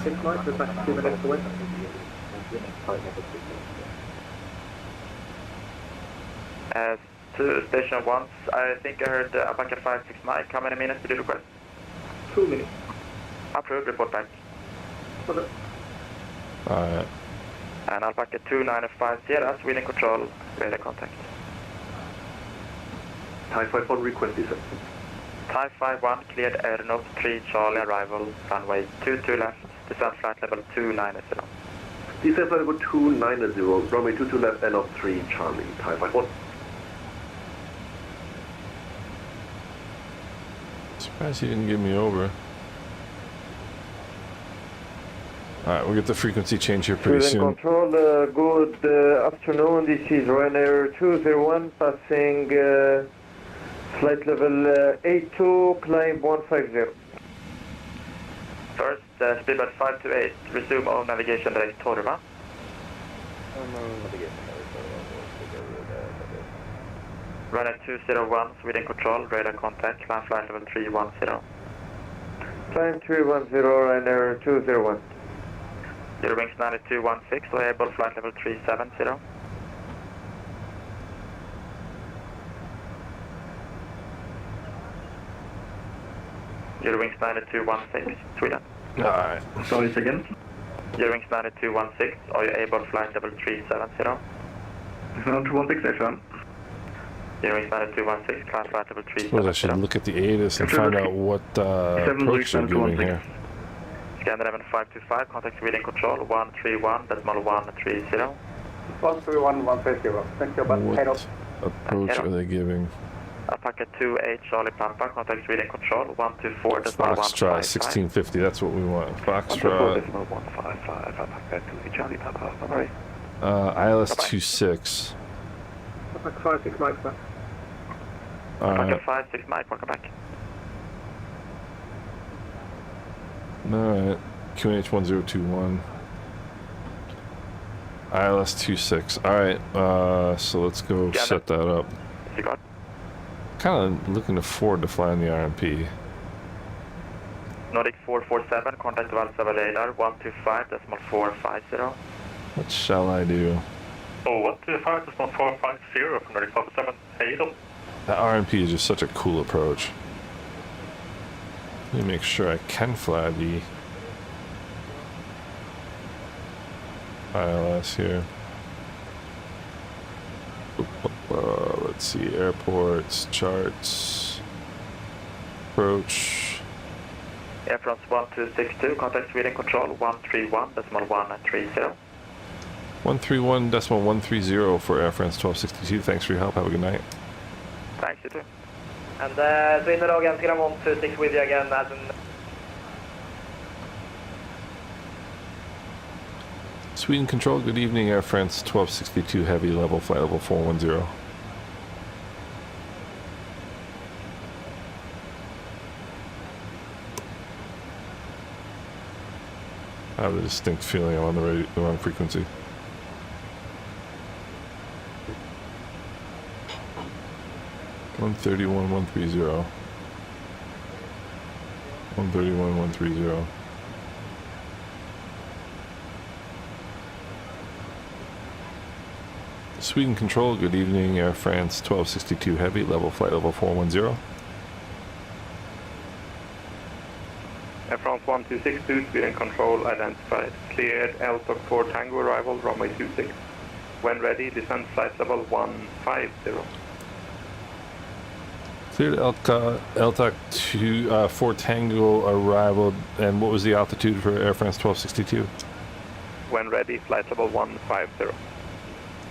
To station 1, I think I heard Alpaca 569. How many minutes did you request? 2 minutes. Approved, report back. Alright. And Alpaca 295 Sierra, Sweden control, radar contact. Type 51 request is Type 51 cleared Air Note 3 Charlie arrival, runway 22 left, descent flight level 290. Descent flight level 290, runway 22 left, Air Note 3 Charlie, Type 51. Surprised he didn't give me over. Alright, we'll get the frequency change here pretty soon. Control, good afternoon. This is Ryanair 201 passing flight level 82, climb 150. First, speedbird 528, resume all navigation direct Torva. Ryanair 201, Sweden control, radar contact, climb flight level 310. Climb 310, Ryanair 201. Your wings 9216, so able flight level 370. Your wings 9216, Sweden. Alright. Sorry, again. Your wings 9216, are you able flight level 370? 9216, F1. Your wings 9216, climb flight level 370. Well, I should look at the ATIS and find out what approach they're doing here. Scandinavian 525, contact Sweden control 131.130. 131.130. Thank you, but head off. Approach are they giving? Alpaca 28 Charlie Pampa, contact Sweden control 124.155. Foxtrot 1650, that's what we want. Foxtrot. 155, Alpaca 28 Charlie Pampa, alright. ILS 26. Alpaca 56 Mike, sir. Alpaca 56 Mike, welcome back. Alright, QNH 1021. ILS 26. Alright, so let's go set that up. Kind of looking forward to flying the RMP. Nordic 447, contact Vatsim radar 125.450. What shall I do? Oh, 125.450 from Nordic 47, Hazel. That RNP is just such a cool approach. Let me make sure I can fly the ILS here. Let's see, airports, charts, approach. Air France 1262, contact Sweden control 131.130. 131.130 for Air France 1262. Thanks for your help. Have a good night. Thanks, you too. And Sweden again, Tiram 126 with you again as in... Sweden control, good evening, Air France 1262 heavy level, flight level 410. I have a distinct feeling I'm on the wrong frequency. One 131.130. 131.130. Sweden control, good evening, Air France 1262 heavy, level flight level 410. Air France 1262, Sweden control identified. Cleared LTOC 4 Tango arrival, runway 26. When ready, descend flight level 150. Cleared LTOC 4 Tango arrival, and what was the altitude for Air France 1262? When ready, flight level 150.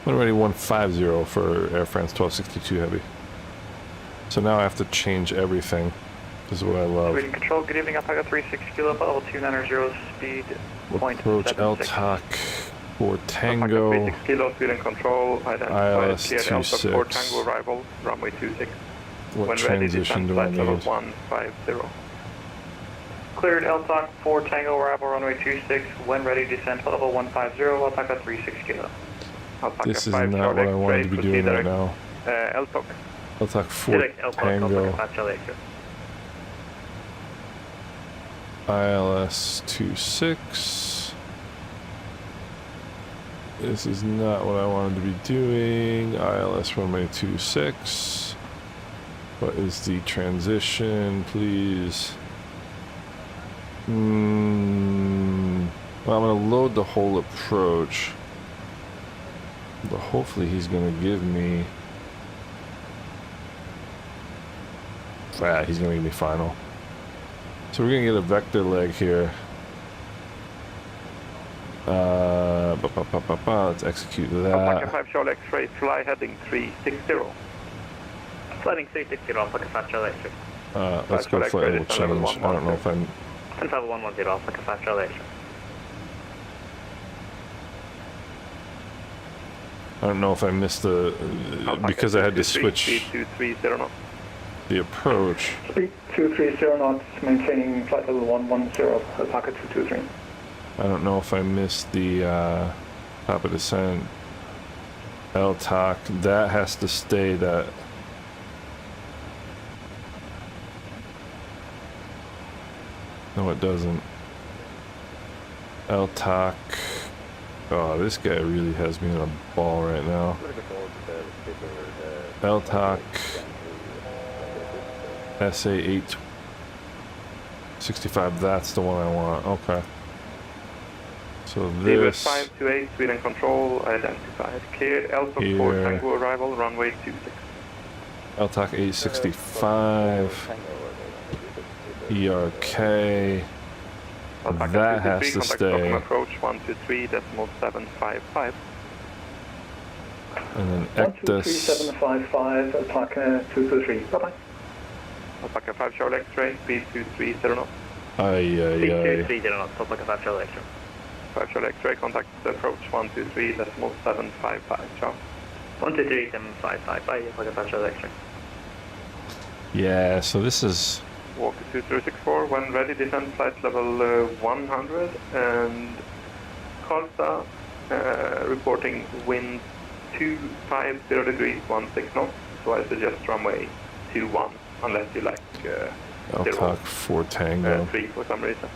When ready, 150 for Air France 1262 heavy. So now I have to change everything. This is what I love. Sweden control, good evening, Alpaca 36 kilo, level 290, speed Approach 0.76. LTOC 4 Tango. 36 kilo, Sweden control identified. ILS Cleared LTOC 4 26. Tango arrival, runway 26. What When ready, transition descend do I flight level need? 150. Cleared LTOC 4 Tango arrival, runway 26. When ready, descend level 150, Alpaca 36 kilo. Alpaca This is 5 not Charlie what I wanted to X-ray, be doing right proceed now. LTOC. LTOC 4 Tango. ILS 26. This is not what I wanted to be doing. ILS runway 26. What is the transition, please? Well, I'm gonna load the whole approach, but hopefully he's gonna give me. He's gonna give me final. So we're gonna get a vector leg here. Let's execute Alpaca that. 5 Charlie X-ray, fly heading 360. Sliding 360, Alpaca 5 Charlie X-ray. Let's go flight level change. I don't know if I'm. 15110, Alpaca 5 Charlie X-ray. I don't know if I missed the because I had to switch Speed 230 knots. the approach. Speed 230 knots, maintaining flight level 110, Alpaca 223. I don't know if I missed the top of descent. LTOC, that has to stay that. No, it doesn't. LTOC. Oh, this guy really has me in a ball right now. LTOC. SA 865, that's the one I want. Okay. So Leeward this 528, Sweden control identified. Cleared LTOC 4 Tango arrival, runway 26. LTOC 865 ERK. That has to stay. Approach 123.755. And then ECDIS. 123.755, Alpaca 223. Bye-bye. Alpaca 5 Charlie X-ray, speed 230 knots. Speed 230 knots, Alpaca 5 Charlie X-ray. 5 Charlie X-ray, contact approach 123.755, Charlie. 123.755, bye, Alpaca 5 Charlie X-ray. Yeah, so this is. Walk 2064, when ready, descend flight level 100, and Carlstad reporting wind 250 degrees 16 knots, so I suggest runway 21, unless you like LTOC 4 Tango. 3 for some reason.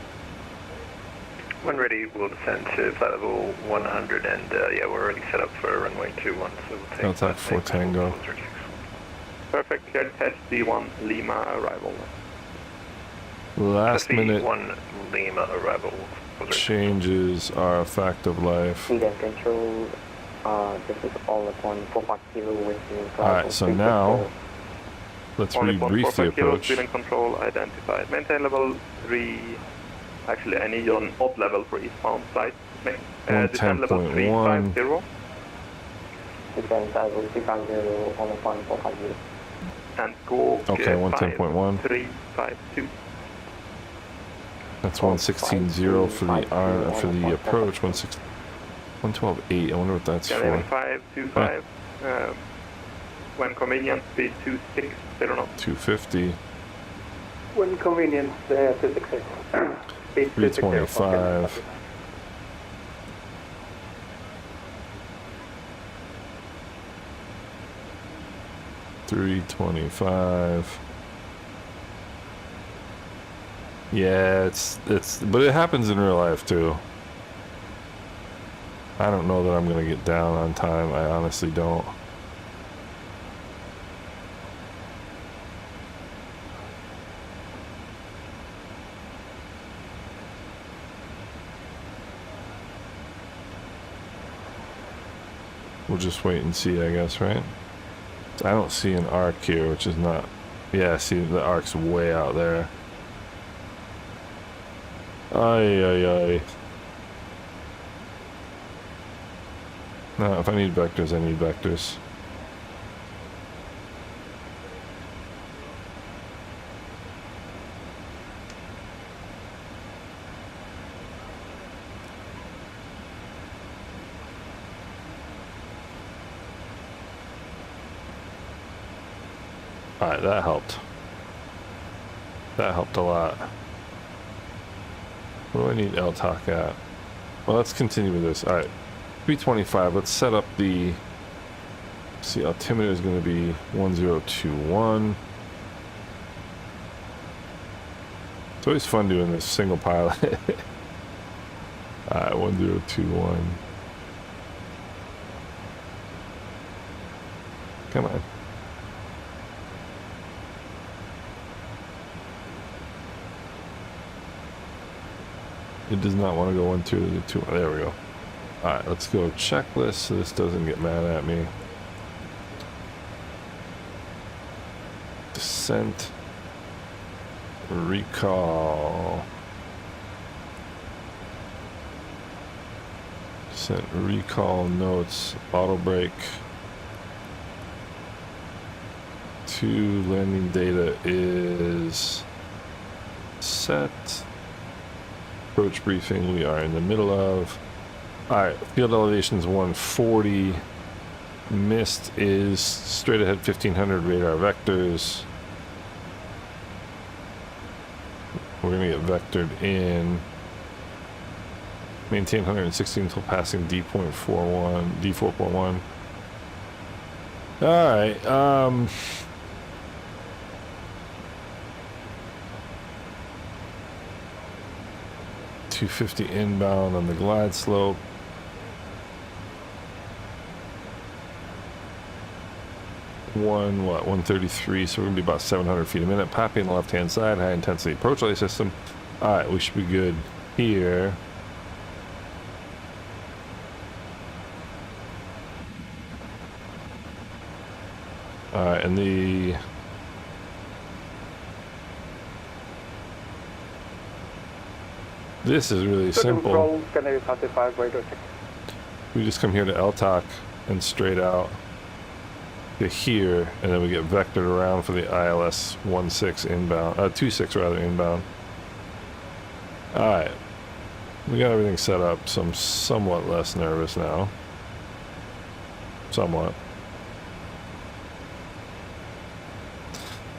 When ready, we'll descend to flight level 100, and yeah, we're already set up for runway 21, so we'll take LTOC 4 Tango. Perfect, clear test D1 Lima arrival. Last minute D1 Lima arrival. changes are a fact of life. Leader control, this is all upon 4 kilo with the Alright, so now let's rebrief the approach. Speed and control identified. Maintain level 3. Actually, I need on odd level for eastbound flight. Descend level 350. Descend level 350 on upon 450. And go. Okay, 110.1. 352. That's 116.0 for the approach. 112.8. I wonder what that's for. 525. When convenient, speed 260 knots. 250. When convenient, 260. 325. Yeah, it's but it happens in real life too. I don't know that I'm gonna get down on time. I honestly don't. We'll just wait and see, I guess, right? I don't see an arc here, which is not... Yeah, see, the arc's way out there. Ay. No, if I need vectors, I need vectors. Alright, that helped. That helped a lot. What do I need LTOC at? Well, let's continue with this. Alright, 325. Let's set up the... See, altimeter is going to be 1021. It's always fun doing this single pilot. Alright, 1021. Come on. It does not want to go 1, 2, 2. There we go. Alright, let's go checklist so this doesn't get mad at me. Descent. Recall. Descent recall notes. Auto brake. 2 landing data is set. Approach briefing we are in the middle of. Alright, field elevation is 140. Mist is straight ahead 1500 radar vectors. We're going to get vectored in. Maintain 116 until passing D.41, D4.1. Alright, 250 inbound on the glide slope. What, 133, so we're gonna be about 700 feet a minute. Poppy on the left hand side, high intensity approach light system. Alright, we should be good here. Alright, and this is really simple. We just come here to LTOC and straight out to here, and then we get vectored around for the ILS 16 inbound, 26 rather inbound. Alright, we got everything set up, so I'm somewhat less nervous now. Somewhat.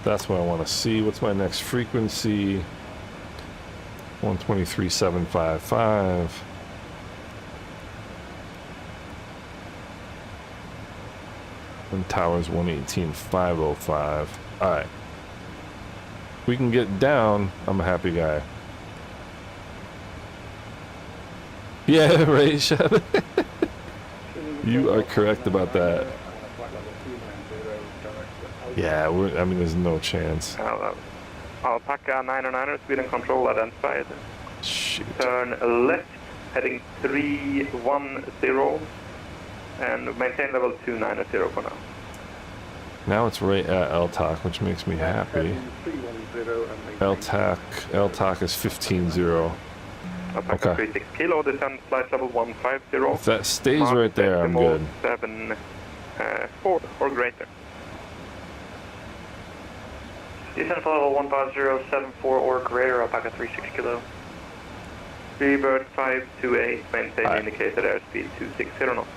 That's what I want to see. What's my next frequency? 123.755. And towers 118.505. Alright. we can get down, I'm a happy guy. Yeah, right, Shad. You are correct about that. Yeah, I mean, there's no chance. Alpaca 909er, speed and control identified. Shoot. Turn left, heading 310, and maintain level 290 for now. Now it's right at LTAC, which makes me happy. LTAC is 15-0. Alpaca 36 kilo, descend flight level 150. If that stays right there, I'm good. 7-4 or greater. Descend for level 15074 or greater, Alpaca 36 kilo. Freebird 528, maintain indicated airspeed 260 knots.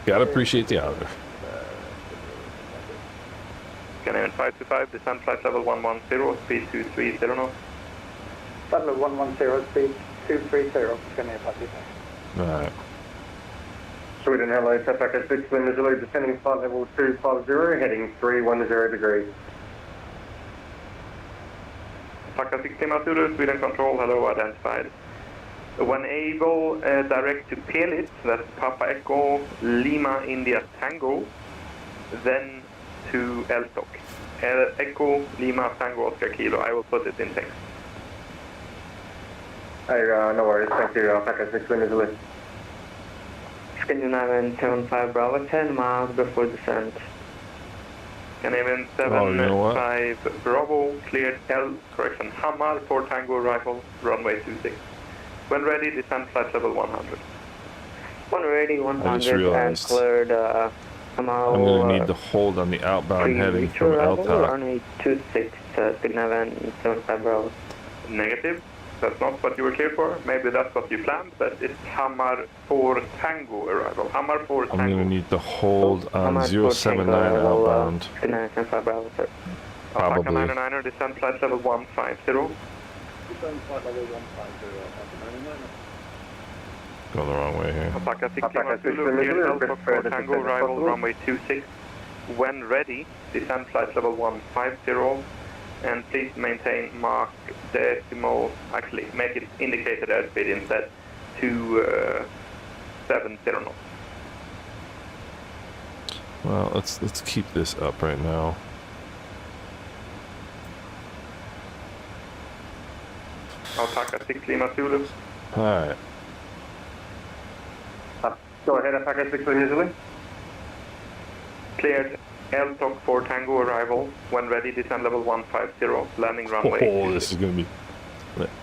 Gotta appreciate the honor. Canadian 525, descend flight level 110, speed 230 knots. Flight level 110, speed 230, Canadian 525. Alright. Sweden Hello, Alpaca 6 Lima Zulu, descending flight level 250, heading 310 degrees. Alpaca 6 Lima Zulu, Sweden control, hello, identified. When able, direct to Pelit, that's Papa Echo, Lima India Tango, then to Elstock. Echo, Lima Tango, Oscar Kilo, I will put it in text. Hey, no worries, thank you, Alpaca 6 Lima Zulu. Scandinavian 75 Bravo, 10 miles before descent. Canadian 75 Bravo, cleared Hamar for Tango arrival, runway 26. When ready, descend flight level 100. When ready, 100 and cleared I'm gonna need to hold on the outbound heading from LTAC. Runway 26, Scandinavian 75 Bravo. Negative. That's not what you were cleared for. Maybe that's what you planned, but it's Hamar for Tango arrival. Hamar for Tango. I'm gonna need to hold on 079 outbound. Alpaca Probably. 99er, descend flight level 150. Going the wrong way here. Alpaca 61 Zulu, cleared Elstock for Tango arrival, runway 26. When ready, descend flight level 150. And please maintain Mach decimal, actually make it indicated airspeed instead, 270 knots. Well, let's keep this up right now. Alpaca 6 Lima Zulu. Alright. Go ahead, Alpaca 6 Lima Zulu. Cleared Elstock for Tango arrival. When ready, descend level 150, landing runway. Oh, this is gonna be.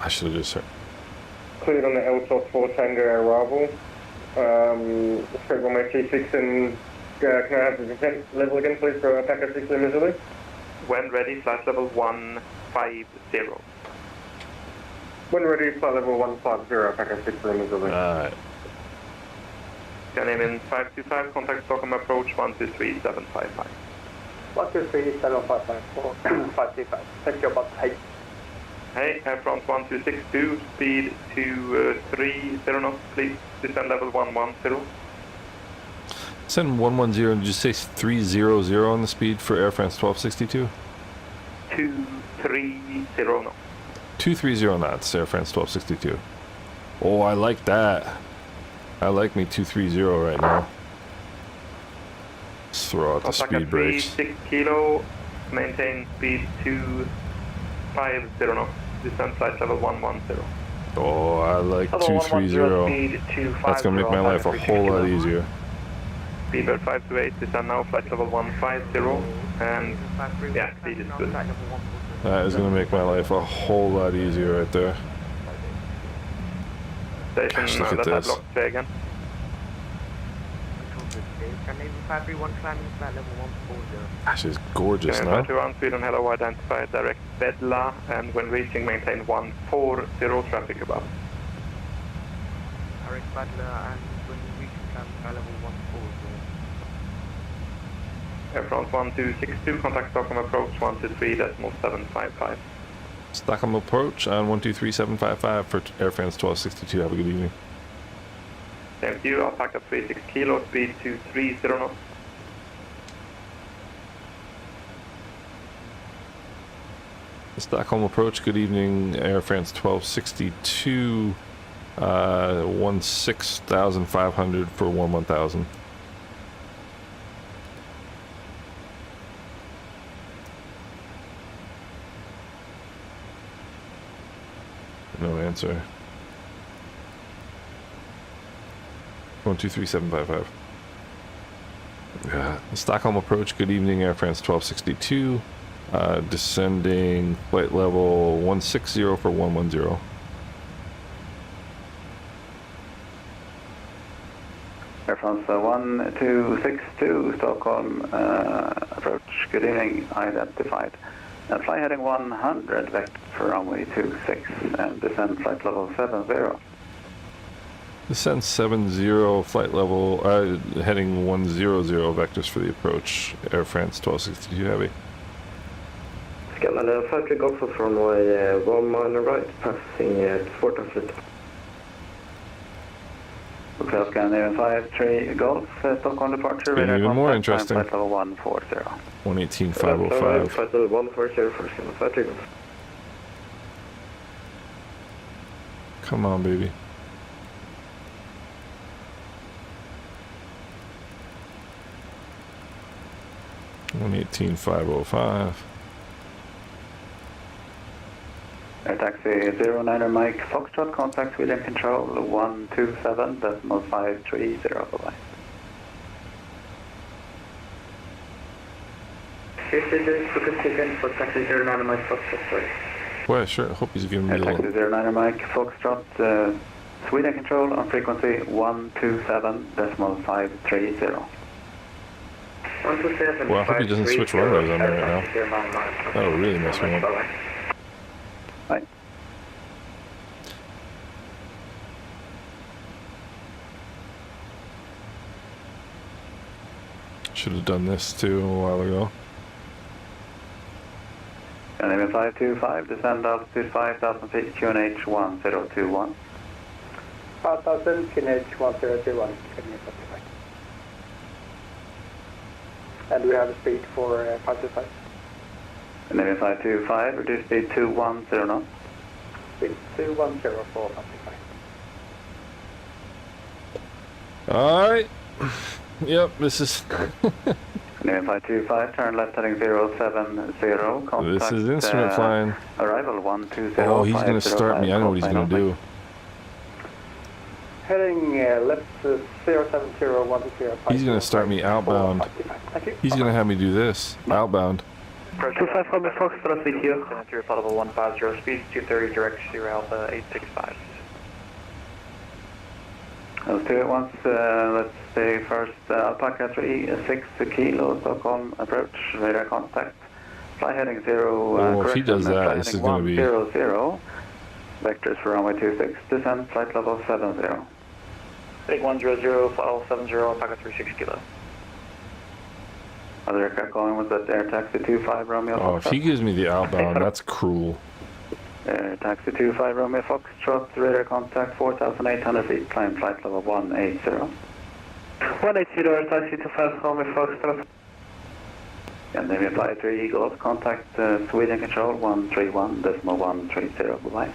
I should have just heard. Cleared on the Elstock for Tango arrival. Script runway 26 and can I have the descent level again, please, for Alpaca 6 Lima Zulu? When ready, flight level 150. When ready, flight level 150, Alpaca 6 Lima Zulu. Alright. Canadian 525, contact Stockholm approach 123755. 123-755, 525. Thank you about 8. Hey, Air France 1262, speed 230 knots, please. Descend level 110. Send 110, did you say 300 on the speed for Air France 1262? 230 knots. 230 knots, Air France 1262. Oh, I like that. I like me 230 right now. Let's throw out the speed brakes. 6 kilo, maintain speed 250 knots. Descend flight level 110. Oh, I like 230. That's gonna make my life a whole lot easier. Speedbird 528, descend now, flight level 150, and yeah, speed is good. That is gonna make my life a whole lot easier right there. Station, Gosh, look at let's this. lock say again. Gosh, it's gorgeous now. 521, Sweden, hello, identified, direct Bedla, and when reaching, maintain 140, traffic above. Direct Bedla, and when reaching, climb level 140. Air France 1262, contact Stockholm approach 123.755. Stockholm approach on 123755 for Air France 1262. Have a good evening. Thank you, Alpaca 36 kilo, speed 230 knots. Stockholm approach, good evening, Air France 1262, 16,500 for 11,000. No answer. 123755. Stockholm approach, good evening, Air France 1262. Descending flight level 160 for 110. Air France 1262, Stockholm approach, good evening, identified. Fly heading 100, vector for runway 26, and descend flight level 70. Descend 70, flight level, heading 100, vectors for the approach, Air France 1262 Heavy. Scanner 5 Golf off runway 1 mile right, passing 4,000 feet. Okay, Scanner 5-3 Golf, Stockholm departure, radar even more contact, interesting. flight level 140. 118,505. Flight level 140 for Scanner 5 Golf. Come on, baby. $118,505. Air taxi 09er Mike Foxtrot, contact Sweden Control 127.530, bye-bye. For taxi 09er Mike Foxtrot, sorry. Well, sure, I hope he's giving me Air a taxi little... 09er Mike Foxtrot, Sweden Control on frequency 127.530. 127. Well, I hope he doesn't switch runways on me right now. That would really mess me up. Bye. Should have done this too a while ago. Name 525, descend altitude 5,000 feet, QNH 1021. 5,000, QNH 1021. And we have a speed for 525. Name 525, reduce speed 210 knots. Speed 210 for 525. Alright. Yep, this is... Name 525, turn left heading 070, contact... This is instrument flying. Arrival 120. Oh, he's going to start me. I know what he's going to do. Heading left 070, He's going to start me outbound. He's going to have me do this. Outbound. 25 from the Foxtrot with you. Center flight level 150, speed 230, direct 0 Alpha 865. Let's do it once. Let's say first Alpaca 36 Kilo, Stockholm approach, radar contact. Fly heading 0. Oh, if he does that, this is going to be... 100. Vectors for runway 26, descend flight level 70. Take 100, flight level 70, Alpaca 36 Kilo. Other aircraft calling was that Air Taxi 25 Romeo. Oh, if he gives me the outbound, that's cruel. Air Taxi 25 Romeo Foxtrot, radar contact 4,800 feet, climb flight level 180. 180, Air Taxi 25 Romeo Foxtrot. And then we apply 3 Eagles, contact Sweden Control 131.130, bye-bye.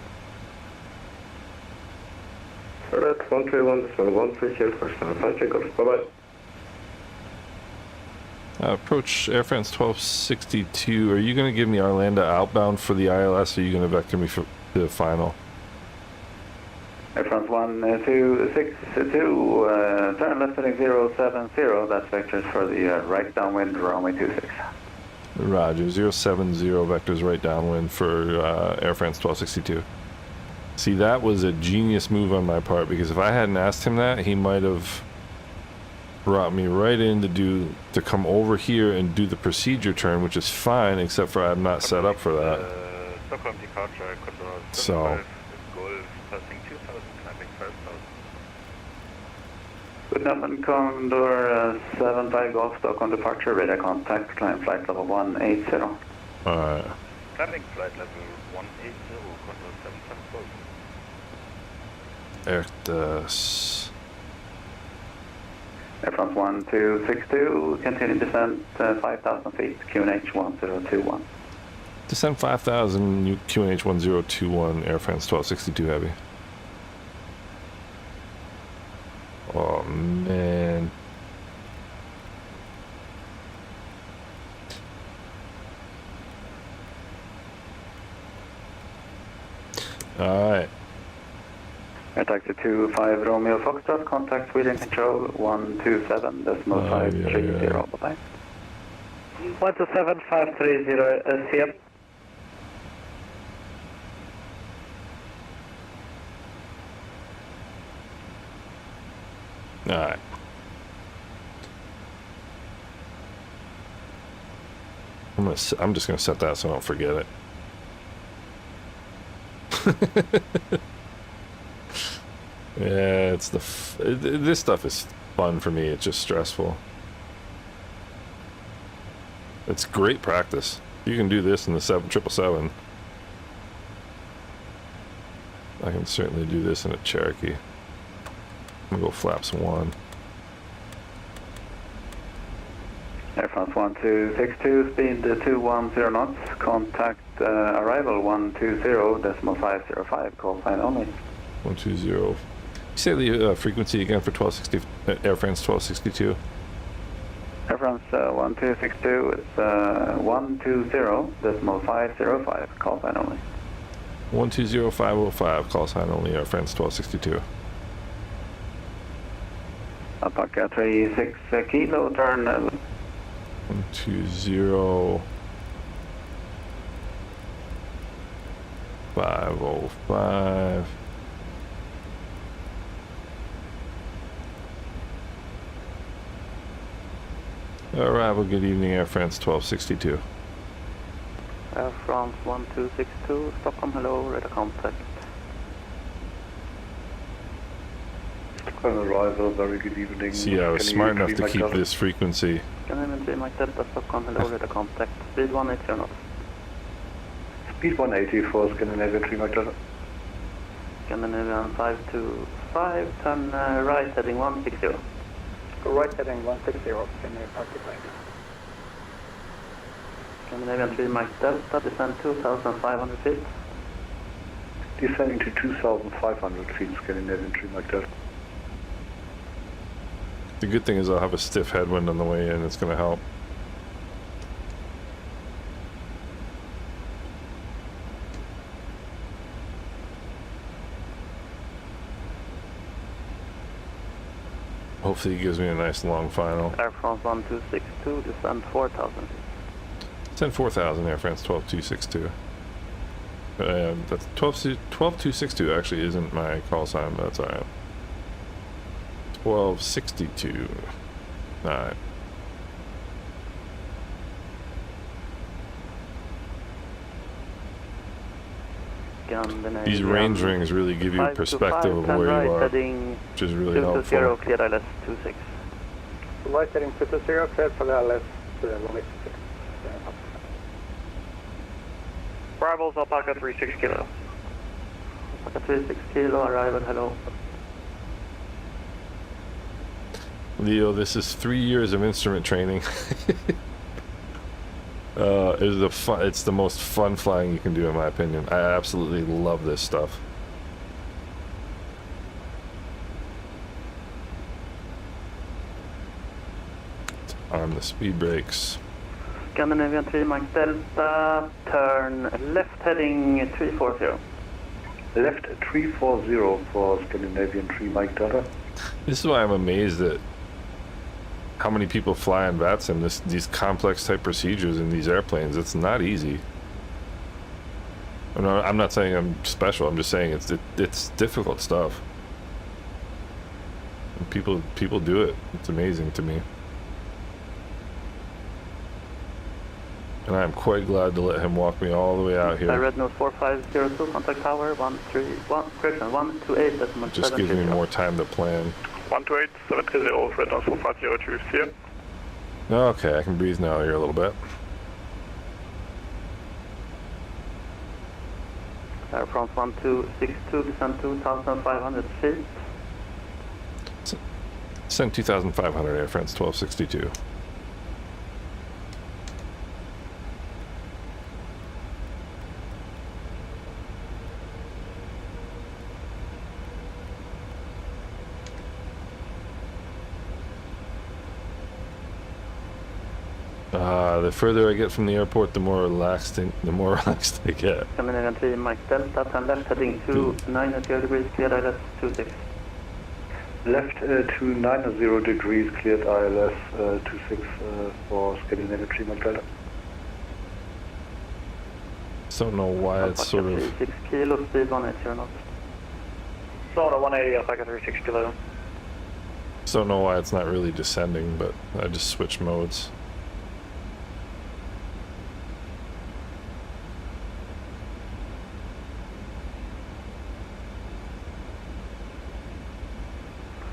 Alright, 131.130 for Star 5 Golf, bye-bye. Approach Air France 1262. Are you going to give me Arlanda outbound for the ILS, or are you going to vector me for the final? Air France 1262, turn left heading 070, that's vectors for the right downwind, runway 26. Roger, 070 vectors right downwind for Air France 1262. See, that was a genius move on my part, because if I hadn't asked him that, he might have brought me right in to come over here and do the procedure turn, which is fine, except for I'm not set up for that. Stockholm departure, control So... Golf, passing 2,000, climbing 5,000. Good enough, Condor 75 Golf, Stockholm departure, radar contact, climb flight level 180. Alright. Climbing flight level 180, Condor 75 Golf. Air France 1262, continue descent 5,000 feet, QNH 1021. Descend 5,000 QNH 1021 Air France 1262 Heavy. Oh man. Alright. Air taxi 25 Romeo Foxtrot, contact Sweden Control 127.530. Bye-bye. 127.530 SCM. Alright. I'm just gonna set that so I don't forget it. Yeah, it's this stuff is fun for me. It's just stressful. It's great practice. You can do this in the 777. I can certainly do this in a Cherokee. I'm gonna go flaps 1. Air France 1262, speed 210 knots, contact arrival 120.505, call sign only. 120. Say the frequency again for 1260 Air France 1262. Air France 1262 is 120.505, call sign only. 120505, call sign only, Air France 1262. Alpaca 36 kilo, turn 120.505. Arrival, good evening, Air France 1262. Air France 1262, Stockholm, hello, radar contact. Stockholm arrival, very good evening. See, I was smart enough to keep this frequency. Scandinavian Mike Delta, Stockholm, hello, radar contact. Speed 180 knots. Speed 180 for Scandinavian 3 Mike Delta. Scandinavian 525, turn right heading 160. Right heading 160, can you participate? Scandinavian 3 Mike Delta, descend 2,500 feet. Descending to 2,500 feet, Scandinavian 3 Mike Delta. The good thing is I'll have a stiff headwind on the way in. It's going to help. Hopefully he gives me a nice long final. Air France 1262, descend 4,000 feet. Send 4,000 Air France 12262. That's 12262 actually isn't my call sign, but that's alright. 1262. Alright. These range rings really give you a perspective of where you are, which is really helpful. 220, clear ILS 26. Right heading 220, clear for the ILS 186. Arrivals Alpaca 36 kilo. Alpaca 36 kilo, arrival, hello. Leo, this is 3 years of instrument training. It's the most fun flying you can do, in my opinion. I absolutely love this stuff. Arm the speed brakes. Scandinavian 3 Mike Delta, turn left heading 340. Left 340 for Scandinavian 3 Mike Delta. This is why I'm amazed at how many people fly on Vatsim, these complex type procedures in these airplanes. It's not easy. I'm not saying I'm special. I'm just saying it's difficult stuff. And people do it. It's amazing to me. And I'm quite glad to let him walk me all the way out here. Red nose 4502, contact tower 128. Just gives me more time to plan. 128, 730, red nose 4502, see ya. Okay, I can breathe now here a little bit. Air France 1262, descend 2,500 feet. Send 2,500 Air France 1262. The further I get from the airport, the more relaxed I get. Scandinavian 3, Mike Delta, turn left heading 290 degrees, cleared ILS 26. Left 290 degrees, cleared ILS 26 for Scandinavian 3, Mike Delta. Just don't know why it's sort of... 6 kilo, speed 180 knots. Zona 180, Alpaca 36 kilo. Just don't know why it's not really descending, but I just switched modes.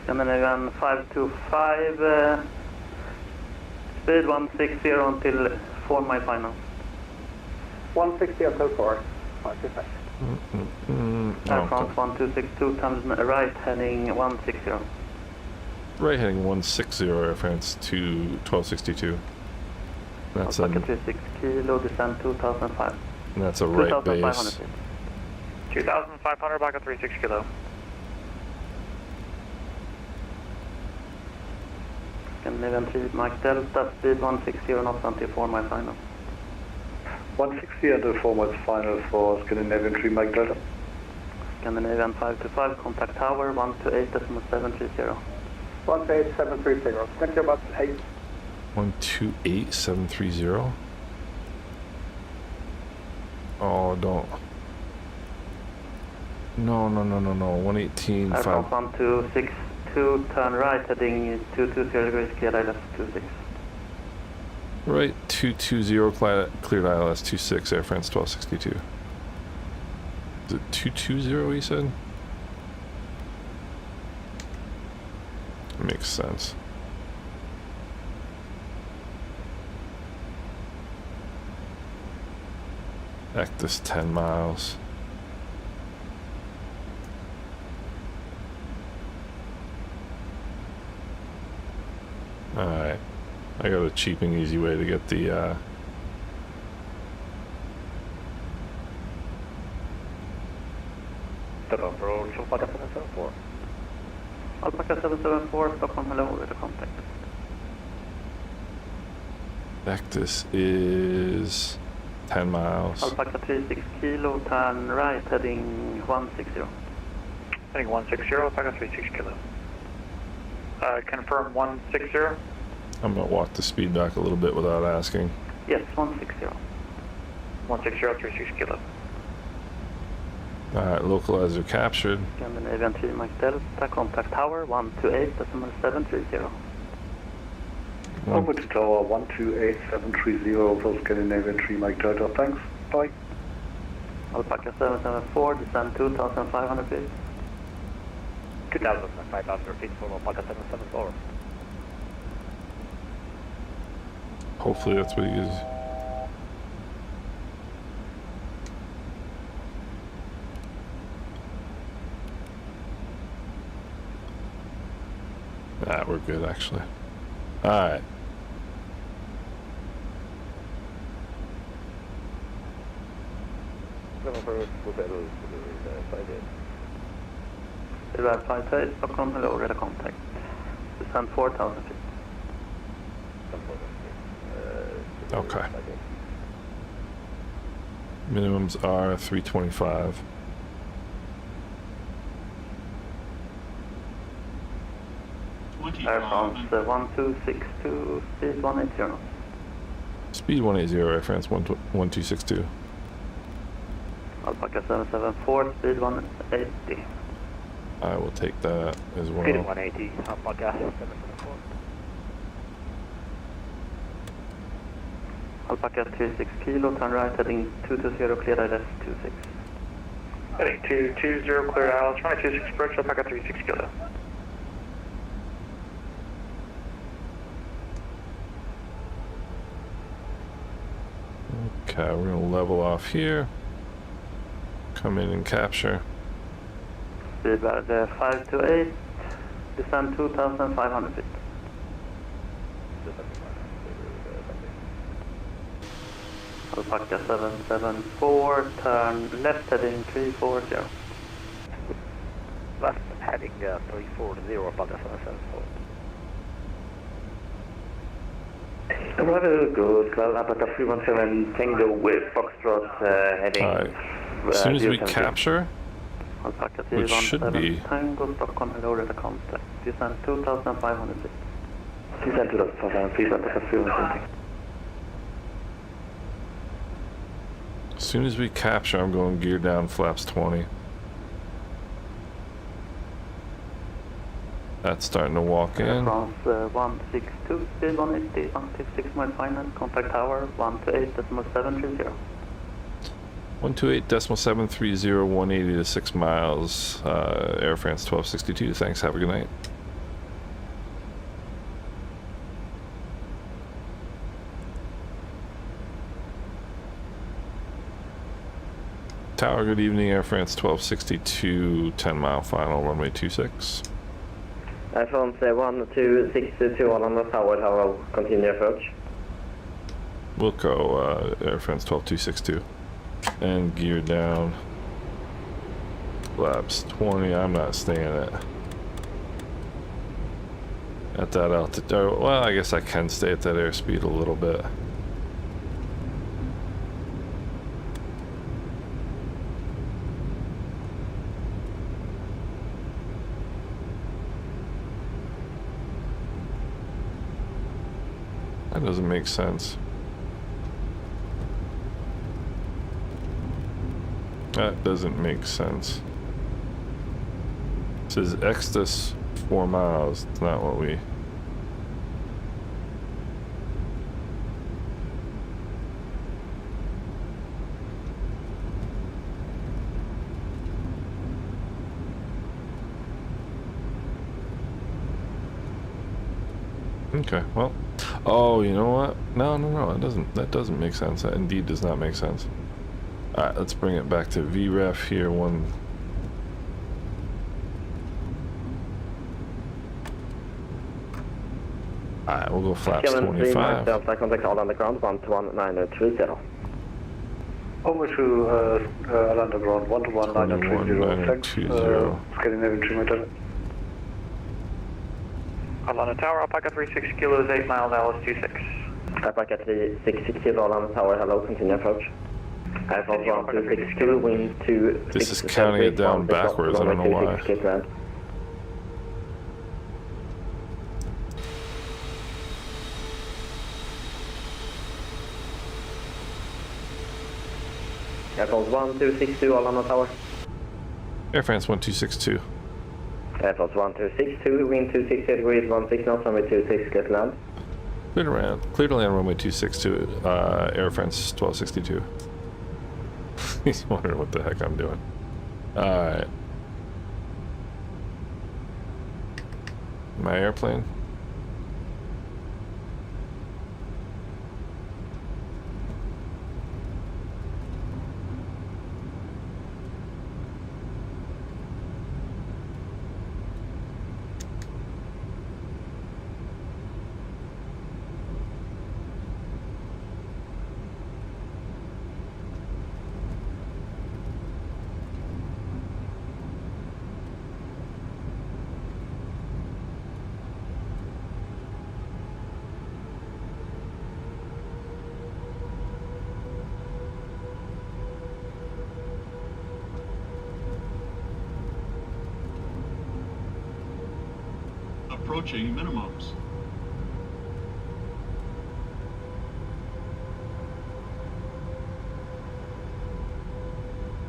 Scandinavian 525, speed 160 until 4 mile final. 160 until 4. 525. Air France 1262, times right heading 160. Right heading 160, Air France 1262. That's Alpaca 36 kilo, descend 2005. And that's a right 2,500 base. feet. 2,500, Alpaca 36 kilo. Scandinavian 3, Mike Delta, speed 160 knots until 4 mile final. 160 until 4 miles final for Scandinavian 3, Mike Delta. Scandinavian 525, contact tower 128.730. 128.730. Thank you about 8. 128.730. Oh, don't. No. 118. Air France 1262, turn right heading 220 degrees, cleared ILS 26. Right 220, cleared ILS 26, Air France 1262. Is it 220 he said? Makes sense. Actus 10 miles. Alright. I got a cheap and easy way to get the Approach Alpaca 774. Alpaca 774, Stockholm, hello, with a contact. Actus is 10 miles. Alpaca 36 kilo, turn right heading 160. Heading 160, Alpaca 36 kilo. Confirm 160. I'm gonna walk the speed back a little bit without asking. Yes, 160. 160, 36 kilo. Alright, localizer captured. Scandinavian 3, Mike Delta, contact tower 128.730. Over to tower 128.730 for Scandinavian 3, Mike Delta. Thanks. Bye. Alpaca 774, descend 2,500 feet. 2,500 feet for Alpaca 774. Hopefully that's what he is. Ah, we're good actually. Alright. Iraq 58, Stockholm, hello, red contact. Descend 4,000 feet. Okay. Minimums are 325. Air France 1262, speed 180. Speed 180, Air France 1262. Alpaca 774, speed 180. I will take that as well. Speed 180, Alpaca 774. Alpaca 36 kilo, turn right heading 220, clear ILS 26. Heading 220, clear ILS, runway 26 approach, Alpaca 36 kilo. Okay, we're gonna level off here. Come in and capture. Speed 528, descend 2,500 feet. Alpaca 774, turn left heading 340. Left heading 340, Alpaca 774. Arrival good, well, Alpaca 317 Tango with Foxtrot heading. Alright. As soon as we 070. capture, Alpaca which should 317 be Tango Stockholm, hello, radar contact. Descent 2500 feet. Descent 2500 feet, Alpaca 317. as soon as we capture, I'm going gear down, flaps 20. That's starting to walk in. France 162, speed 180, active 6 mile final, contact tower 128.730. 128.730, 180 to 6 miles. Air France 1262. Thanks. Have a good night. Tower, good evening. Air France 1262, 10 mile final, runway 26. Air France 1262 on the tower, how I'll continue approach. Wilco, Air France 12262. And gear down. Flaps 20. I'm not staying at that altitude. Well, I guess I can stay at that airspeed a little bit. That doesn't make sense. That doesn't make sense. It says Extus 4 miles. It's not what we... Okay, well... Oh, you know what? No, that doesn't make sense. That indeed does not make sense. Alright, let's bring it back to VREF here. Alright, we'll go flaps 25. Delta contact all underground 121.930. Over to all underground 121.930. Thanks. Scandinavian 3 meter. Alana Tower, Alpaca 36 kilos, 8 miles, Alice 26. Alpaca 36 kilo on the tower, hello, continue approach. Air France 1262, wind 2. This is counting it down backwards, I don't know why. Air France 1262, all on the tower. Air France 1262. Air France 1262, wind 260 degrees, 16 knots, runway 26, get land. Clear to land runway 262, Air France 1262. He's wondering what the heck I'm doing. Alright. My airplane. Approaching minimums.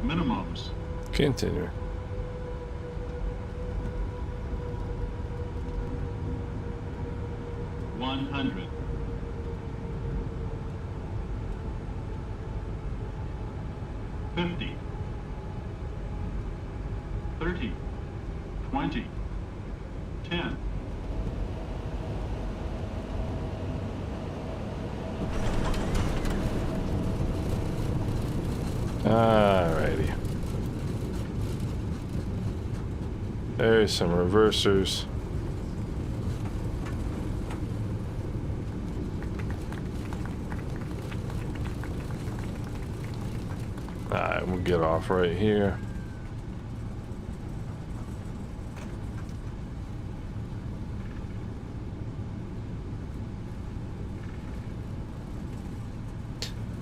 Minimums. Continue. $100. 50. 30. 20. 10. Alrighty. There's some reversers. Alright, we'll get off right here.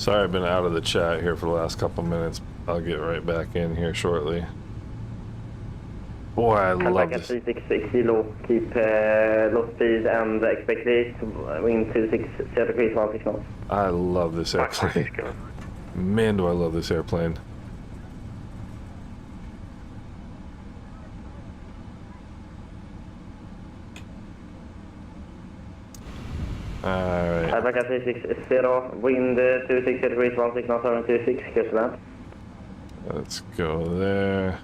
Sorry, I've been out of the chat here for the last couple minutes. I'll get right back in here shortly. Boy, I love this. 366 kilo, keep low speed and expect it to wind 260 degrees 16 knots. I love this airplane. Man, do I love this airplane. Alright. Pushback 360, wind 260 degrees 16 knots, 726, clear to land. Let's go there.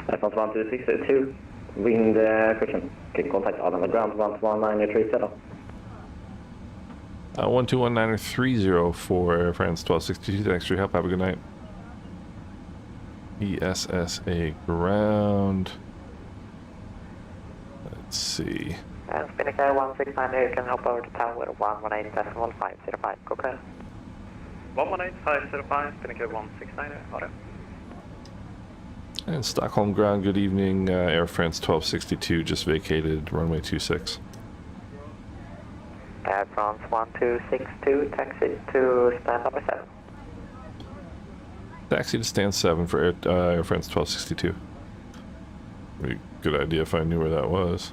Response 126, wind correction. Get contact on the ground 11930. 12193 for Air France 1262. Thanks for your help. Have a good night. ESSA ground. Let's see. And Spinnaker 169 here, can hop over to tower 118.505. Go clear. 118.505, Spinnaker 169 here, order. And Stockholm ground, good evening. Air France 1262 just vacated runway 26. Air France 1262, taxi to stand number 7. Taxi to stand 7 for Air France 1262. Be a good idea if I knew where that was.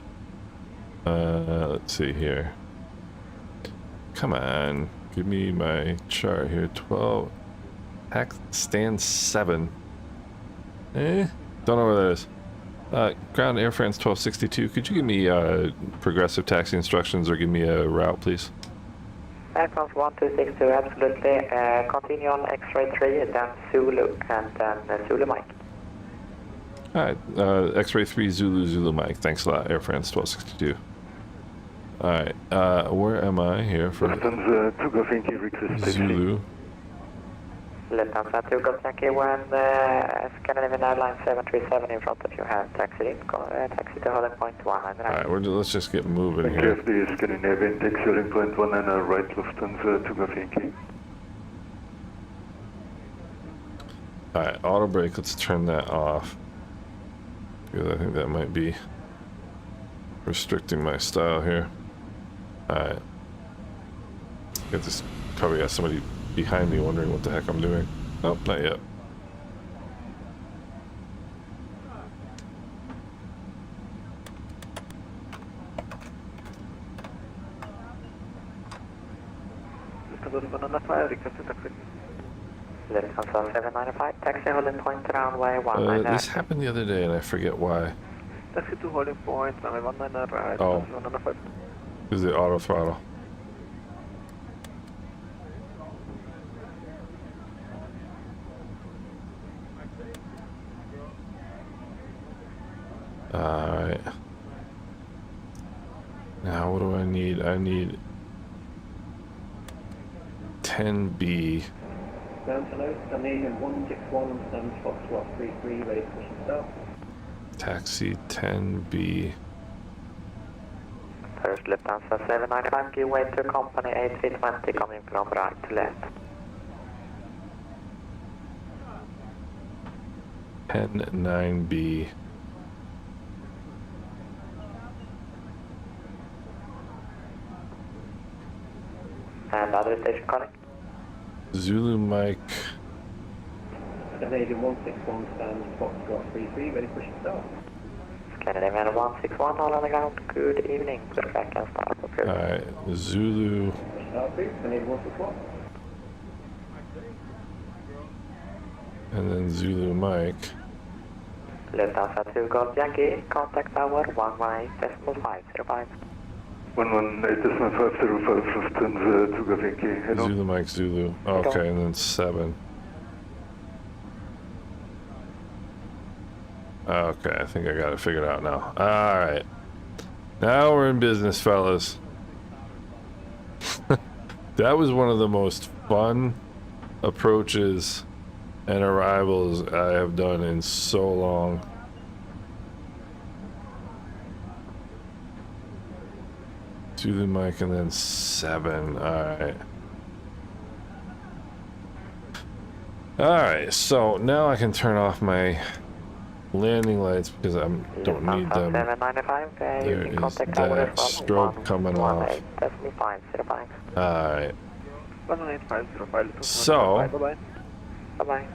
Let's see here. Come on, give me my chart here. 12. Stand 7. Don't know where that is. Ground Air France 1262. Could you give me progressive taxi instructions or give me a route, please? Air France 1262, absolutely. Continue on X-ray 3, then Zulu, and then Zulu Mike. Alright, X-ray 3 Zulu Mike. Thanks a lot, Air France 1262. Alright, where am I here for Zulu? Lufthansa 2 Golf Yankee 1, Scandinavian Airlines 737 in front of you have taxi in, taxi to holding point 1. Alright, let's just get moving here. The Scandinavian taxi holding point 1 and right Lufthansa 2 Golf Yankee. Alright, auto brake, let's turn that off. Because I think that might be restricting my style here. Alright. Got this, probably got somebody behind me wondering what the heck I'm doing. Oh, not yet. Lufthansa 795, taxi holding point runway 19. This happened the other day and I forget why. Taxi to holding point runway 19 right. Oh. Is the auto throttle. Alright. Now what do I need? I need 10B. Ground hello, Scandinavian 161, stand Foxtrot 33, ready to push and start. Taxi 10B. First Lufthansa 795, give way to company A320 coming from right to left. 10-9B. And other station calling? Zulu Mike. Scandinavian 161, stand Foxtrot 33, ready to push and start. Scandinavian 161, all on the ground. Good evening. Good back and start. Alright, Zulu. Start please, Scandinavian 161. And then Zulu Mike. Lufthansa 2 Golf Yankee, contact tower 118.505. 118.505 Lufthansa 2 Golf Yankee. Hello. Zulu Mike Zulu. Okay, and then 7. Okay, I think I got it figured out now. Alright. Now we're in business, fellas. That was one of the most fun approaches and arrivals I have done in so long. Zulu Mike and then 7. Alright. Alright, so now I can turn off my landing lights because I don't need them. 795, There is that strobe coming off. Alright. 18505. So, Bye-bye. Bye-bye.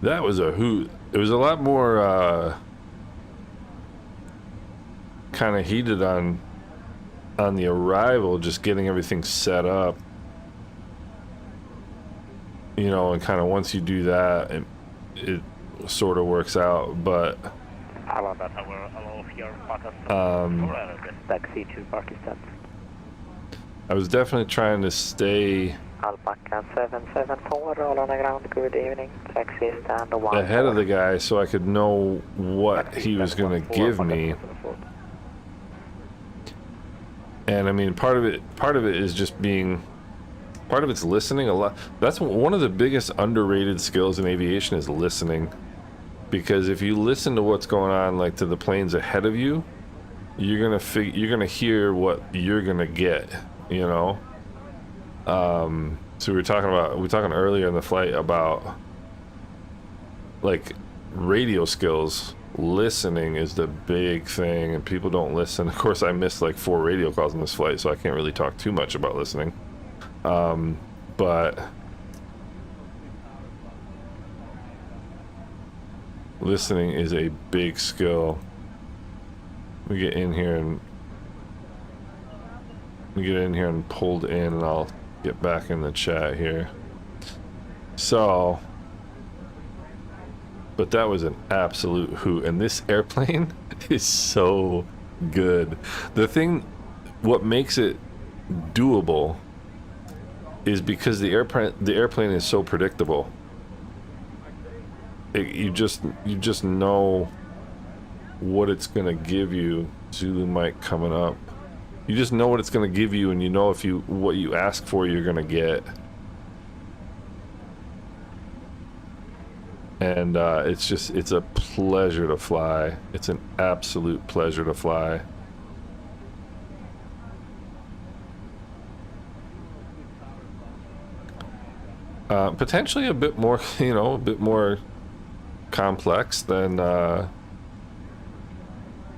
that was a hoot. It was a lot more kind of heated on the arrival, just getting everything set up. You know, and kind of once you do that, it sort of works out, but taxi to Pakistan. I was definitely trying to stay Alpaca 774, all on the ground, good evening. Taxi stand 1. ahead of the guy so I could know what he was going to give me. And I mean, part of it is just being, part of it's listening a lot. That's one of the biggest underrated skills in aviation, is listening. Because if you listen to what's going on, like to the planes ahead of you, you're gonna hear what you're gonna get, you know. So we were talking earlier in the flight about like radio skills. Listening is the big thing, and people don't listen. Of course, I missed like 4 radio calls on this flight, so I can't really talk too much about listening. But listening is a big skill. We get in here and pulled in, and I'll get back in the chat here. So, but that was an absolute hoot, and this airplane is so good. What makes it doable is because the airplane is so predictable. You just know what it's gonna give you. Zulu Mike coming up. You just know what it's gonna give you, and you know what you ask for, you're gonna get. And it's a pleasure to fly. It's an absolute pleasure to fly. Potentially a bit more, a bit more complex than the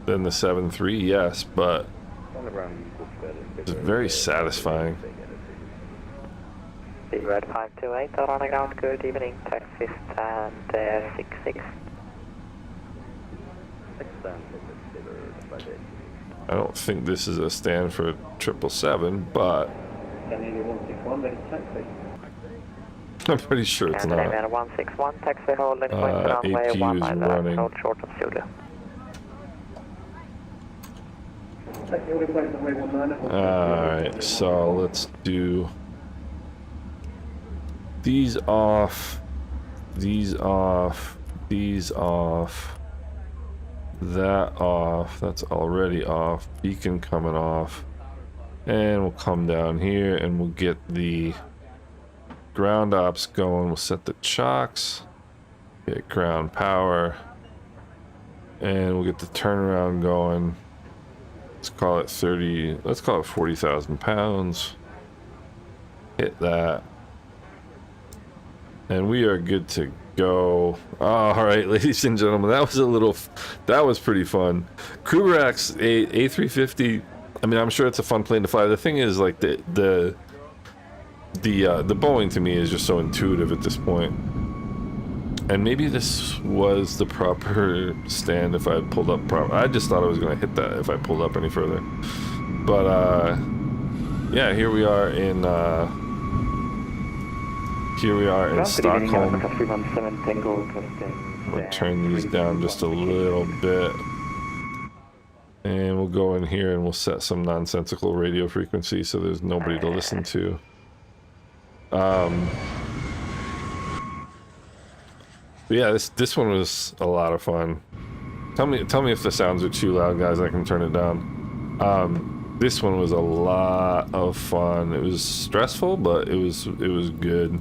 7.3, yes, but it's very satisfying. Red 528, all on the ground, good evening. Taxi stand 66. I don't think this is a stand for 777, but I'm pretty sure it's not. 161, taxi holding point runway APU 1 is mile running. out short of studio. Alright, so let's do these off, these off, these off, that off, that's already off, beacon coming off, and we'll come down here and we'll get the ground ops going. We'll set the chocks, get ground power, and we'll get the turnaround going. Let's call it 40,000 pounds. Hit that. And we are good to go. All right, ladies and gentlemen, that was pretty fun. Kuberak's A350. I mean, I'm sure it's a fun plane to fly. The thing is, like, the Boeing to me is just so intuitive at this point. And maybe this was the proper stand if I had pulled up proper. I just thought I was going to hit that if I pulled up any further. But yeah, here we are in Stockholm. We'll turn these down just a little bit. And we'll go in here and we'll set some nonsensical radio frequency so there's nobody to listen to. But yeah, this one was a lot of fun. Tell me if the sounds are too loud, guys. I can turn it down. This one was a lot of fun. It was stressful, but it was good.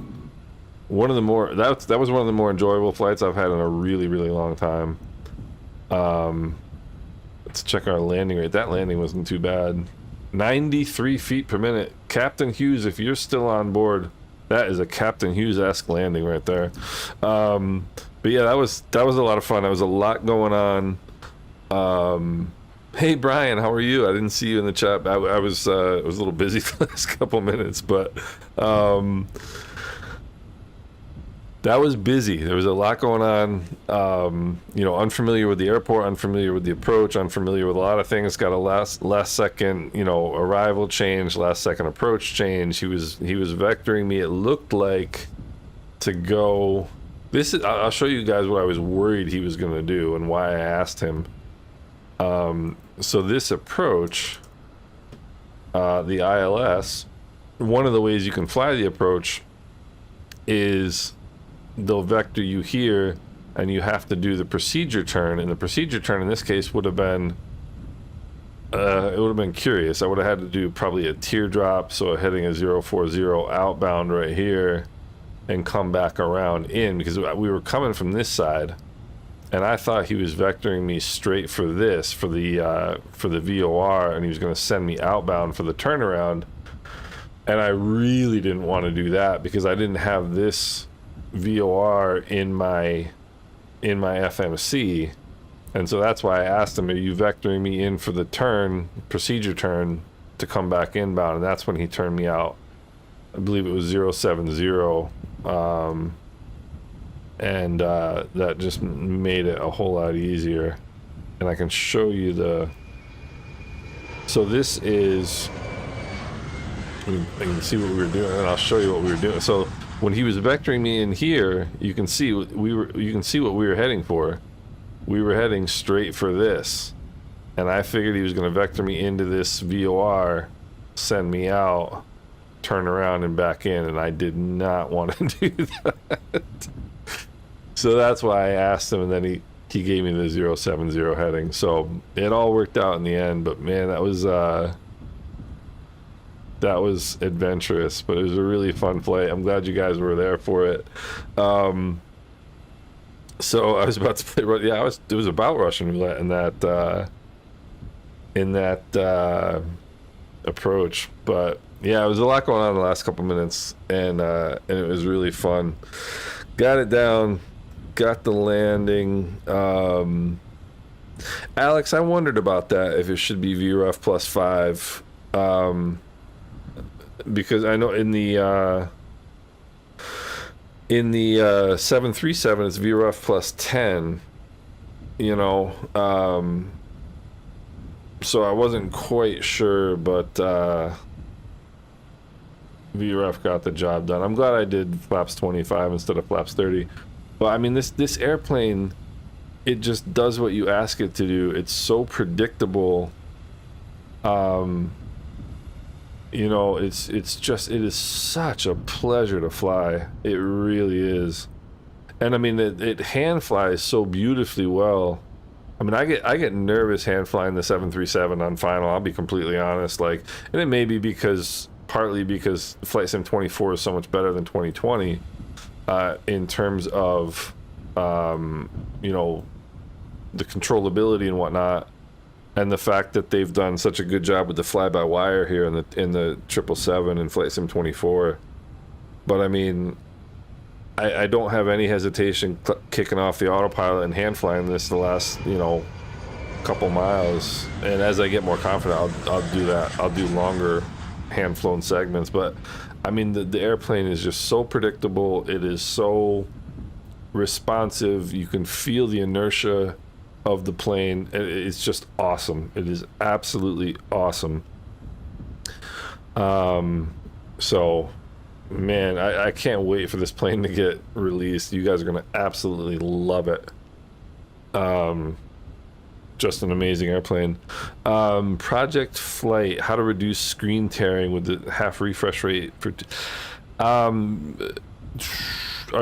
One of the more that was one of the more enjoyable flights I've had in a really long time. Let's check our landing rate. That landing wasn't too bad. 93 feet per minute. Captain Hughes, if you're still on board, that is a Captain Hughes-esque landing right there. But yeah, that was a lot of fun. There was a lot going on. Hey Brian, how are you? I didn't see you in the chat. I was a little busy for the last couple minutes, but that was busy. There was a lot going on. Unfamiliar with the airport, unfamiliar with the approach, unfamiliar with a lot of things. Got a last second, arrival change, last second approach change. He was vectoring me. It looked like to go. I'll show you guys what I was worried he was going to do and why I asked him. So this approach, the ILS, one of the ways you can fly the approach is they'll vector you here and you have to do the procedure turn, and the procedure turn in this case would have been curious. I would have had to do probably a teardrop, so heading a 040 outbound right here and come back around in, because we were coming from this side. And I thought he was vectoring me straight for this, for the VOR, and he was going to send me outbound for the turnaround. And I really didn't want to do that because I didn't have this VOR in my FMC, and so that's why I asked him, "Are you vectoring me in for the procedure turn to come back inbound?" And that's when he turned me out. I believe it was 070. And that just made it a whole lot easier. And I can show you so this is, I can see what we were doing, and I'll show you what we were doing. So when he was vectoring me in here, you can see what we were heading for. We were heading straight for this, and I figured he was going to vector me into this VOR, send me out, turn around and back in, and I did not want to do that. So that's why I asked him, and then he gave me the 070 heading. So it all worked out in the end, but man, that was adventurous, but it was a really fun flight. I'm glad you guys were there for it. So I was about to play, it was about Russian roulette in that approach, but yeah, it was a lot going on in the last couple minutes, and it was really fun. Got it down. Got the landing. Alex, I wondered about that, if it should be VREF plus 5, because I know in the 737 it's VREF plus 10, so I wasn't quite sure, but VREF got the job done. I'm glad I did flaps 25 instead of flaps 30. But I mean, this airplane, it just does what you ask it to do. It's so predictable. It is such a pleasure to fly. It really is. And I mean, it hand flies so beautifully well. I mean, I get nervous hand flying the 737 on final. I'll be completely honest. And it may be partly because Flight Sim 24 is so much better than 2020. In terms of the controllability and whatnot, and the fact that they've done such a good job with the fly-by-wire here in the 777 and Flight Sim 24. But I mean, I don't have any hesitation kicking off the autopilot and hand flying this the last couple miles. And as I get more confident, I'll do that. I'll do longer hand flown segments, but I mean, the airplane is just so predictable. It is so responsive. You can feel the inertia of the plane. It's just awesome. It is absolutely awesome. So, man, I can't wait for this plane to get released. You guys are going to absolutely love it. Just an amazing airplane. Project Flight, how to reduce screen tearing with the half refresh rate for are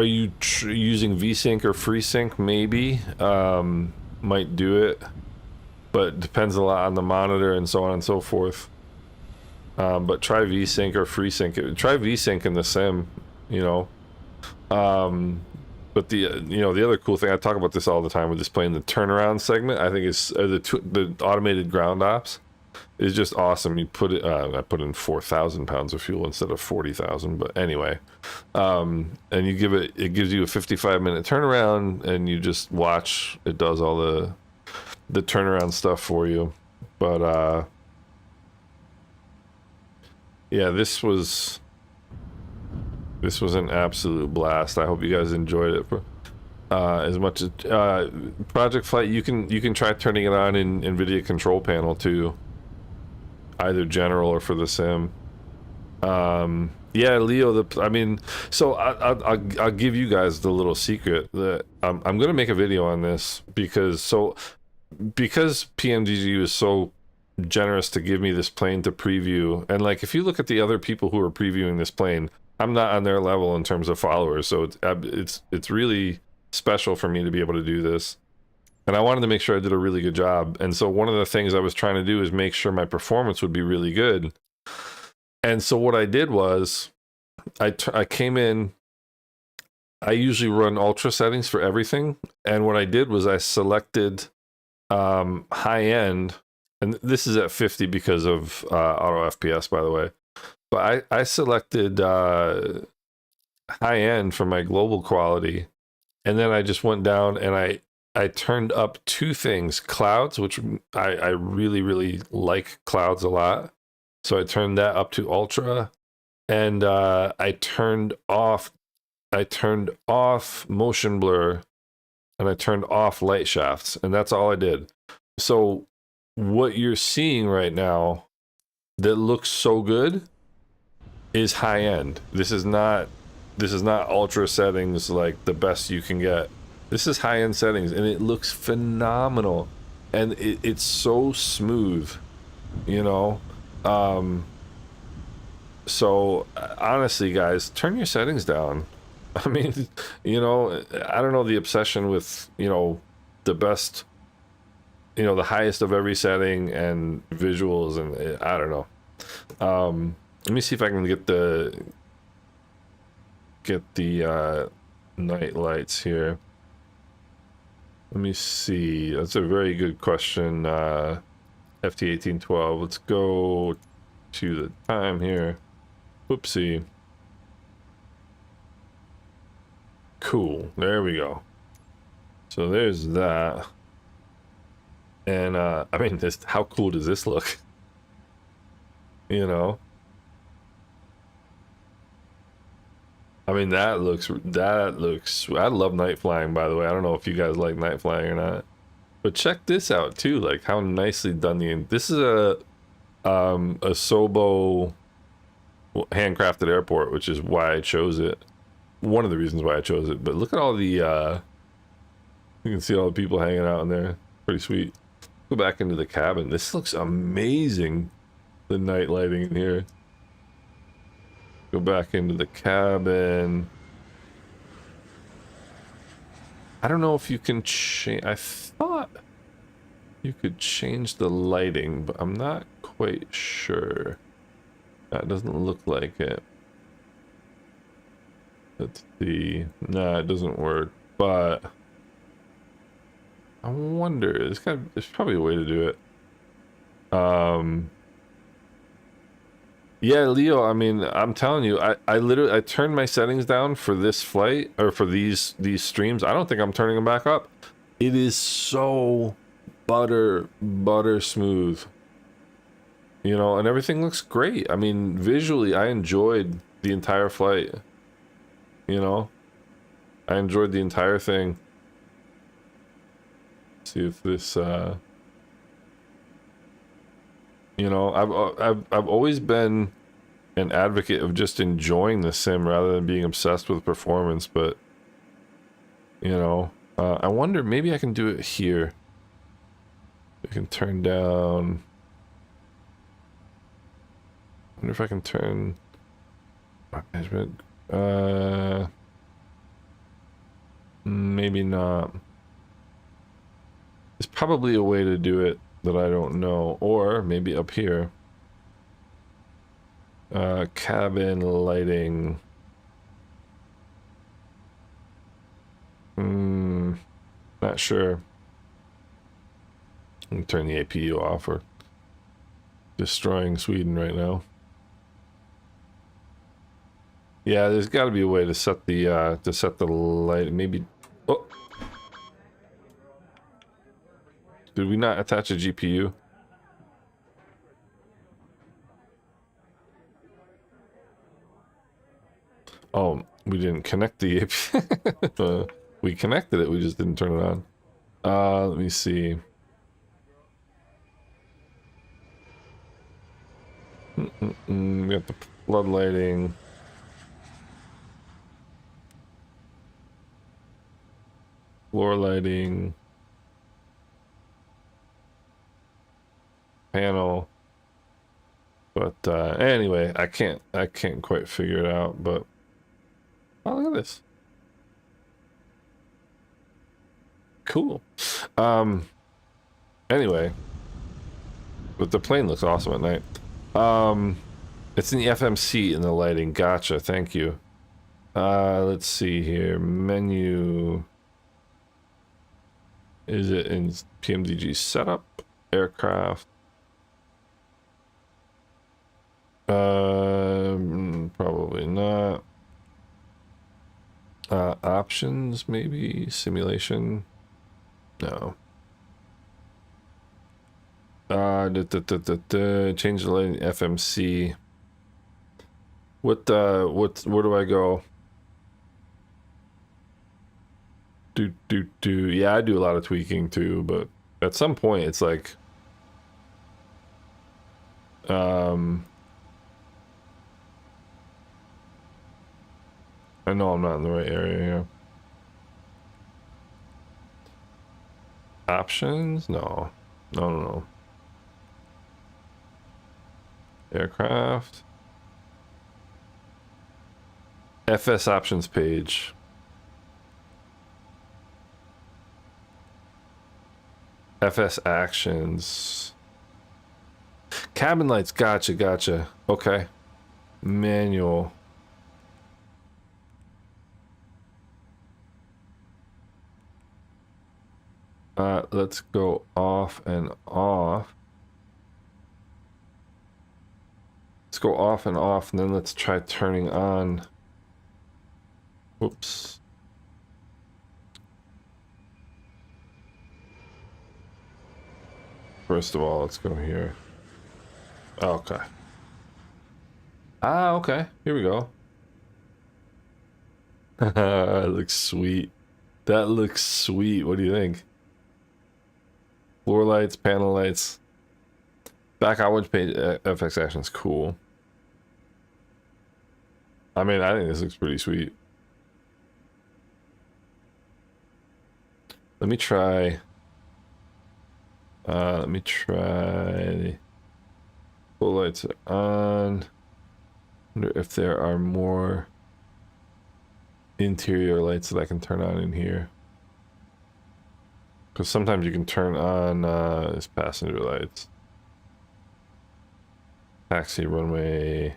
you using VSync or FreeSync? Maybe might do it, but it depends a lot on the monitor and so on and so forth. But try VSync or FreeSync. Try VSync in the sim, But the other cool thing, I talk about this all the time with this plane, the turnaround segment, I think is the automated ground ops is just awesome. You put it, I put in 4,000 pounds of fuel instead of 40,000, but anyway, and you it gives you a 55-minute turnaround, and you just watch, it does all the turnaround stuff for you. But yeah, this was an absolute blast. I hope you guys enjoyed it. As much as Project Flight, you can try turning it on in NVIDIA control panel too, either general or for the sim. Yeah, Leo. So I'll give you guys the little secret that I'm gonna make a video on this because PMDG was so generous to give me this plane to preview, and like if you look at the other people who are previewing this plane, I'm not on their level in terms of followers, so it's really special for me to be able to do this, and I wanted to make sure I did a really good job. And so one of the things I was trying to do is make sure my performance would be really good. And so what I did was I came in, I usually run ultra settings for everything, and what I did was I selected high end, and this is at 50 because of auto FPS, by the way, but I selected high end for my global quality, and then I just went down and I turned up two things: clouds, which I really like clouds a lot, so I turned that up to ultra, and I turned off motion blur, and I turned off light shafts, and that's all I did. So what you're seeing right now that looks so good is high end. This is not ultra settings like the best you can get. This is high end settings, and it looks phenomenal, and it's so smooth, you know. So honestly, guys, turn your settings down. I mean, you know, I don't know, the obsession with, you know, the best, you know, the highest of every setting and visuals, and I don't know. Let me see if I can get the night lights here. Let me see. That's a very good question. FT1812. Let's go to the time here. Whoopsie. Cool. There we go. So there's that. And I mean, how cool does this look? You know? I mean, that looks, I love night flying, by the way. I don't know if you guys like night flying or not, but check this out too, like how nicely done this is a Sobo handcrafted airport, which is why I chose it. One of the reasons why I chose it. But look at all the, you can see all the people hanging out in there. Pretty sweet. Go back into the cabin. This looks amazing, the night lighting in here. Go back into the cabin. I don't know if you can change. I thought you could change the lighting, but I'm not quite sure. That doesn't look like it. Let's see. Nah, it doesn't work. But I wonder. There's probably a way to do it. Yeah, Leo, I mean, I'm telling you, I literally turned my settings down for this flight, or for these streams. I don't think I'm turning them back up. It is so butter smooth, you know, and everything looks great. I mean, visually, I enjoyed the entire flight, you know. I enjoyed the entire thing. Let's see if this you know, I've always been an advocate of just enjoying the sim rather than being obsessed with performance, but you know, I wonder, maybe I can do it here. I can turn down. I wonder if I can turn management. Maybe not. There's probably a way to do it that I don't know, or maybe up here. Cabin lighting. Not sure. I'm gonna turn the APU off. Or destroying Sweden right now. Yeah, there's got to be a way to set the light. Maybe. Oh. Did we not attach a GPU? Oh, we didn't connect the AP. We connected it, we just didn't turn it on. Let me see. We got the flood lighting. Floor lighting. Panel. But anyway, I can't quite figure it out, but oh, look at this. Cool. Anyway, but the plane looks awesome at night. It's in the FMC in the lighting. Gotcha. Thank you. Let's see here. Menu. Is it in PMDG setup? Aircraft. Probably not. Options, maybe? Simulation? No. Change the lighting FMC. Where do I go? Yeah, I do a lot of tweaking too, but at some point it's like I know I'm not in the right area here. Options? No. No. Aircraft. FS options page. FS actions. Cabin lights. Gotcha. Okay. Manual. Let's go off and off. Let's go off and off, and then let's try turning on. Whoops. First of all, let's go here. Okay. Okay. Here we go. That looks sweet. That looks sweet. What do you think? Floor lights, panel lights. Back on which page? FX action's cool. I mean, I think this looks pretty sweet. Let me try. Full lights are on. Wonder if there are more interior lights that I can turn on in here. Because sometimes you can turn on these passenger lights. Taxi runway.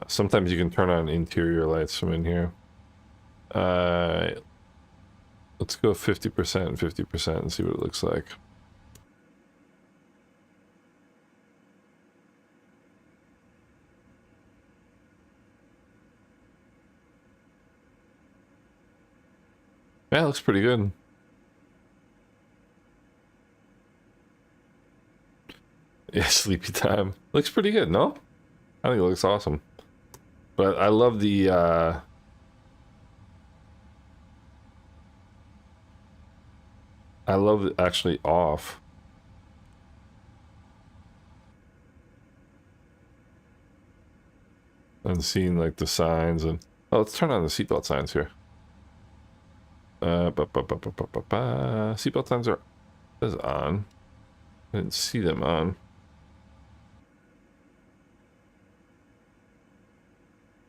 Sometimes you can turn on interior lights from in here. Let's go 50% and 50% and see what it looks like. Yeah, it looks pretty good. Yeah, sleepy time. Looks pretty good, no? I think it looks awesome. But I love the I love it actually off. And seeing like the signs and oh, let's turn on the seatbelt signs here. Seatbelt signs are on. I didn't see them on.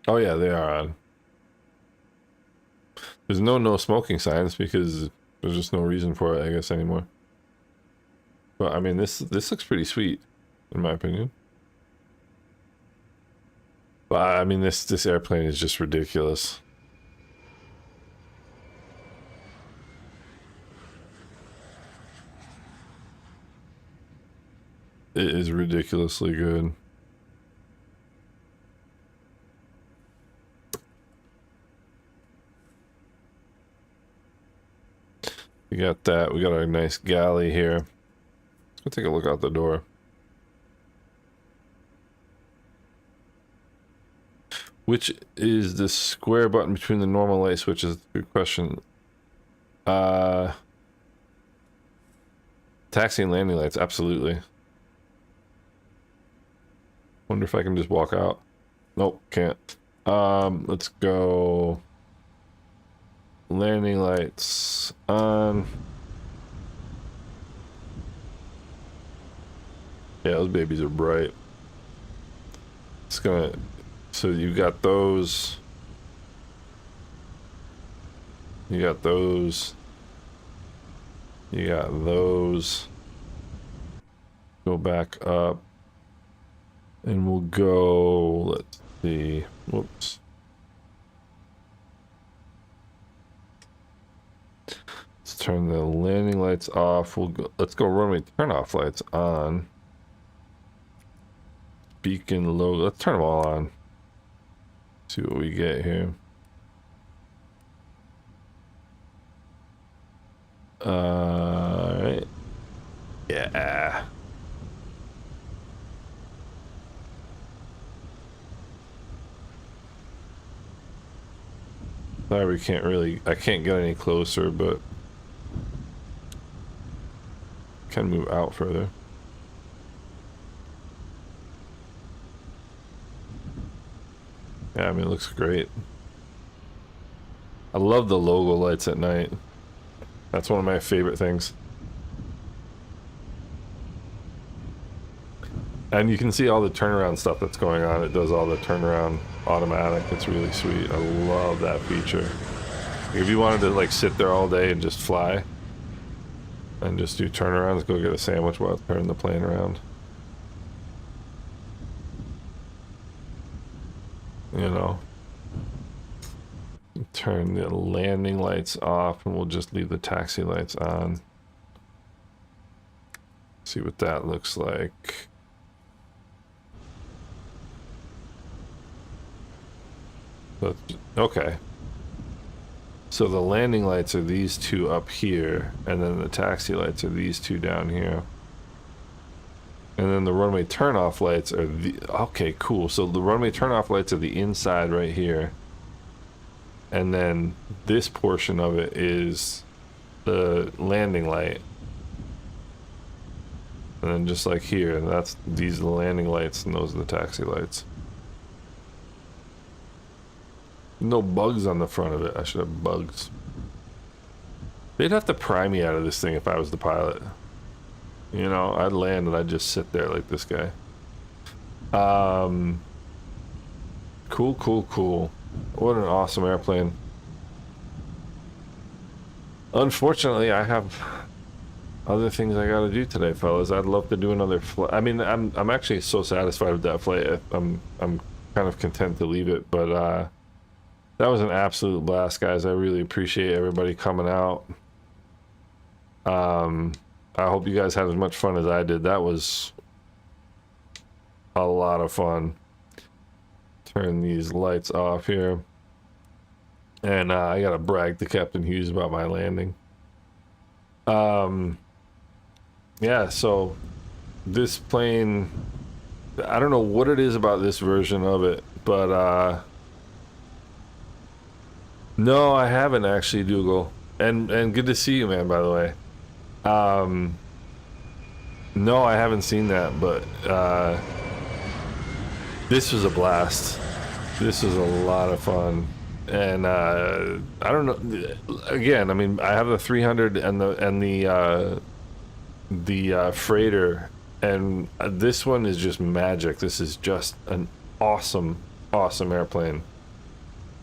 Oh yeah, they are on. There's no smoking signs because there's just no reason for it, I guess, anymore. But I mean, this looks pretty sweet, in my opinion. But I mean, this airplane is just ridiculous. It is ridiculously good. We got that. We got our nice galley here. Let's go take a look out the door. Which is the square button between the normal light switches? Good question. Taxi and landing lights, absolutely. Wonder if I can just walk out. Nope, can't. Let's go. Landing lights on. Yeah, those babies are bright. It's gonna. So you got those. You got those. You got those. Go back up. And we'll go, let's see. Whoops. Let's turn the landing lights off. We'll go, let's go runway turn off lights on. Beacon low. Let's turn them all on. See what we get here. Alright. Yeah. Sorry, we can't really, I can't get any closer, but can move out further. Yeah, I mean, it looks great. I love the logo lights at night. That's one of my favorite things. And you can see all the turnaround stuff that's going on. It does all the turnaround automatic. It's really sweet. I love that feature. If you wanted to like sit there all day and just fly and just do turnarounds, go get a sandwich while turning the plane around. You know. Turn the landing lights off and we'll just leave the taxi lights on. See what that looks like. Okay. So the landing lights are these two up here, and then the taxi lights are these two down here. And then the runway turnoff lights are the... Okay, cool. So the runway turnoff lights are the inside right here. And then this portion of it is the landing light. And then just like here, these are the landing lights and those are the taxi lights. No bugs on the front of it. I should have bugs. They'd have to pry me out of this thing if I was the pilot. You know, I'd land and I'd just sit there like this guy. Cool, cool, cool. What an awesome airplane. Unfortunately, I have other things I gotta do today, fellas. I'd love to do another flight. I mean, I'm actually so satisfied with that flight. I'm kind of content to leave it, but that was an absolute blast, guys. I really appreciate everybody coming out. I hope you guys had as much fun as I did. That was a lot of fun. Turn these lights off here. And I gotta brag to Captain Hughes about my landing. Yeah, so this plane, I don't know what it is about this version of it, but no, I haven't actually, Dougal. And good to see you, man, by the way. No, I haven't seen that, but this was a blast. This was a lot of fun. And I don't know, again, I mean, I have the 300 and the freighter, and this one is just magic. This is just an awesome airplane.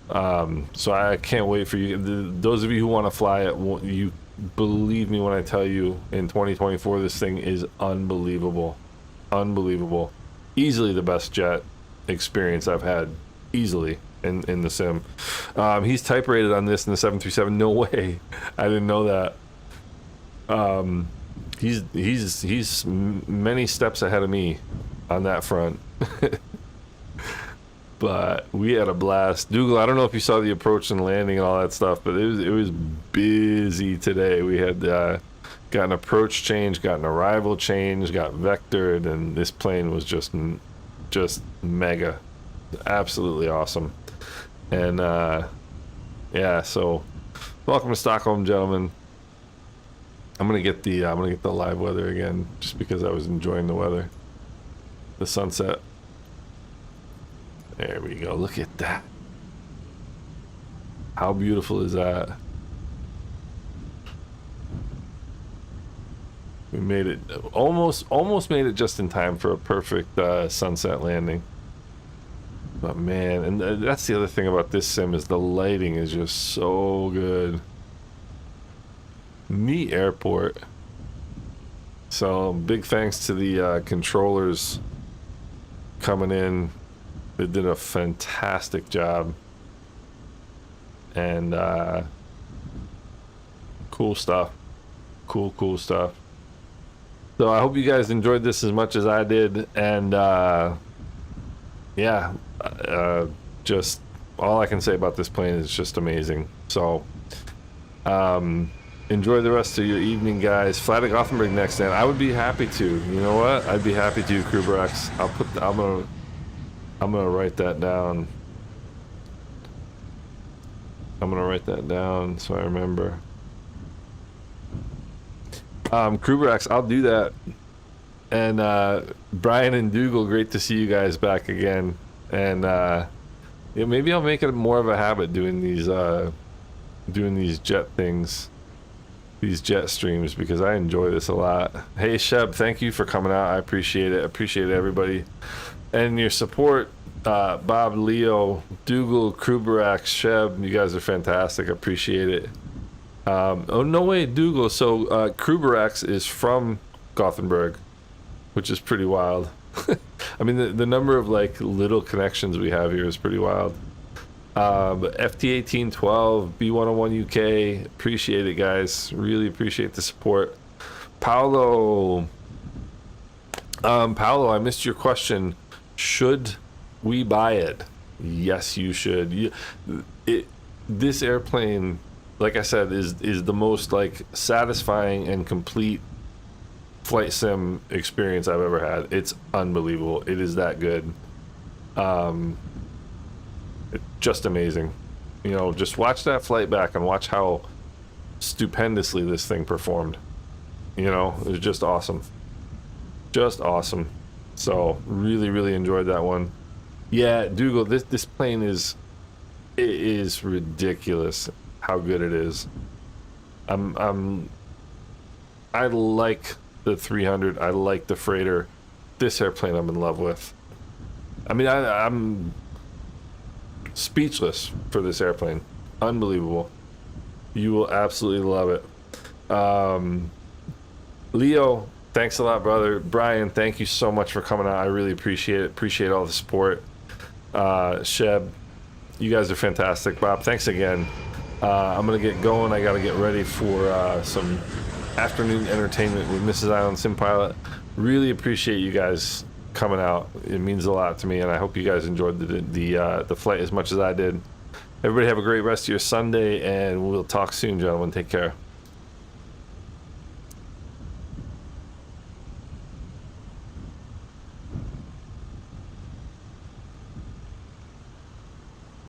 So I can't wait for you. Those of you who want to fly it, you believe me when I tell you, in 2024, this thing is unbelievable. Unbelievable. Easily the best jet experience I've had, easily, in the sim. He's type rated on this in the 737. No way. I didn't know that. He's many steps ahead of me on that front. But we had a blast. Dougal, I don't know if you saw the approach and landing and all that stuff, but it was busy today. We had got an approach change, got an arrival change, got vectored, and this plane was just mega. Absolutely awesome. And yeah, so welcome to Stockholm, gentlemen. I'm gonna get the live weather again, just because I was enjoying the weather, the sunset. There we go. Look at that. How beautiful is that? We made it, almost made it just in time for a perfect sunset landing. But man, and that's the other thing about this sim, is the lighting is just so good. Neat airport. So big thanks to the controllers coming in. They did a fantastic job. And cool stuff. Cool stuff. So I hope you guys enjoyed this as much as I did. And yeah, just all I can say about this plane is just amazing. So enjoy the rest of your evening, guys. Fly to Gothenburg next, and I would be happy to. You know what? I'd be happy to, Kruberex. I'm gonna write that down. I'm gonna write that down so I remember. Kruberex, I'll do that. And Brian and Dougal, great to see you guys back again. And yeah, maybe I'll make it more of a habit doing these jet things, these jet streams, because I enjoy this a lot. Hey Sheb, thank you for coming out. I appreciate it. I appreciate everybody and your support. Bob, Leo, Dougal, Kruberex, Sheb, you guys are fantastic. I appreciate it. Oh no way, Dougal. So Kruberex is from Gothenburg, which is pretty wild. I mean, the number of like little connections we have here is pretty wild. But FT1812, B101 UK, appreciate it, guys. Really appreciate the support. Paolo, I missed your question. Should we buy it? Yes, you should. This airplane, like I said, is the most like satisfying and complete flight sim experience I've ever had. It's unbelievable. It is that good. Just amazing. You know, just watch that flight back and watch how stupendously this thing performed. You know, it was just awesome. Just awesome. So really enjoyed that one. Yeah, Dougal, this plane is ridiculous how good it is. I like the 300. I like the freighter. This airplane I'm in love with. I mean, I'm speechless for this airplane. Unbelievable. You will absolutely love it. Leo, thanks a lot, brother. Brian, thank you so much for coming out. I really appreciate it. Appreciate all the support. Sheb, you guys are fantastic. Bob, thanks again. I'm gonna get going. I gotta get ready for some afternoon entertainment with Mrs. Island Sim Pilot. Really appreciate you guys coming out. It means a lot to me, and I hope you guys enjoyed the flight as much as I did. Everybody have a great rest of your Sunday, and we'll talk soon, gentlemen. Take care.